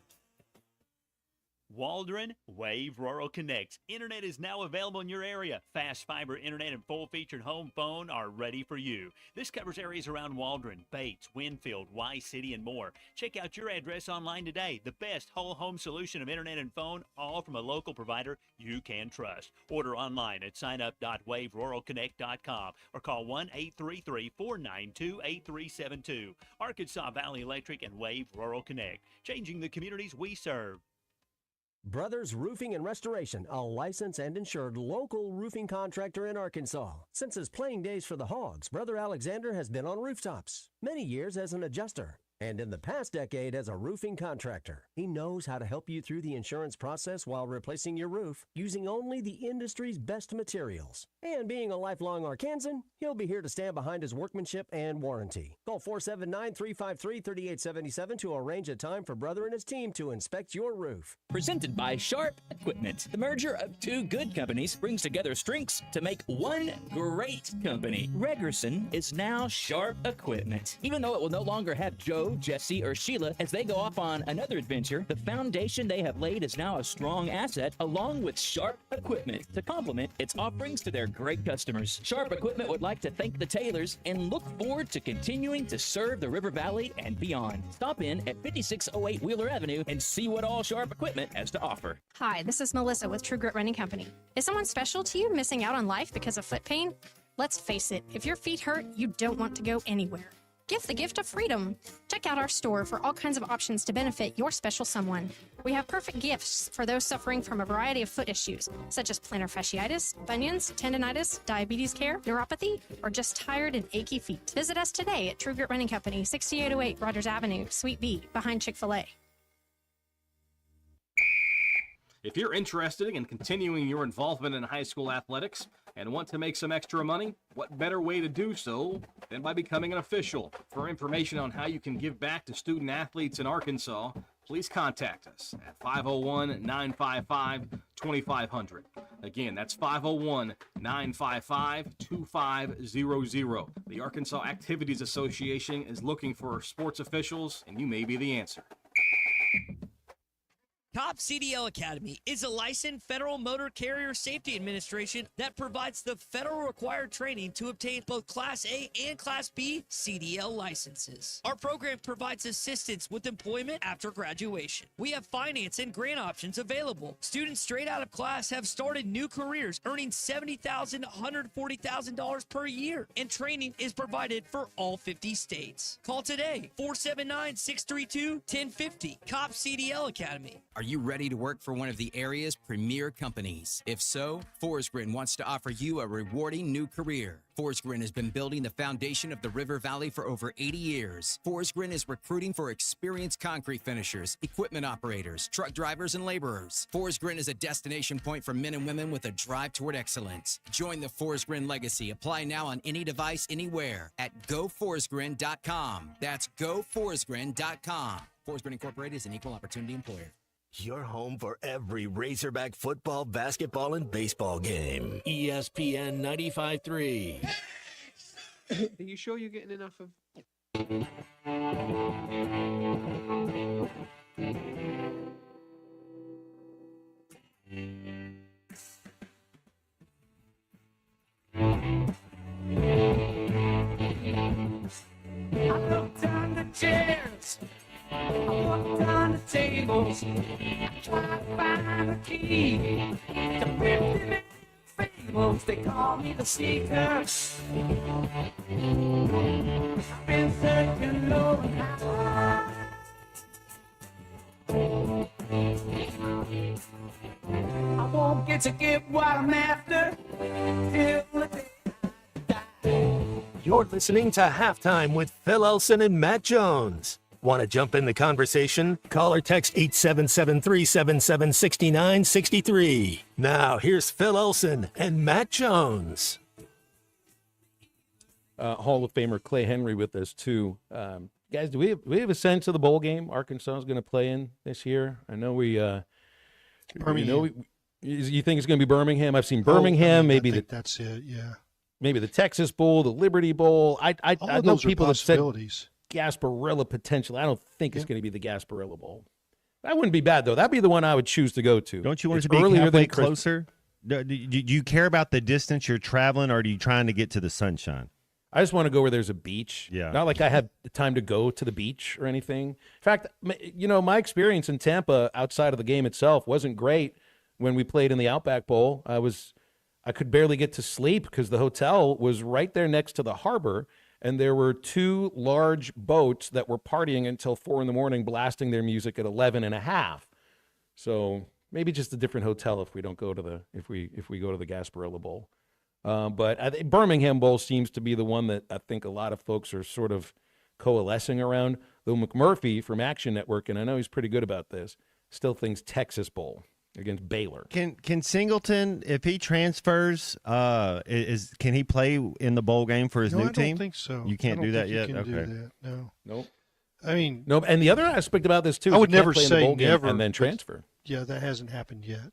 Waldron Wave Rural Connect. Internet is now available in your area. Fast fiber internet and full-featured home phone are ready for you. This covers areas around Waldron, Bates, Winfield, Y-City, and more. Check out your address online today. The best whole home solution of internet and phone, all from a local provider you can trust. Order online at signup.waveruralconnect.com or call 1-833-492-8372. Arkansas Valley Electric and Wave Rural Connect, changing the communities we serve. Brothers Roofing and Restoration, a licensed and insured local roofing contractor in Arkansas. Since his playing days for the Hogs, Brother Alexander has been on rooftops, many years as an adjuster, and in the past decade as a roofing contractor. He knows how to help you through the insurance process while replacing your roof using only the industry's best materials. And being a lifelong Arkansan, he'll be here to stand behind his workmanship and warranty. Call 479-353-3877 to arrange a time for Brother and his team to inspect your roof. Presented by Sharp Equipment. The merger of two good companies brings together strengths to make one great company. Regerson is now Sharp Equipment. Even though it will no longer have Joe, Jesse, or Sheila as they go off on another adventure, the foundation they have laid is now a strong asset along with Sharp Equipment to complement its offerings to their great customers. Sharp Equipment would like to thank the Taylors and look forward to continuing to serve the River Valley and beyond. Stop in at 5608 Wheeler Avenue and see what all Sharp Equipment has to offer. Hi, this is Melissa with True Grit Running Company. Is someone special to you missing out on life because of foot pain? Let's face it, if your feet hurt, you don't want to go anywhere. Give the gift of freedom. Check out our store for all kinds of options to benefit your special someone. We have perfect gifts for those suffering from a variety of foot issues, such as plantar fasciitis, bunions, tendonitis, diabetes care, neuropathy, or just tired and achy feet. Visit us today at True Grit Running Company, 6808 Rogers Avenue, Suite B, behind Chick-fil-A. If you're interested in continuing your involvement in high school athletics and want to make some extra money, what better way to do so than by becoming an official? For information on how you can give back to student athletes in Arkansas, please contact us at 501-955-2500. Again, that's 501-955-2500. The Arkansas Activities Association is looking for sports officials, and you may be the answer. COP CDL Academy is a licensed Federal Motor Carrier Safety Administration that provides the federal required training to obtain both Class A and Class B CDL licenses. Our program provides assistance with employment after graduation. We have finance and grant options available. Students straight out of class have started new careers earning $70,000 to $140,000 per year, and training is provided for all 50 states. Call today, 479-632-1050, COP CDL Academy. Are you ready to work for one of the area's premier companies? If so, Forsgren wants to offer you a rewarding new career. Forsgren has been building the foundation of the River Valley for over 80 years. Forsgren is recruiting for experienced concrete finishers, equipment operators, truck drivers, and laborers. Forsgren is a destination point for men and women with a drive toward excellence. Join the Forsgren legacy. Apply now on any device, anywhere at goforsgren.com. That's goforsgren.com. Forsgren Incorporated is an equal opportunity employer. Your home for every Razorback football, basketball, and baseball game. ESPN 95.3. Are you sure you're getting enough of... I looked on the chairs, I looked on the tables, I tried to find the key to 50 fables. They call me the seeker. I've been searching low and high. I won't get what I'm after till the day. You're listening to Halftime with Phil Elson and Matt Jones. Want to jump in the conversation? Call or text 877-377-6963. Now, here's Phil Elson and Matt Jones. Hall of Famer Clay Henry with us, too. Guys, do we have a sense of the bowl game Arkansas is going to play in this year? I know you think it's going to be Birmingham? I've seen Birmingham, I think that's it, yeah. Maybe the Texas Bowl, the Liberty Bowl. I know people have said possibilities. Gasparilla potential. I don't think it's going to be the Gasparilla Bowl. That wouldn't be bad, though. That'd be the one I would choose to go to. Don't you want It's it to be earlier halfway than closer? Do you care about the distance you're traveling, or are you trying to get to the sunshine? I just want to go where there's a beach. Yeah. Not like I have time to go to the beach or anything. In fact, my experience in Tampa outside of the game itself wasn't great when we played in the Outback Bowl. I could barely get to sleep because the hotel was right there next to the harbor, and there were 2 large boats that were partying until 4 a.m, blasting their music at 11:30. So maybe just a different hotel if we don't go to the if we go to the Gasparilla Bowl. But I think Birmingham Bowl seems to be the one that I think a lot of folks are sort of coalescing around. Though McMurphy from Action Network, and I know he's pretty good about this, still thinks Texas Bowl against Baylor. Can Singleton, if he transfers, can he play in the bowl game for his new team? I don't think so. You can't do that yet? You can Okay. do that. No. Nope. I mean, no. And the other aspect about this too, I is would you can't never play in the say bowl game never and then but transfer. Yeah, that hasn't happened yet.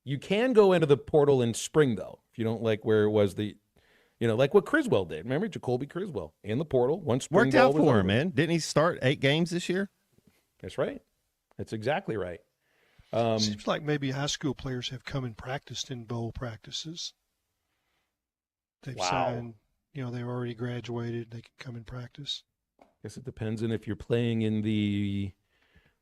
You can go into the portal in spring, though, if you don't like where it was like what Criswell did. Remember Jacoby Criswell in the portal once spring Worked ball out was for over. him, man. Didn't he start 8 games this year? That's right. That's exactly right. Seems like maybe high school players have come and practiced in bowl practices. They've signed, they've already graduated. They can come and practice. Guess it depends on if you're playing in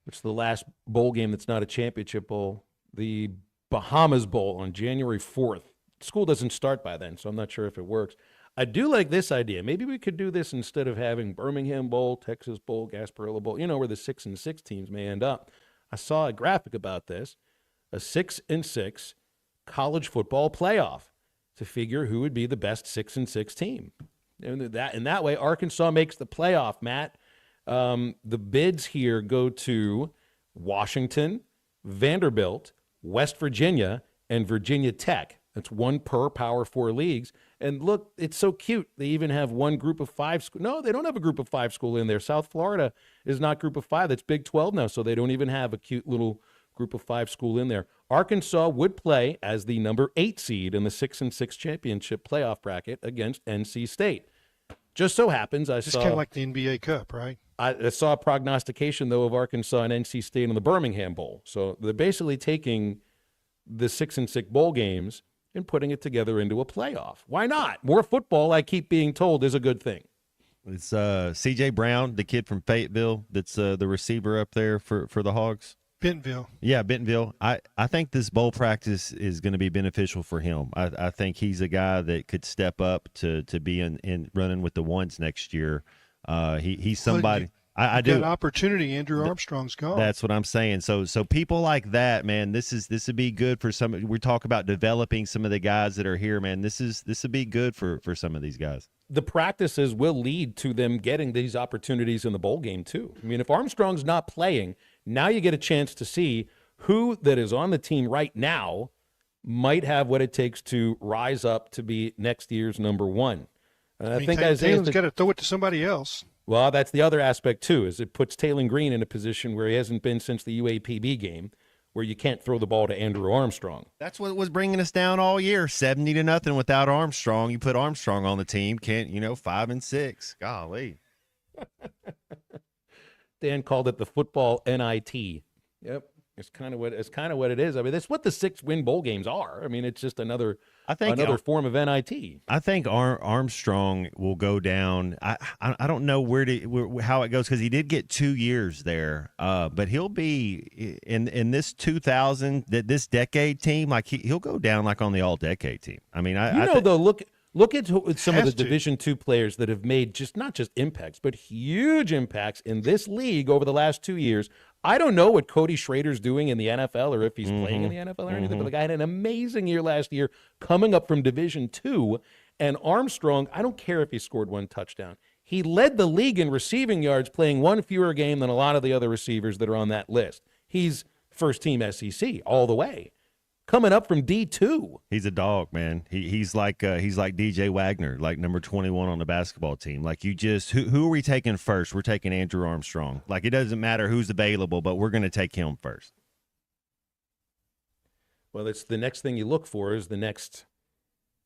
what's the last bowl game that's not a championship bowl, the Bahamas Bowl on January 4th. School doesn't start by then, so I'm not sure if it works. I do like this idea. Maybe we could do this instead of having Birmingham Bowl, Texas Bowl, Gasparilla Bowl, where the 6-6 teams may end up. I saw a graphic about this, a 6-6 college football playoff to figure who would be the best 6-6 team. And that way, Arkansas makes the playoff, Matt. The bids here go to Washington, Vanderbilt, West Virginia, and Virginia Tech. That's 1 per Power 4 leagues. And look, it's so cute. They even have one group of 5 school. No, they don't have a group of 5 school in there. South Florida is not group of 5. That's Big 12 now, so they don't even have a cute little group of 5 school in there. Arkansas would play as the number 8 seed in the 6-6 championship playoff bracket against NC State. Just so happens It's kind of like the NBA Cup, right? I saw a prognostication, though, of Arkansas and NC State in the Birmingham Bowl. So they're basically taking the 6-6 bowl games and putting it together into a playoff. Why not? More football, I keep being told, is a good thing. It's C.J. Brown, the kid from Fayetteville, that's the receiver up there for the Hogs. Bentonville. Yeah, Bentonville. I think this bowl practice is going to be beneficial for him. I think he's a guy that could step up to be in running with the ones next year. He's somebody. I do. That opportunity, Andrew Armstrong's gone. That's what I'm saying. So people like that, man, this would be good for some. We talk about developing some of the guys that are here, man. This would be good for some of these guys. The practices will lead to them getting these opportunities in the bowl game too. I mean, if Armstrong's not playing, now you get a chance to see who that is on the team right now might have what it takes to rise up to be next year's number 1. And I think Taylor's got to throw it to somebody else. Well, that's the other aspect, too, is it puts Taylon Green in a position where he hasn't been since the UAPB game, where you can't throw the ball to Andrew Armstrong. That's what was bringing us down all year, 70-0 without Armstrong. You put Armstrong on the team, 5-6. Golly. Dan called it the football NIT. Yep. It's kind of what it is. I mean, that's what the 6-win bowl games are. I mean, it's just another form of NIT. I think Armstrong will go down. I don't know how it goes because he did get 2 years there, but he'll be in this 2000 this decade team. Like he'll go down like on the all decade team. I mean, Look at some of the Division II players that have made not just impacts, but huge impacts in this league over the last 2 years. I don't know what Cody Schrader's doing in the NFL or if he's playing in the NFL or anything, but the guy had an amazing year last year coming up from Division II. And Armstrong, I don't care if he scored 1 touchdown. He led the league in receiving yards, playing 1 fewer game than a lot of the other receivers that are on that list. He's first-team SEC all the way. Coming up from D2. He's a dog, man. He's like DJ Wagner, like number 21 on the basketball team. Like who are we taking first? We're taking Andrew Armstrong. Like it doesn't matter who's available, but we're going to take him first. Well, it's the next thing you look for is the next.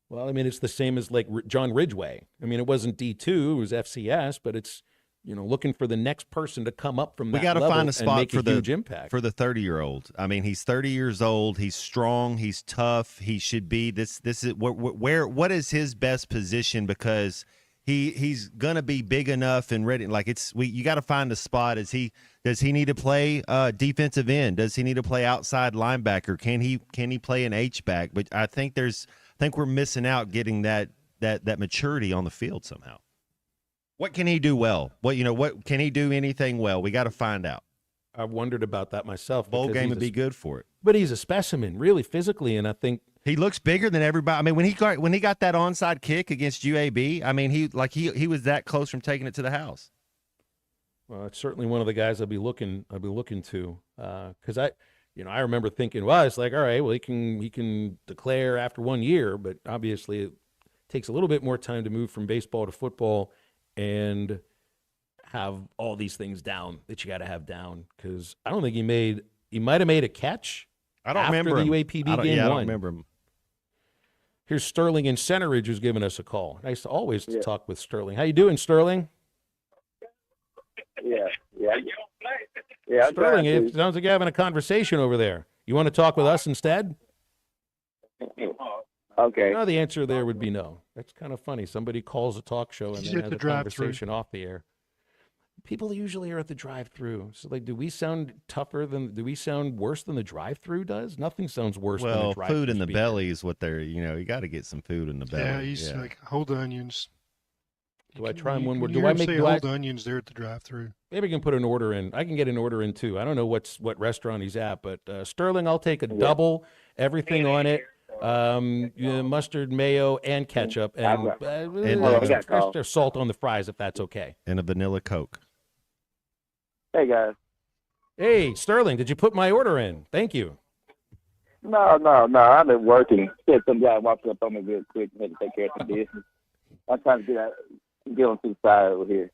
Well, I mean, it's the same as like John Ridgway. I mean, it wasn't D2, it was FCS, but it's looking for the next person to come up from that We got to level find a spot and make for a huge impact. for the 30-year-old. I mean, he's 30 years old. He's strong. He's tough. He should be. This is what is his best position, because he's gonna be big enough and ready. Like you got to find a spot. Does he need to play defensive end? Does he need to play outside linebacker? Can he play an H-back? But I think we're missing out getting that maturity on the field somehow. What can he do well? What can he do anything well? We got to find out. I've wondered about that myself. Bowl game would be good for it. But he's a specimen, really physically, and I think he looks bigger than everybody. I mean, when he got that onside kick against UAB, I mean, he was that close from taking it to the house. Well, it's certainly one of the guys I'll be looking to, because I remember thinking, well, it's like, all right, well, he can declare after 1 year, but obviously it takes a little bit more time to move from baseball to football and have all these things down that you got to have down, because I don't think he might have made a catch. I don't after remember the him. UAPB game I don't one. remember him. Here's Sterling in Center Ridge who's giving us a call. Nice to always talk with Sterling. How you doing, Sterling? Yeah. Sterling, it sounds like you're having a conversation over there. You want to talk with us instead? Okay. No, the answer there would be no. That's kind of funny. Somebody calls a talk show and then has a conversation off the air. People usually are at the drive-through. So, like, do we sound worse than the drive-through does? Nothing sounds worse than the drive-through. Food in the belly is what they're, you got to get some food in the belly. Yeah, he's like, hold the onions. Do I try them one more? Do I make hold the onions there at the drive-through? Maybe I can put an order in. I can get an order in too. I don't know what restaurant he's at, but Sterling, I'll take a double, everything on it, mustard, mayo, and ketchup, and extra salt on the fries if that's okay. And a vanilla Coke. Hey guys. Hey Sterling, did you put my order in? Thank you. No. I've been working. Some guy walked up on me real quick and had to take care of some business. I'm trying to get on to the side over here.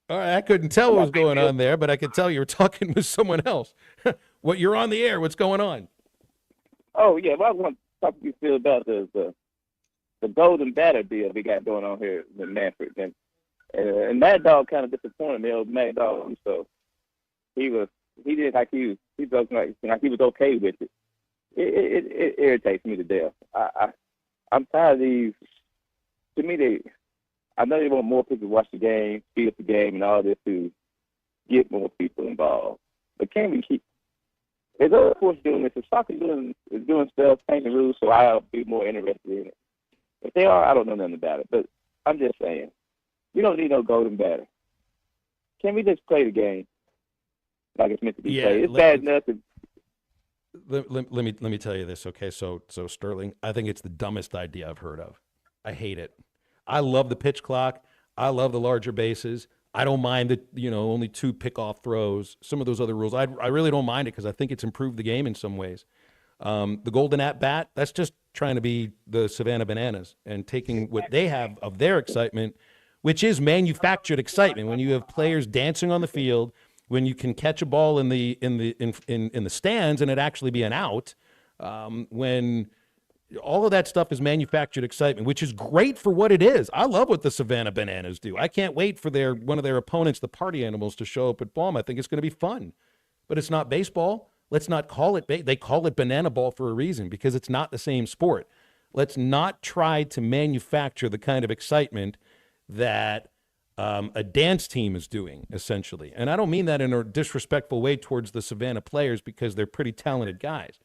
All right, I couldn't tell what was going on there, but I could tell you were talking with someone else. You're on the air. What's going on? Oh yeah, well, I want to talk to you Phil about the golden batter deal we got going on here in Manfred, and Mad Dog kind of disappointed me, old Mad Dog. So he did like he was like he was okay with it. It irritates me to death. I'm tired of these. To me, I know they want more people to watch the game, speed up the game, and all this to get more people involved. But can we keep? There's other sports doing this. If soccer is doing stuff, changing rules, so I'll be more interested in it. If they are, I don't know nothing about it. But I'm just saying, we don't need no golden batter. Can we just play the game like it's meant to be played? It's bad enough to. Let me tell you this, okay? So Sterling, I think it's the dumbest idea I've heard of. I hate it. I love the pitch clock. I love the larger bases. I don't mind the only 2 pickoff throws. Some of those other rules, I really don't mind it because I think it's improved the game in some ways. The golden at bat, that's just trying to be the Savannah Bananas and taking what they have of their excitement, which is manufactured excitement. When you have players dancing on the field, when you can catch a ball in the stands and it actually be an out, when all of that stuff is manufactured excitement, which is great for what it is. I love what the Savannah Bananas do. I can't wait for one of their opponents, the Party Animals, to show up at Baum. I think it's going to be fun. But it's not baseball. Let's not call it they call it banana ball for a reason, because it's not the same sport. Let's not try to manufacture the kind of excitement that a dance team is doing, essentially. And I don't mean that in a disrespectful way towards the Savannah players, because they're pretty talented guys.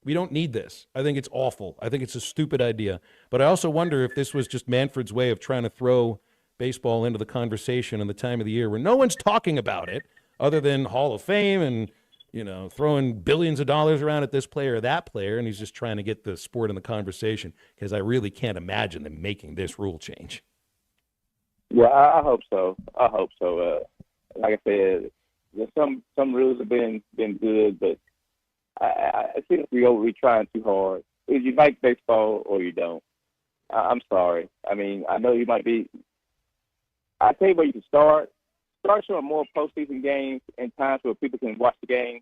We don't need this. I think it's awful. I think it's a stupid idea. But I also wonder if this was just Manfred's way of trying to throw baseball into the conversation in the time of the year where no one's talking about it other than Hall of Fame and, throwing billions of dollars around at this player or that player, and he's just trying to get the sport in the conversation, because I really can't imagine them making this rule change. Yeah, I hope so. Like I said, some rules have been good, but I think we're trying too hard. Either you like baseball or you don't. I'm sorry. I mean, I know you might be. I tell you where you can start. Start showing more postseason games in times where people can watch the game,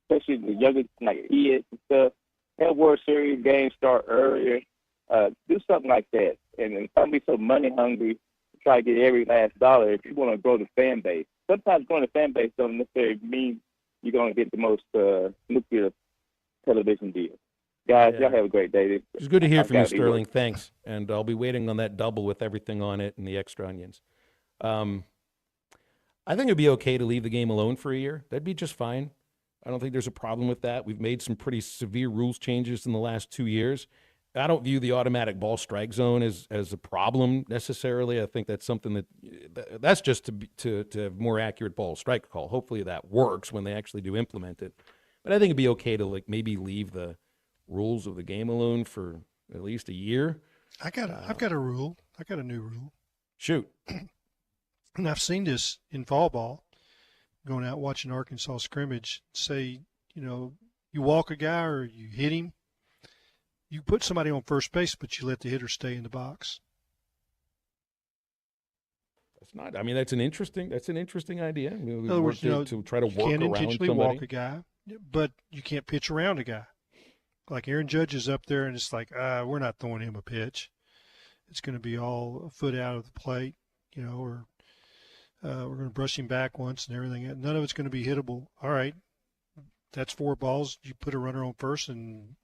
especially the younger, like kids and stuff. Have World Series games start earlier. Do something like that. And don't be so money hungry, try to get every last dollar if you want to grow the fan base. Sometimes growing the fan base doesn't necessarily mean you're going to get the most lucrative television deal. Guys, y'all have a great day. It's good to hear from you, Sterling. Thanks. And I'll be waiting on that double with everything on it and the extra onions. I think it'd be okay to leave the game alone for a year. That'd be just fine. I don't think there's a problem with that. We've made some pretty severe rules changes in the last 2 years. I don't view the automatic ball strike zone as a problem necessarily. I think that's something that's just to have more accurate ball strike call. Hopefully that works when they actually do implement it. But I think it'd be okay to maybe leave the rules of the game alone for at least a year. I've got a rule. I got a new rule. Shoot. And I've seen this in fall ball, going out watching Arkansas scrimmage. Say, you walk a guy or you hit him. You put somebody on first base, but you let the hitter stay in the box. That's an interesting idea. In other words, to try to work around somebody. You can't intentionally walk a guy, but you can't pitch around a guy. Like Aaron Judge is up there, and it's like, we're not throwing him a pitch. It's going to be all a foot out of the plate, or we're going to brush him back once and everything. None of it's going to be hittable. All right, that's 4 balls. You put a runner on first, and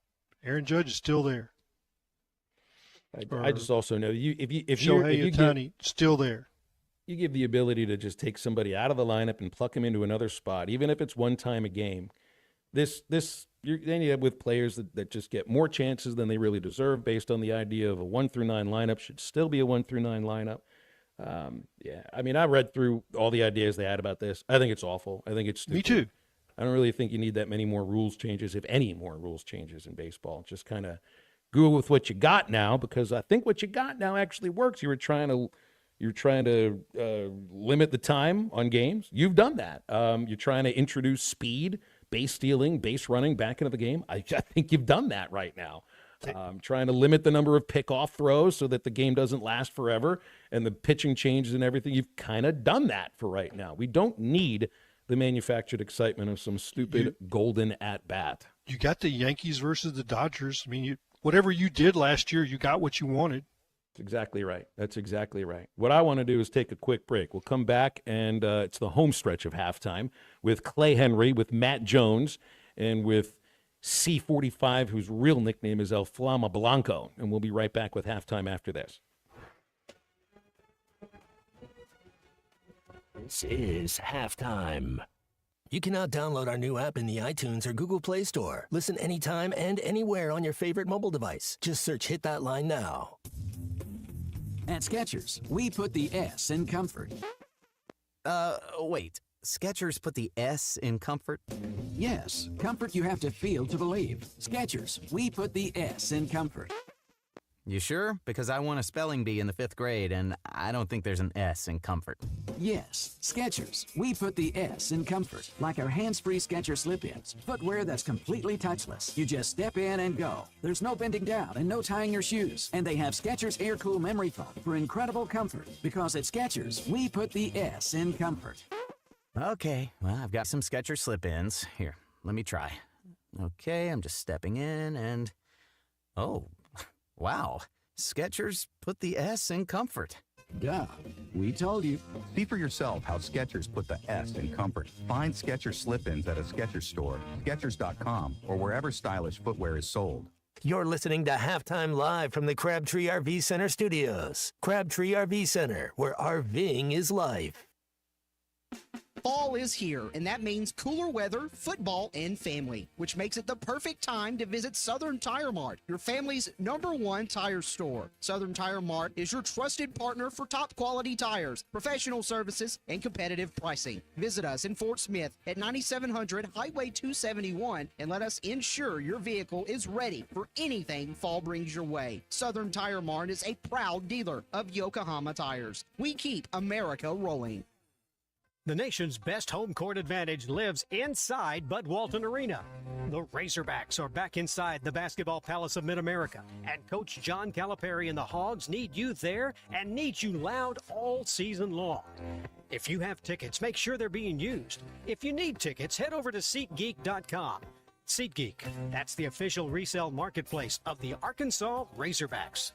Aaron Judge is still there. I just also know if Shohei Ohtani still there. You give the ability to just take somebody out of the lineup and pluck him into another spot, even if it's one time a game. Then you have with players that just get more chances than they really deserve based on the idea of a 1 through 9 lineup should still be a 1 through 9 lineup. I read through all the ideas they had about this. I think it's awful. I think it's stupid. Me too. I don't really think you need that many more rules changes, if any more rules changes in baseball. Just kind of go with what you got now, because I think what you got now actually works. You're trying to limit the time on games. You've done that. You're trying to introduce speed, base stealing, base running back into the game. I think you've done that right now. Trying to limit the number of pickoff throws so that the game doesn't last forever and the pitching changes and everything. You've kind of done that for right now. We don't need the manufactured excitement of some stupid golden at-bat. You got the Yankees versus the Dodgers. I mean, whatever you did last year, you got what you wanted. That's exactly right. That's exactly right. What I want to do is take a quick break. We'll come back, and it's the home stretch of halftime with Clay Henry, with Matt Jones, and with C45, whose real nickname is El Flama Blanco. And we'll be right back with halftime after this. This is halftime. You can now download our new app in the iTunes or Google Play Store. Listen anytime and anywhere on your favorite mobile device. Just search Hit That Line Now. At Skechers, we put the S in comfort. Wait. Skechers put the S in comfort? Yes, comfort you have to feel to believe. Skechers, we put the S in comfort. You sure? Because I won a spelling bee in the 5th grade, and I don't think there's an S in comfort. Yes, Skechers, we put the S in comfort. Like our hands-free Skechers slip-ins. Footwear that's completely touchless. You just step in and go. There's no bending down and no tying your shoes. And they have Skechers Air Cool Memory Foam for incredible comfort. Because at Skechers, we put the S in comfort. Okay, well, I've got some Skechers slip-ins. Here, let me try. Okay, I'm just stepping in and... Oh, wow. Skechers put the S in comfort. Duh, we told you. See for yourself how Skechers put the S in comfort. Find Skechers slip-ins at a Skechers store, Skechers.com, or wherever stylish footwear is sold. You're listening to Halftime Live from the Crabtree RV Center studios. Crabtree RV Center, where RVing is life. Fall is here, and that means cooler weather, football, and family, which makes it the perfect time to visit Southern Tire Mart, your family's #1 tire store. Southern Tire Mart is your trusted partner for top quality tires, professional services, and competitive pricing. Visit us in Fort Smith at 9700 Highway 271 and let us ensure your vehicle is ready for anything fall brings your way. Southern Tire Mart is a proud dealer of Yokohama tires. We keep America rolling. The nation's best home court advantage lives inside Bud Walton Arena. The Razorbacks are back inside the Basketball Palace of Mid-America, and Coach John Calipari and the Hogs need you there and need you loud all season long. If you have tickets, make sure they're being used. If you need tickets, head over to SeatGeek.com. SeatGeek, that's the official resale marketplace of the Arkansas Razorbacks.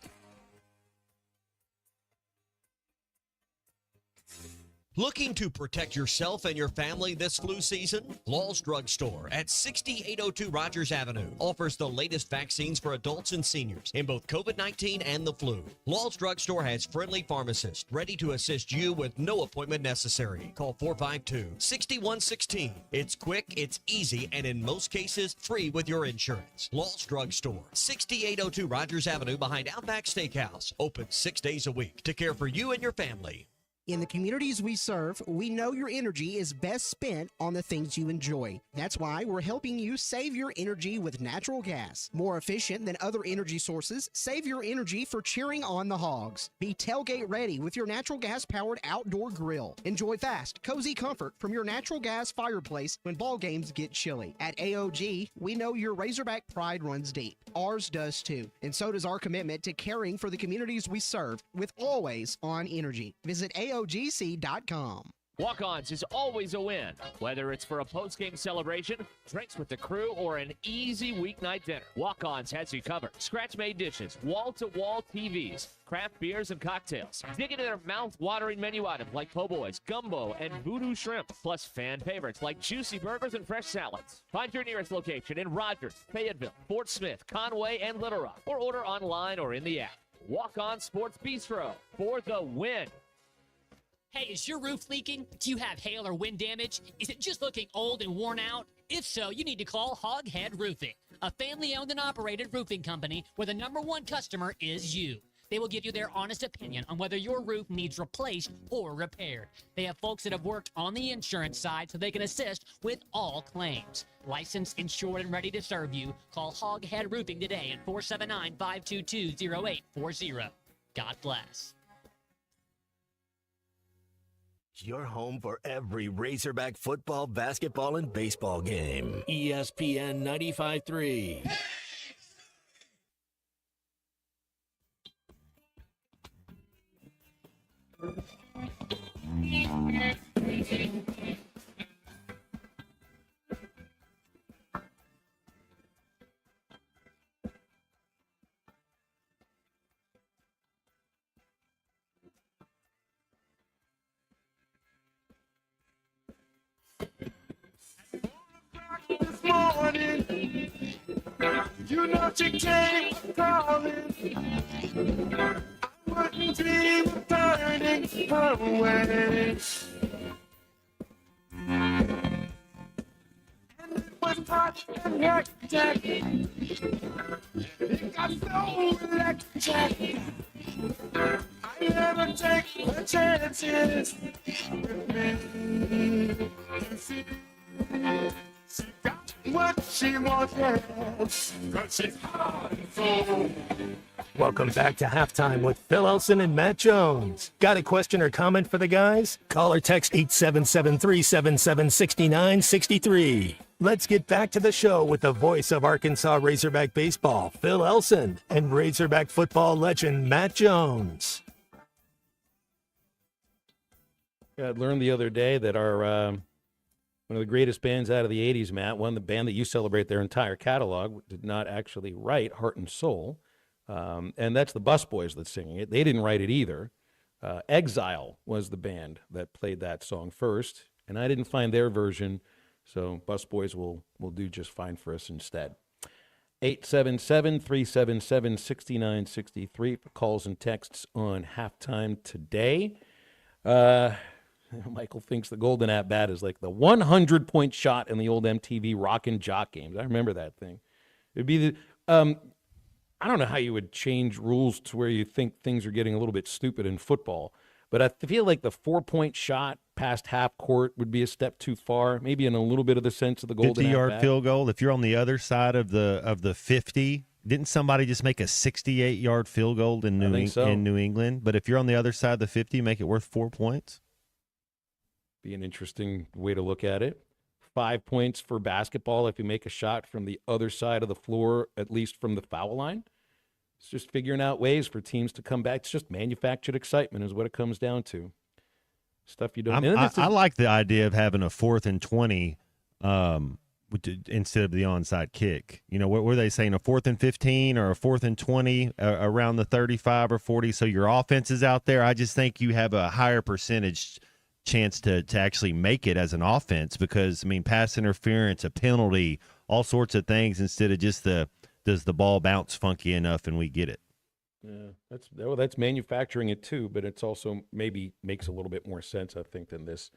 Looking to protect yourself and your family this flu season? Law's Drug Store at 6802 Rogers Avenue offers the latest vaccines for adults and seniors in both COVID-19 and the flu. Law's Drug Store has friendly pharmacists ready to assist you with no appointment necessary. Call 452-6116. It's quick, it's easy, and in most cases, free with your insurance. Law's Drug Store, 6802 Rogers Avenue behind Outback Steakhouse. Open 6 days a week to care for you and your family. In the communities we serve, we know your energy is best spent on the things you enjoy. That's why we're helping you save your energy with natural gas. More efficient than other energy sources, save your energy for cheering on the Hogs. Be tailgate ready with your natural gas-powered outdoor grill. Enjoy fast, cozy comfort from your natural gas fireplace when ball games get chilly. At AOG, we know your Razorback pride runs deep. Ours does too. And so does our commitment to caring for the communities we serve with Always On Energy. Visit AOGC.com. Walk-Ons is always a win, whether it's for a post-game celebration, drinks with the crew, or an easy weeknight dinner. Walk-Ons has you covered. Scratch-made dishes, wall-to-wall TVs, craft beers and cocktails. Dig into their mouth-watering menu items like po' boys, gumbo, and voodoo shrimp, plus fan favorites like juicy burgers and fresh salads. Find your nearest location in Rogers, Fayetteville, Fort Smith, Conway, and Little Rock, or order online or in the app. Walk-On Sports Bistro for the win. Hey, is your roof leaking? Do you have hail or wind damage? Is it just looking old and worn out? If so, you need to call Hoghead Roofing, a family-owned and operated roofing company where the #1 customer is you. They will give you their honest opinion on whether your roof needs replaced or repaired. They have folks that have worked on the insurance side so they can assist with all claims. Licensed, insured, and ready to serve you. Call Hoghead Roofing today at 479-522-0840. God bless. Your home for every Razorback football, basketball, and baseball game. ESPN 95.3. This morning, you know she came calling. I wouldn't dream of turning her away. And it was hot and hectic. It got so electric. I never take the chances with me. She got what she wanted, but she's hard and full. Welcome back to Halftime with Phil Elson and Matt Jones. Got a question or comment for the guys? Call or text 877-377-6963. Let's get back to the show with the voice of Arkansas Razorback baseball, Phil Elson, and Razorback football legend Matt Jones. I learned the other day that our one of the greatest bands out of the 80s, Matt, the band that you celebrate their entire catalog, did not actually write Heart and Soul. And that's the Busboys that's singing it. They didn't write it either. Exile was the band that played that song first, and I didn't find their version, so Busboys will do just fine for us instead. 877-377-6963 for calls and texts on Halftime today. Michael thinks the Golden at-bat is like the 100-point shot in the old MTV Rock and Jock games. I remember that thing. It'd be the I don't know how you would change rules to where you think things are getting a little bit stupid in football, but I feel like the 4-point shot past half court would be a step too far, maybe in a little bit of the sense of the Golden 50-yard field goal. If you're on the other side of the 50, didn't somebody just make a 68-yard field goal in New England? But if you're on the other side of the 50, make it worth 4 points? Be an interesting way to look at it. 5 points for basketball if you make a shot from the other side of the floor, at least from the foul line. It's just figuring out ways for teams to come back. It's just manufactured excitement is what it comes down to. Stuff you don't. I like the idea of having a 4th and 20 instead of the onside kick. You know, what were they saying, a 4th and 15 or a 4th and 20 around the 35 or 40? So your offense is out there. I just think you have a higher percentage chance to actually make it as an offense, because, I mean, pass interference, a penalty, all sorts of things, instead of just does the ball bounce funky enough and we get it. Yeah, that's manufacturing it too, but it's also maybe makes a little bit more sense, I think, than this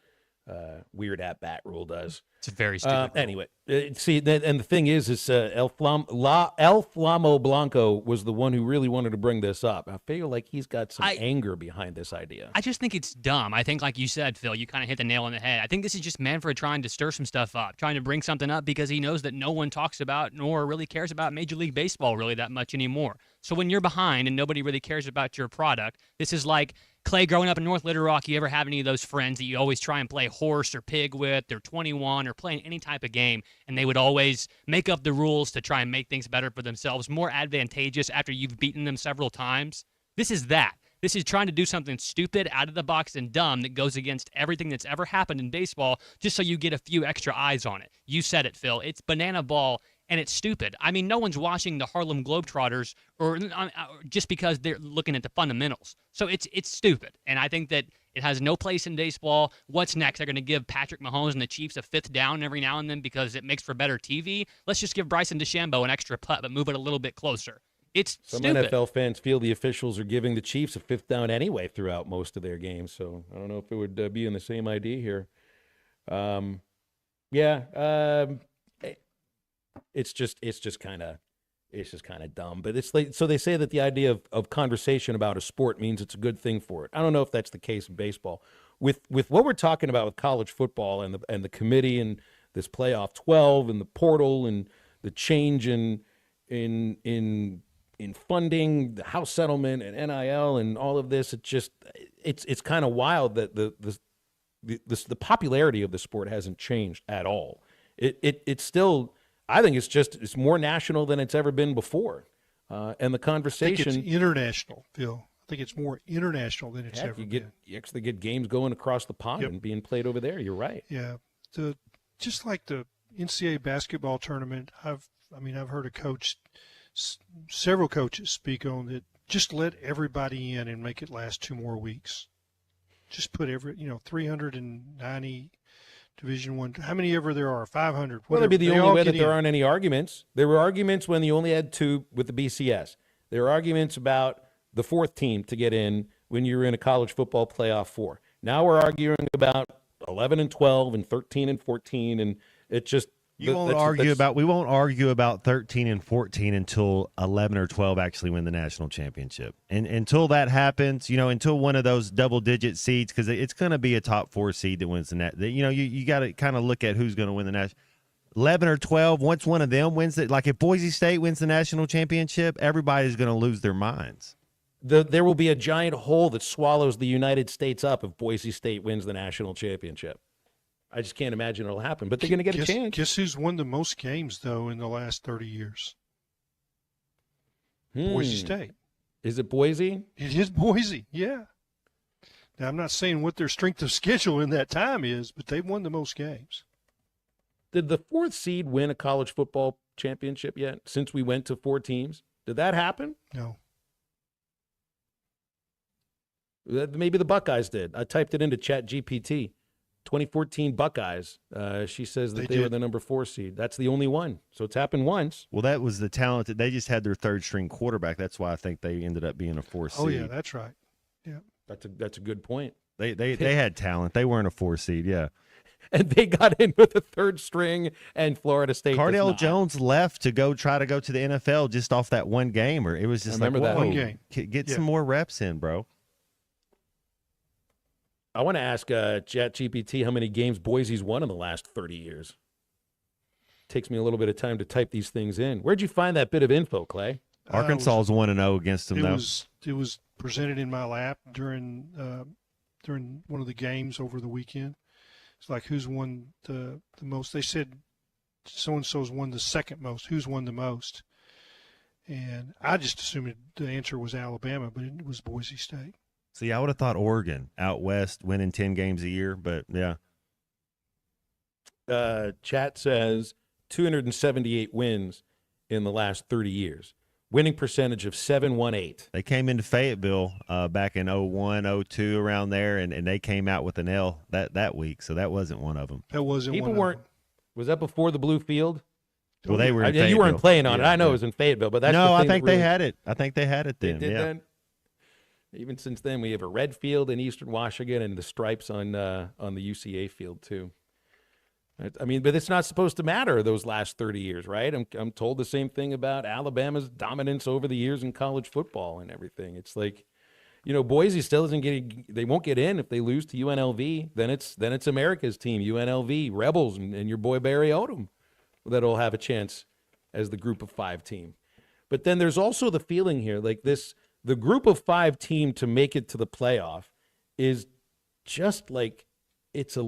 weird at-bat rule does. It's very stupid. Anyway, see, and the thing is El Flamo Blanco was the one who really wanted to bring this up. I feel like he's got some anger behind this idea. I just think it's dumb. I think, like you said, Phil, you kind of hit the nail on the head. I think this is just Manfred trying to stir some stuff up, trying to bring something up because he knows that no one talks about nor really cares about Major League Baseball really that much anymore. So when you're behind and nobody really cares about your product, this is like, Clay, growing up in North Little Rock, you ever have any of those friends that you always try and play horse or pig with? They're 21 or playing any type of game, and they would always make up the rules to try and make things better for themselves, more advantageous after you've beaten them several times. This is that. This is trying to do something stupid, out of the box, and dumb that goes against everything that's ever happened in baseball just so you get a few extra eyes on it. You said it, Phil. It's banana ball, and it's stupid. I mean, no one's watching the Harlem Globetrotters or just because they're looking at the fundamentals. So it's stupid, and I think that it has no place in baseball. What's next? They're going to give Patrick Mahomes and the Chiefs a fifth down every now and then because it makes for better TV? Let's just give Bryson DeChambeau an extra putt, but move it a little bit closer. It's Some stupid. NFL fans feel the officials are giving the Chiefs a fifth down anyway throughout most of their games, so I don't know if it would be in the same idea here. It's just kind of dumb. But it's like, so they say that the idea of conversation about a sport means it's a good thing for it. I don't know if that's the case in baseball. With what we're talking about with college football and the committee and this playoff 12 and the portal and the change in funding, the house settlement and NIL and all of this, it's kind of wild that the popularity of the sport hasn't changed at all. It's still, I think it's more national than it's ever been before. And the conversation, I think it's international, Phil. I think it's more international than it's ever been. You actually get games going across the pond and being played over there. You're right. Yeah. Just like the NCAA basketball tournament, I've heard several coaches speak on that. Just let everybody in and make it last 2 more weeks. Just put 390 Division I. How many ever there are? 500. Well, that'd be the only way that there aren't any arguments. There were arguments when you only had 2 with the BCS. There were arguments about the 4th team to get in when you were in a college football playoff 4. Now we're arguing about 11 and 12 and 13 and 14, and it just we won't argue about 13 and 14 until 11 or 12 actually win the national championship. And until that happens, until one of those double-digit seeds, because it's going to be a top 4 seed that wins the net. You got to kind of look at who's going to win the national. 11 or 12, once one of them wins it, like if Boise State wins the national championship, everybody's going to lose their minds. There will be a giant hole that swallows the United States up if Boise State wins the national championship. I just can't imagine it'll happen, but they're going to get a chance. Guess who's won the most games, though, in the last 30 years? Boise State. Is it Boise? It is Boise, yeah. Now, I'm not saying what their strength of schedule in that time is, but they've won the most games. Did the 4th seed win a college football championship yet since we went to 4 teams? Did that happen? No. Maybe the Buckeyes did. I typed it into ChatGPT. 2014 Buckeyes. She says that they were the number 4 seed. That's the only one. So it's happened once. Well, that was the talent that they just had their 3rd string quarterback. That's why I think they ended up being a 4th seed. Oh yeah, that's right. Yeah, that's a good point. They had talent. They weren't a 4 seed. Yeah, and they got in with a 3rd string, and Florida State. Cardale Jones left to try to go to the NFL just off that one game, or it was just like that one game. Get some more reps in, bro. I want to ask ChatGPT how many games Boise's won in the last 30 years. Takes me a little bit of time to type these things in. Where'd you find that bit of info, Clay? Arkansas is 1-0 against them, though. It was presented in my lap during one of the games over the weekend. It's like who's won the most. They said so-and-so's won the 2nd most. Who's won the most? And I just assumed the answer was Alabama, but it was Boise State. See, I would have thought Oregon out west winning 10 games a year, but yeah. Chat says 278 wins in the last 30 years. winning percentage of 7.18. They came into Fayetteville back in 01, 02, around there, and they came out with an L that week, so that wasn't one of them. That wasn't People one weren't. of them. Was that before the blue field? Well, they were in You weren't Fayetteville. playing on it. Yeah, I know yeah. it was in Fayetteville, but that's no, the I thing think that really, they had it. I think they had it then. They did yeah. then. Even since then, we have a red field in Eastern Washington and the stripes on the UCA field too. I mean, but it's not supposed to matter those last 30 years, right? I'm told the same thing about Alabama's dominance over the years in college football and everything. It's like, Boise still isn't getting. They won't get in if they lose to UNLV. Then it's America's team, UNLV Rebels, and your boy Barry Odom that'll have a chance as the Group of 5 team. But then there's also the feeling here, like this. The Group of 5 team to make it to the playoff is just like it's a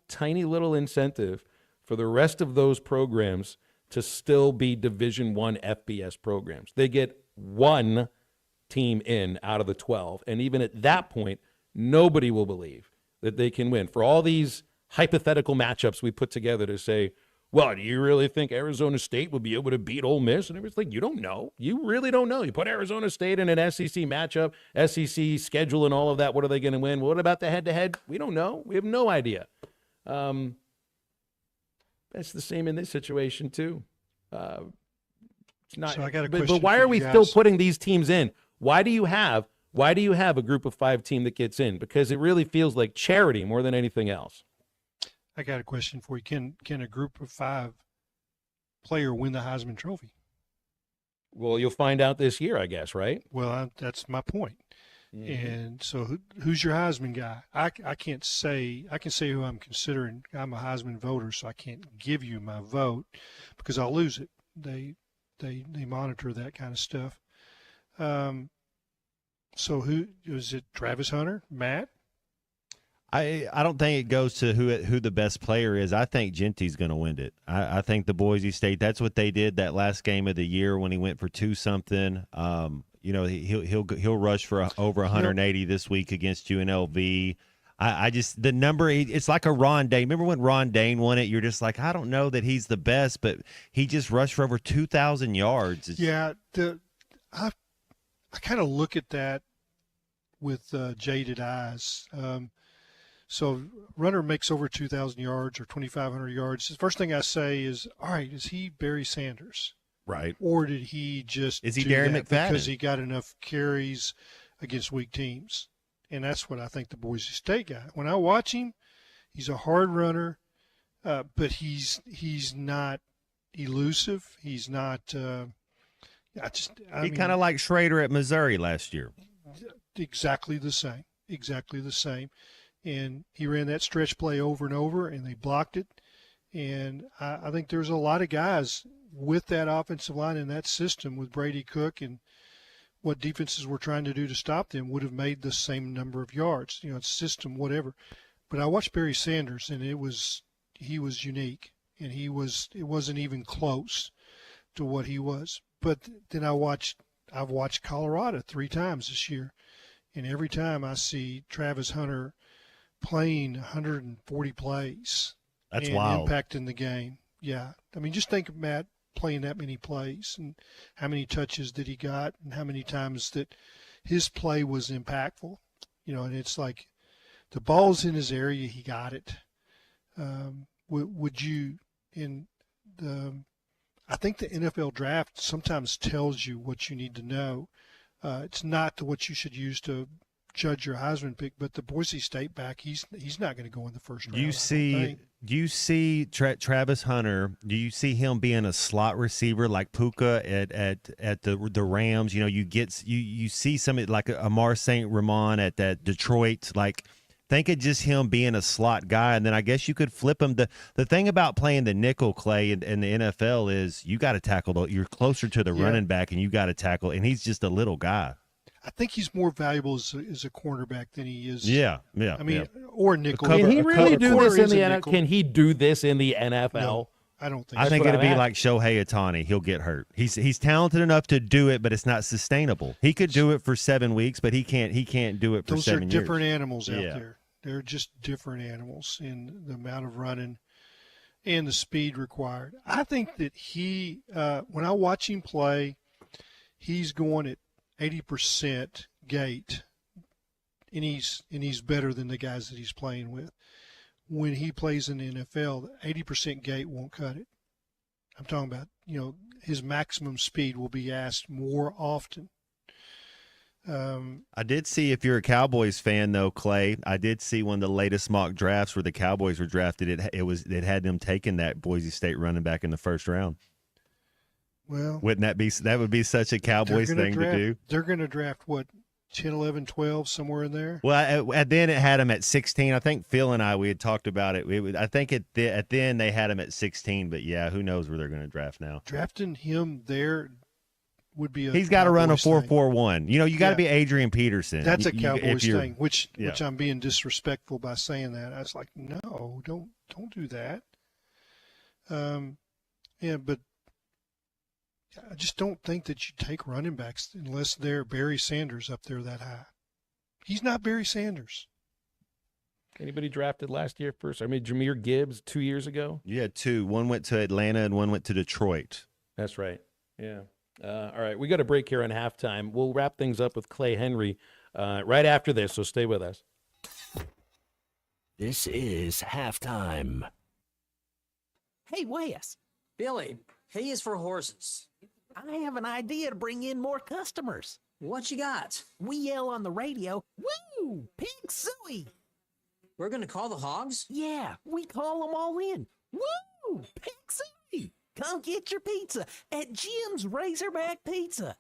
tiny little incentive for the rest of those programs to still be Division I FBS programs. They get one team in out of the 12, and even at that point, nobody will believe that they can win. For all these hypothetical matchups we put together to say, well, do you really think Arizona State will be able to beat Ole Miss? And everybody's like, you don't know. You really don't know. You put Arizona State in an SEC matchup, SEC schedule and all of that. What are they going to win? What about the head-to-head? We don't know. We have no idea. That's the same in this situation, too. It's not. So I got a but question why for are we you still guys. putting these teams in? Why do you have a Group of 5 team that gets in? Because it really feels like charity more than anything else. I got a question for you. Can a Group of 5 player win the Heisman Trophy? Well, you'll find out this year, I guess, right? Well, that's my point. Mm-hmm. And so, who's your Heisman guy? I can't say. I can say who I'm considering. I'm a Heisman voter, so I can't give you my vote because I'll lose it. They monitor that kind of stuff. So who is it? Travis Hunter, Matt? I don't think it goes to who the best player is. I think Genty's going to win it. I think the Boise State. That's what they did that last game of the year when he went for 2-something. He'll rush for over 180 this week against UNLV. I just the number. It's like a Ron Dane. Remember when Ron Dane won it? You're just like, I don't know that he's the best, but he just rushed for over 2,000 yards. Yeah, I kind of look at that with jaded eyes. So runner makes over 2,000 yards or 2,500 yards. The first thing I say is, all right, is he Barry Sanders? Right. Or did he just Is he do Darren that McFadden? because he got enough carries against weak teams? And that's what I think the Boise State guy. When I watch him, he's a hard runner, but he's not elusive. He's not He kind of like Schrader at Missouri last year. Exactly the same. And he ran that stretch play over and over, and they blocked it. And I think there's a lot of guys with that offensive line in that system with Brady Cook and what defenses were trying to do to stop them would have made the same number of yards. It's system, whatever. But I watched Barry Sanders, and he was unique, and it wasn't even close to what he was. But then I've watched Colorado 3 times this year, and every time I see Travis Hunter playing 140 plays. That's and wild. Impacting the game. Yeah. I mean, just think of Matt playing that many plays and how many touches that he got and how many times that his play was impactful. And it's like the ball's in his area, he got it. Would you I think the NFL draft sometimes tells you what you need to know. It's not what you should use to judge your Heisman pick, but the Boise State back, he's not going to go in the first round. Do you see Travis Hunter? Do you see him being a slot receiver like Puka at the Rams? You see somebody like Amar St. Ramon at that Detroit. Like, think of just him being a slot guy, and then I guess you could flip him. The thing about playing the nickel, Clay, in the NFL is you got to tackle. You're closer to the running back, and you got to tackle. And he's just a little guy. I think he's more valuable as a cornerback than he is. Yeah. I mean, or nickel. Can he really do this in the NFL? NFL? Can he do this in the NFL? No, I don't think. I think what it'll I'm be at. like Shohei Ohtani. He'll get hurt. He's talented enough to do it, but it's not sustainable. He could do it for 7 weeks, but he can't do it for Those 7 are years. different animals out Yeah. there. They're just different animals in the amount of running and the speed required. I think that he, when I watch him play, he's going at 80% gate, and he's better than the guys that he's playing with. When he plays in the NFL, 80% gate won't cut it. I'm talking about, his maximum speed will be asked more often. I did see, if you're a Cowboys fan though, Clay, I did see one of the latest mock drafts where the Cowboys were drafted. It had them taking that Boise State running back in the first round. Well, that would be such a Cowboys thing to do? They're going to draft what, 10, 11, 12, somewhere in there? Well, then it had him at 16. I think Phil and we had talked about it. I think at the end they had him at 16, but yeah, who knows where they're going to draft now. Drafting him there would be he's got to run a 4.41. You got to be Adrian Peterson. That's a Cowboys thing, which yeah. I'm being disrespectful by saying that. I was like, no, don't do that. But I just don't think that you take running backs unless they're Barry Sanders up there that high. He's not Barry Sanders. Anybody drafted last year first? I mean, Jahmyr Gibbs 2 years ago? You had two. One went to Atlanta and one went to Detroit. That's right. Yeah. All right, we got a break here on halftime. We'll wrap things up with Clay Henry right after this, so stay with us. This is halftime. Hey, Wes. Billy, hay is for horses. I have an idea to bring in more customers. What you got? We yell on the radio, "Woo! Pig suey!" We're going to call the hogs? Yeah, we call them all in. Woo! Pig suey! Come get your pizza at Jim's Razorback Pizza.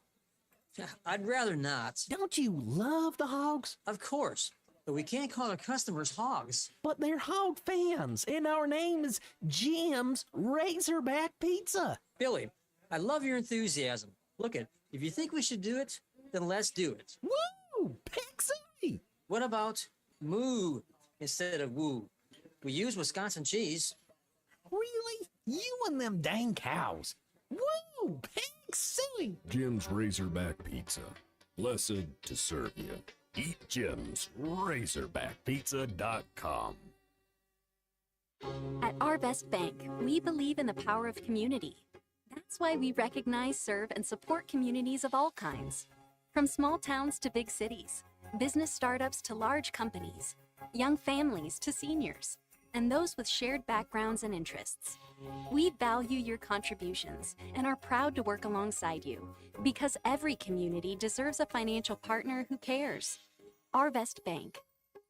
I'd rather not. Don't you love the hogs? Of course, but we can't call our customers hogs. But they're hog fans, and our name is Jim's Razorback Pizza. Billy, I love your enthusiasm. Look if you think we should do it, then let's do it. Woo! Pixie! What about moo instead of woo? We use Wisconsin cheese. Really? You and them dang cows. Woo! Pixie! Jim's Razorback Pizza. Blessed to serve you. Eat Jim's RazorbackPizza.com. At Our Best Bank, we believe in the power of community. That's why we recognize, serve, and support communities of all kinds. From small towns to big cities, business startups to large companies, young families to seniors, and those with shared backgrounds and interests. We value your contributions and are proud to work alongside you because every community deserves a financial partner who cares. Our Best Bank.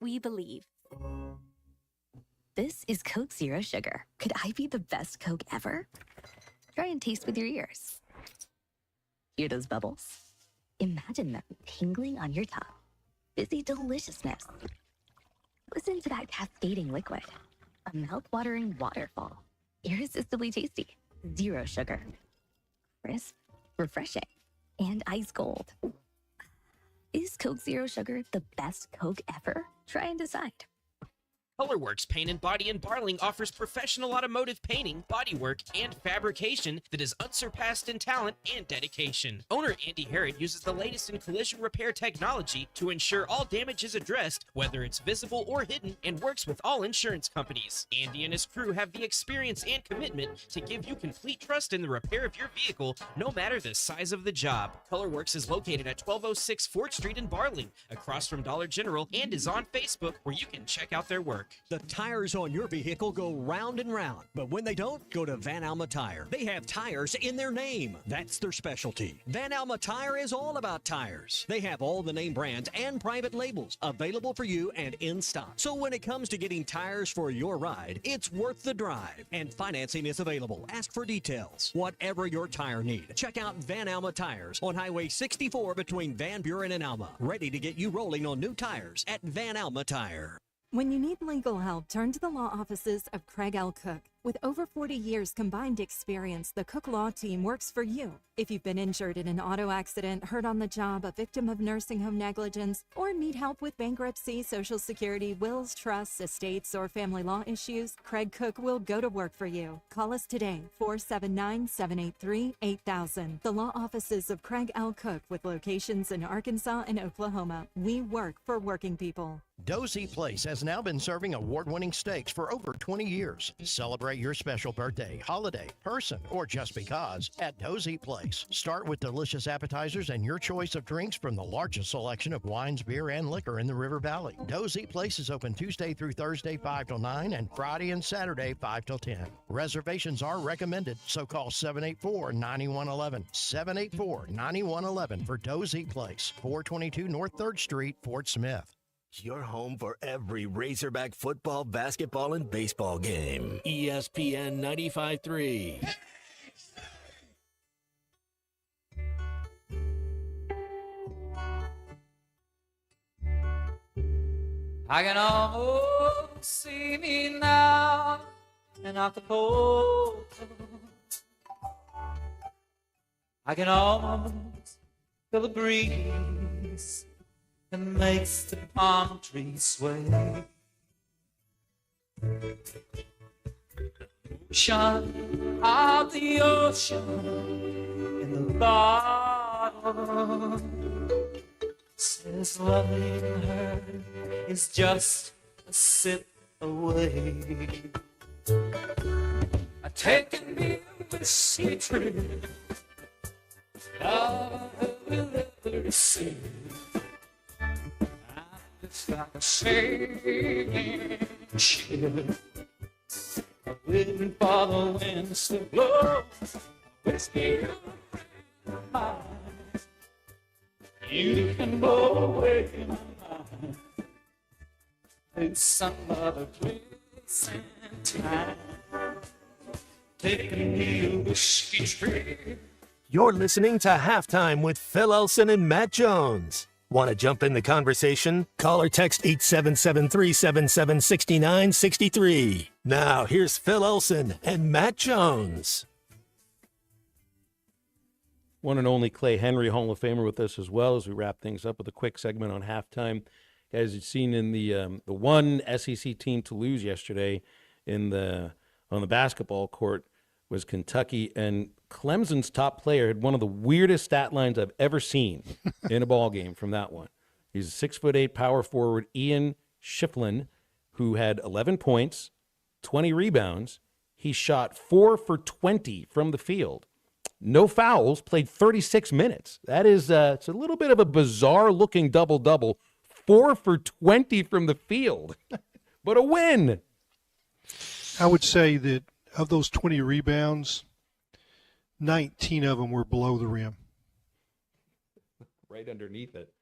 We believe. This is Coke Zero Sugar. Could I be the best Coke ever? Try and taste with your ears. Hear those bubbles? Imagine them tingling on your tongue. Fizzy deliciousness. Listen to that cascading liquid. A mouth-watering waterfall. Irresistibly tasty. Zero sugar. Crisp, refreshing, and ice cold. Is Coke Zero Sugar the best Coke ever? Try and decide. Colorworks Paint and Body in Barling offers professional automotive painting, bodywork, and fabrication that is unsurpassed in talent and dedication. Owner Andy Harrod uses the latest in collision repair technology to ensure all damage is addressed, whether it's visible or hidden, and works with all insurance companies. Andy and his crew have the experience and commitment to give you complete trust in the repair of your vehicle, no matter the size of the job. Colorworks is located at 1206 4th Street in Barling, across from Dollar General, and is on Facebook, where you can check out their work. The tires on your vehicle go round and round, but when they don't, go to Van Alma Tire. They have tires in their name. That's their specialty. Van Alma Tire is all about tires. They have all the name brands and private labels available for you and in stock. So when it comes to getting tires for your ride, it's worth the drive. And financing is available. Ask for details. Whatever your tire need, check out Van Alma Tires on Highway 64 between Van Buren and Alma. Ready to get you rolling on new tires at Van Alma Tire. When you need legal help, turn to the law offices of Craig L. Cook. With over 40 years combined experience, the Cook Law Team works for you. If you've been injured in an auto accident, hurt on the job, a victim of nursing home negligence, or need help with bankruptcy, Social Security, wills, trusts, estates, or family law issues, Craig Cook will go to work for you. Call us today, 479-783-8000. The law offices of Craig L. Cook with locations in Arkansas and Oklahoma. We work for working people. Dozy Place has now been serving award-winning steaks for over 20 years. Celebrate your special birthday, holiday, person, or just because at Dozy Place. Start with delicious appetizers and your choice of drinks from the largest selection of wines, beer, and liquor in the River Valley. Dozy Place is open Tuesday through Thursday 5 till 9 and Friday and Saturday 5 till 10. Reservations are recommended, so call 784-9111. 784-9111 for Dozy Place, 422 North 3rd Street, Fort Smith. Your home for every Razorback football, basketball, and baseball game. ESPN 95.3. I can almost see me now and off the pole. I can almost feel the breeze that makes the palm trees sway. Ocean of the ocean in the bottle says loving her is just a sip away. I've taken me a sea trip love will ever see. It's like a sailing ship, waiting for the winds to blow. Whiskey, you can blow away my mind to some other place and time. Taking me a whiskey trip. You're listening to Halftime with Phil Elson and Matt Jones. Want to jump in the conversation? Call or text 877-377-6963. Now, here's Phil Elson and Matt Jones. One and only Clay Henry, Hall of Famer, with us as well as we wrap things up with a quick segment on halftime. As you've seen in the one SEC team to lose yesterday on the basketball court was Kentucky, and Clemson's top player had one of the weirdest stat lines I've ever seen in a ball game from that one. He's a 6'8" power forward, Ian Shiflin, who had 11 points, 20 rebounds. He shot 4 for 20 from the field. No fouls, played 36 minutes. That is it's a little bit of a bizarre-looking double-double. 4 for 20 from the field, but a win. I would say that of those 20 rebounds, 19 of them were below the rim. Right underneath it.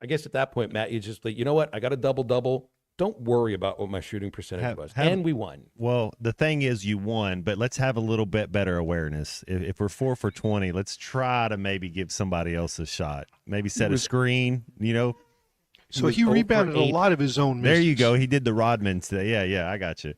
I guess at that point, Matt, you just like, you know what? I got a double-double. Don't worry about what my shooting percentage was. And we won. Well, the thing is you won, but let's have a little bit better awareness. If we're 4 for 20, let's try to maybe give somebody else a shot. Maybe set a screen, you know. So he rebounded a lot of his own misses. There you go. He did the Rodman today. Yeah, I got you.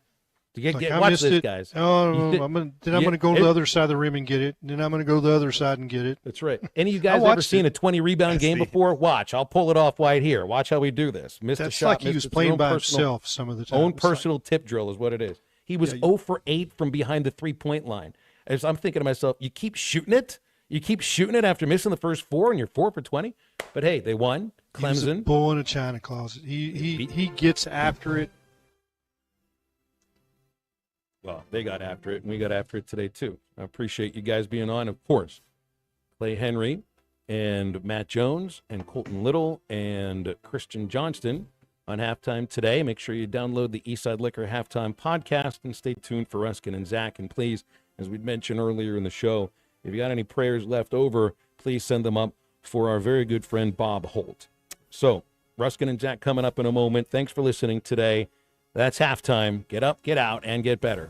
Watch this, guys. Oh, I'm going to go to the other side of the rim and get it. Then I'm going to go to the other side and get it. That's right. Any of you guys ever seen a 20-rebound game before? Watch. I'll pull it off right here. Watch how we do this. Missed a shot. That's like he was playing by himself some of the time. Own personal tip drill is what it is. He was 0 for 8 from behind the three-point line. As I'm thinking to myself, you keep shooting it? You keep shooting it after missing the first 4 and you're 4 for 20? But, hey, they won. Clemson. He's a bull in a china closet. He gets after it. Well, they got after it, and we got after it today, too. I appreciate you guys being on, of course. Clay Henry and Matt Jones and Colton Little and Christian Johnston on Halftime today. Make sure you download the Eastside Liquor Halftime podcast and stay tuned for Ruskin and Zach. And please, as we mentioned earlier in the show, if you got any prayers left over, please send them up for our very good friend Bob Holt. So, Ruskin and Zach coming up in a moment. Thanks for listening today. That's halftime. Get up, get out, and get better.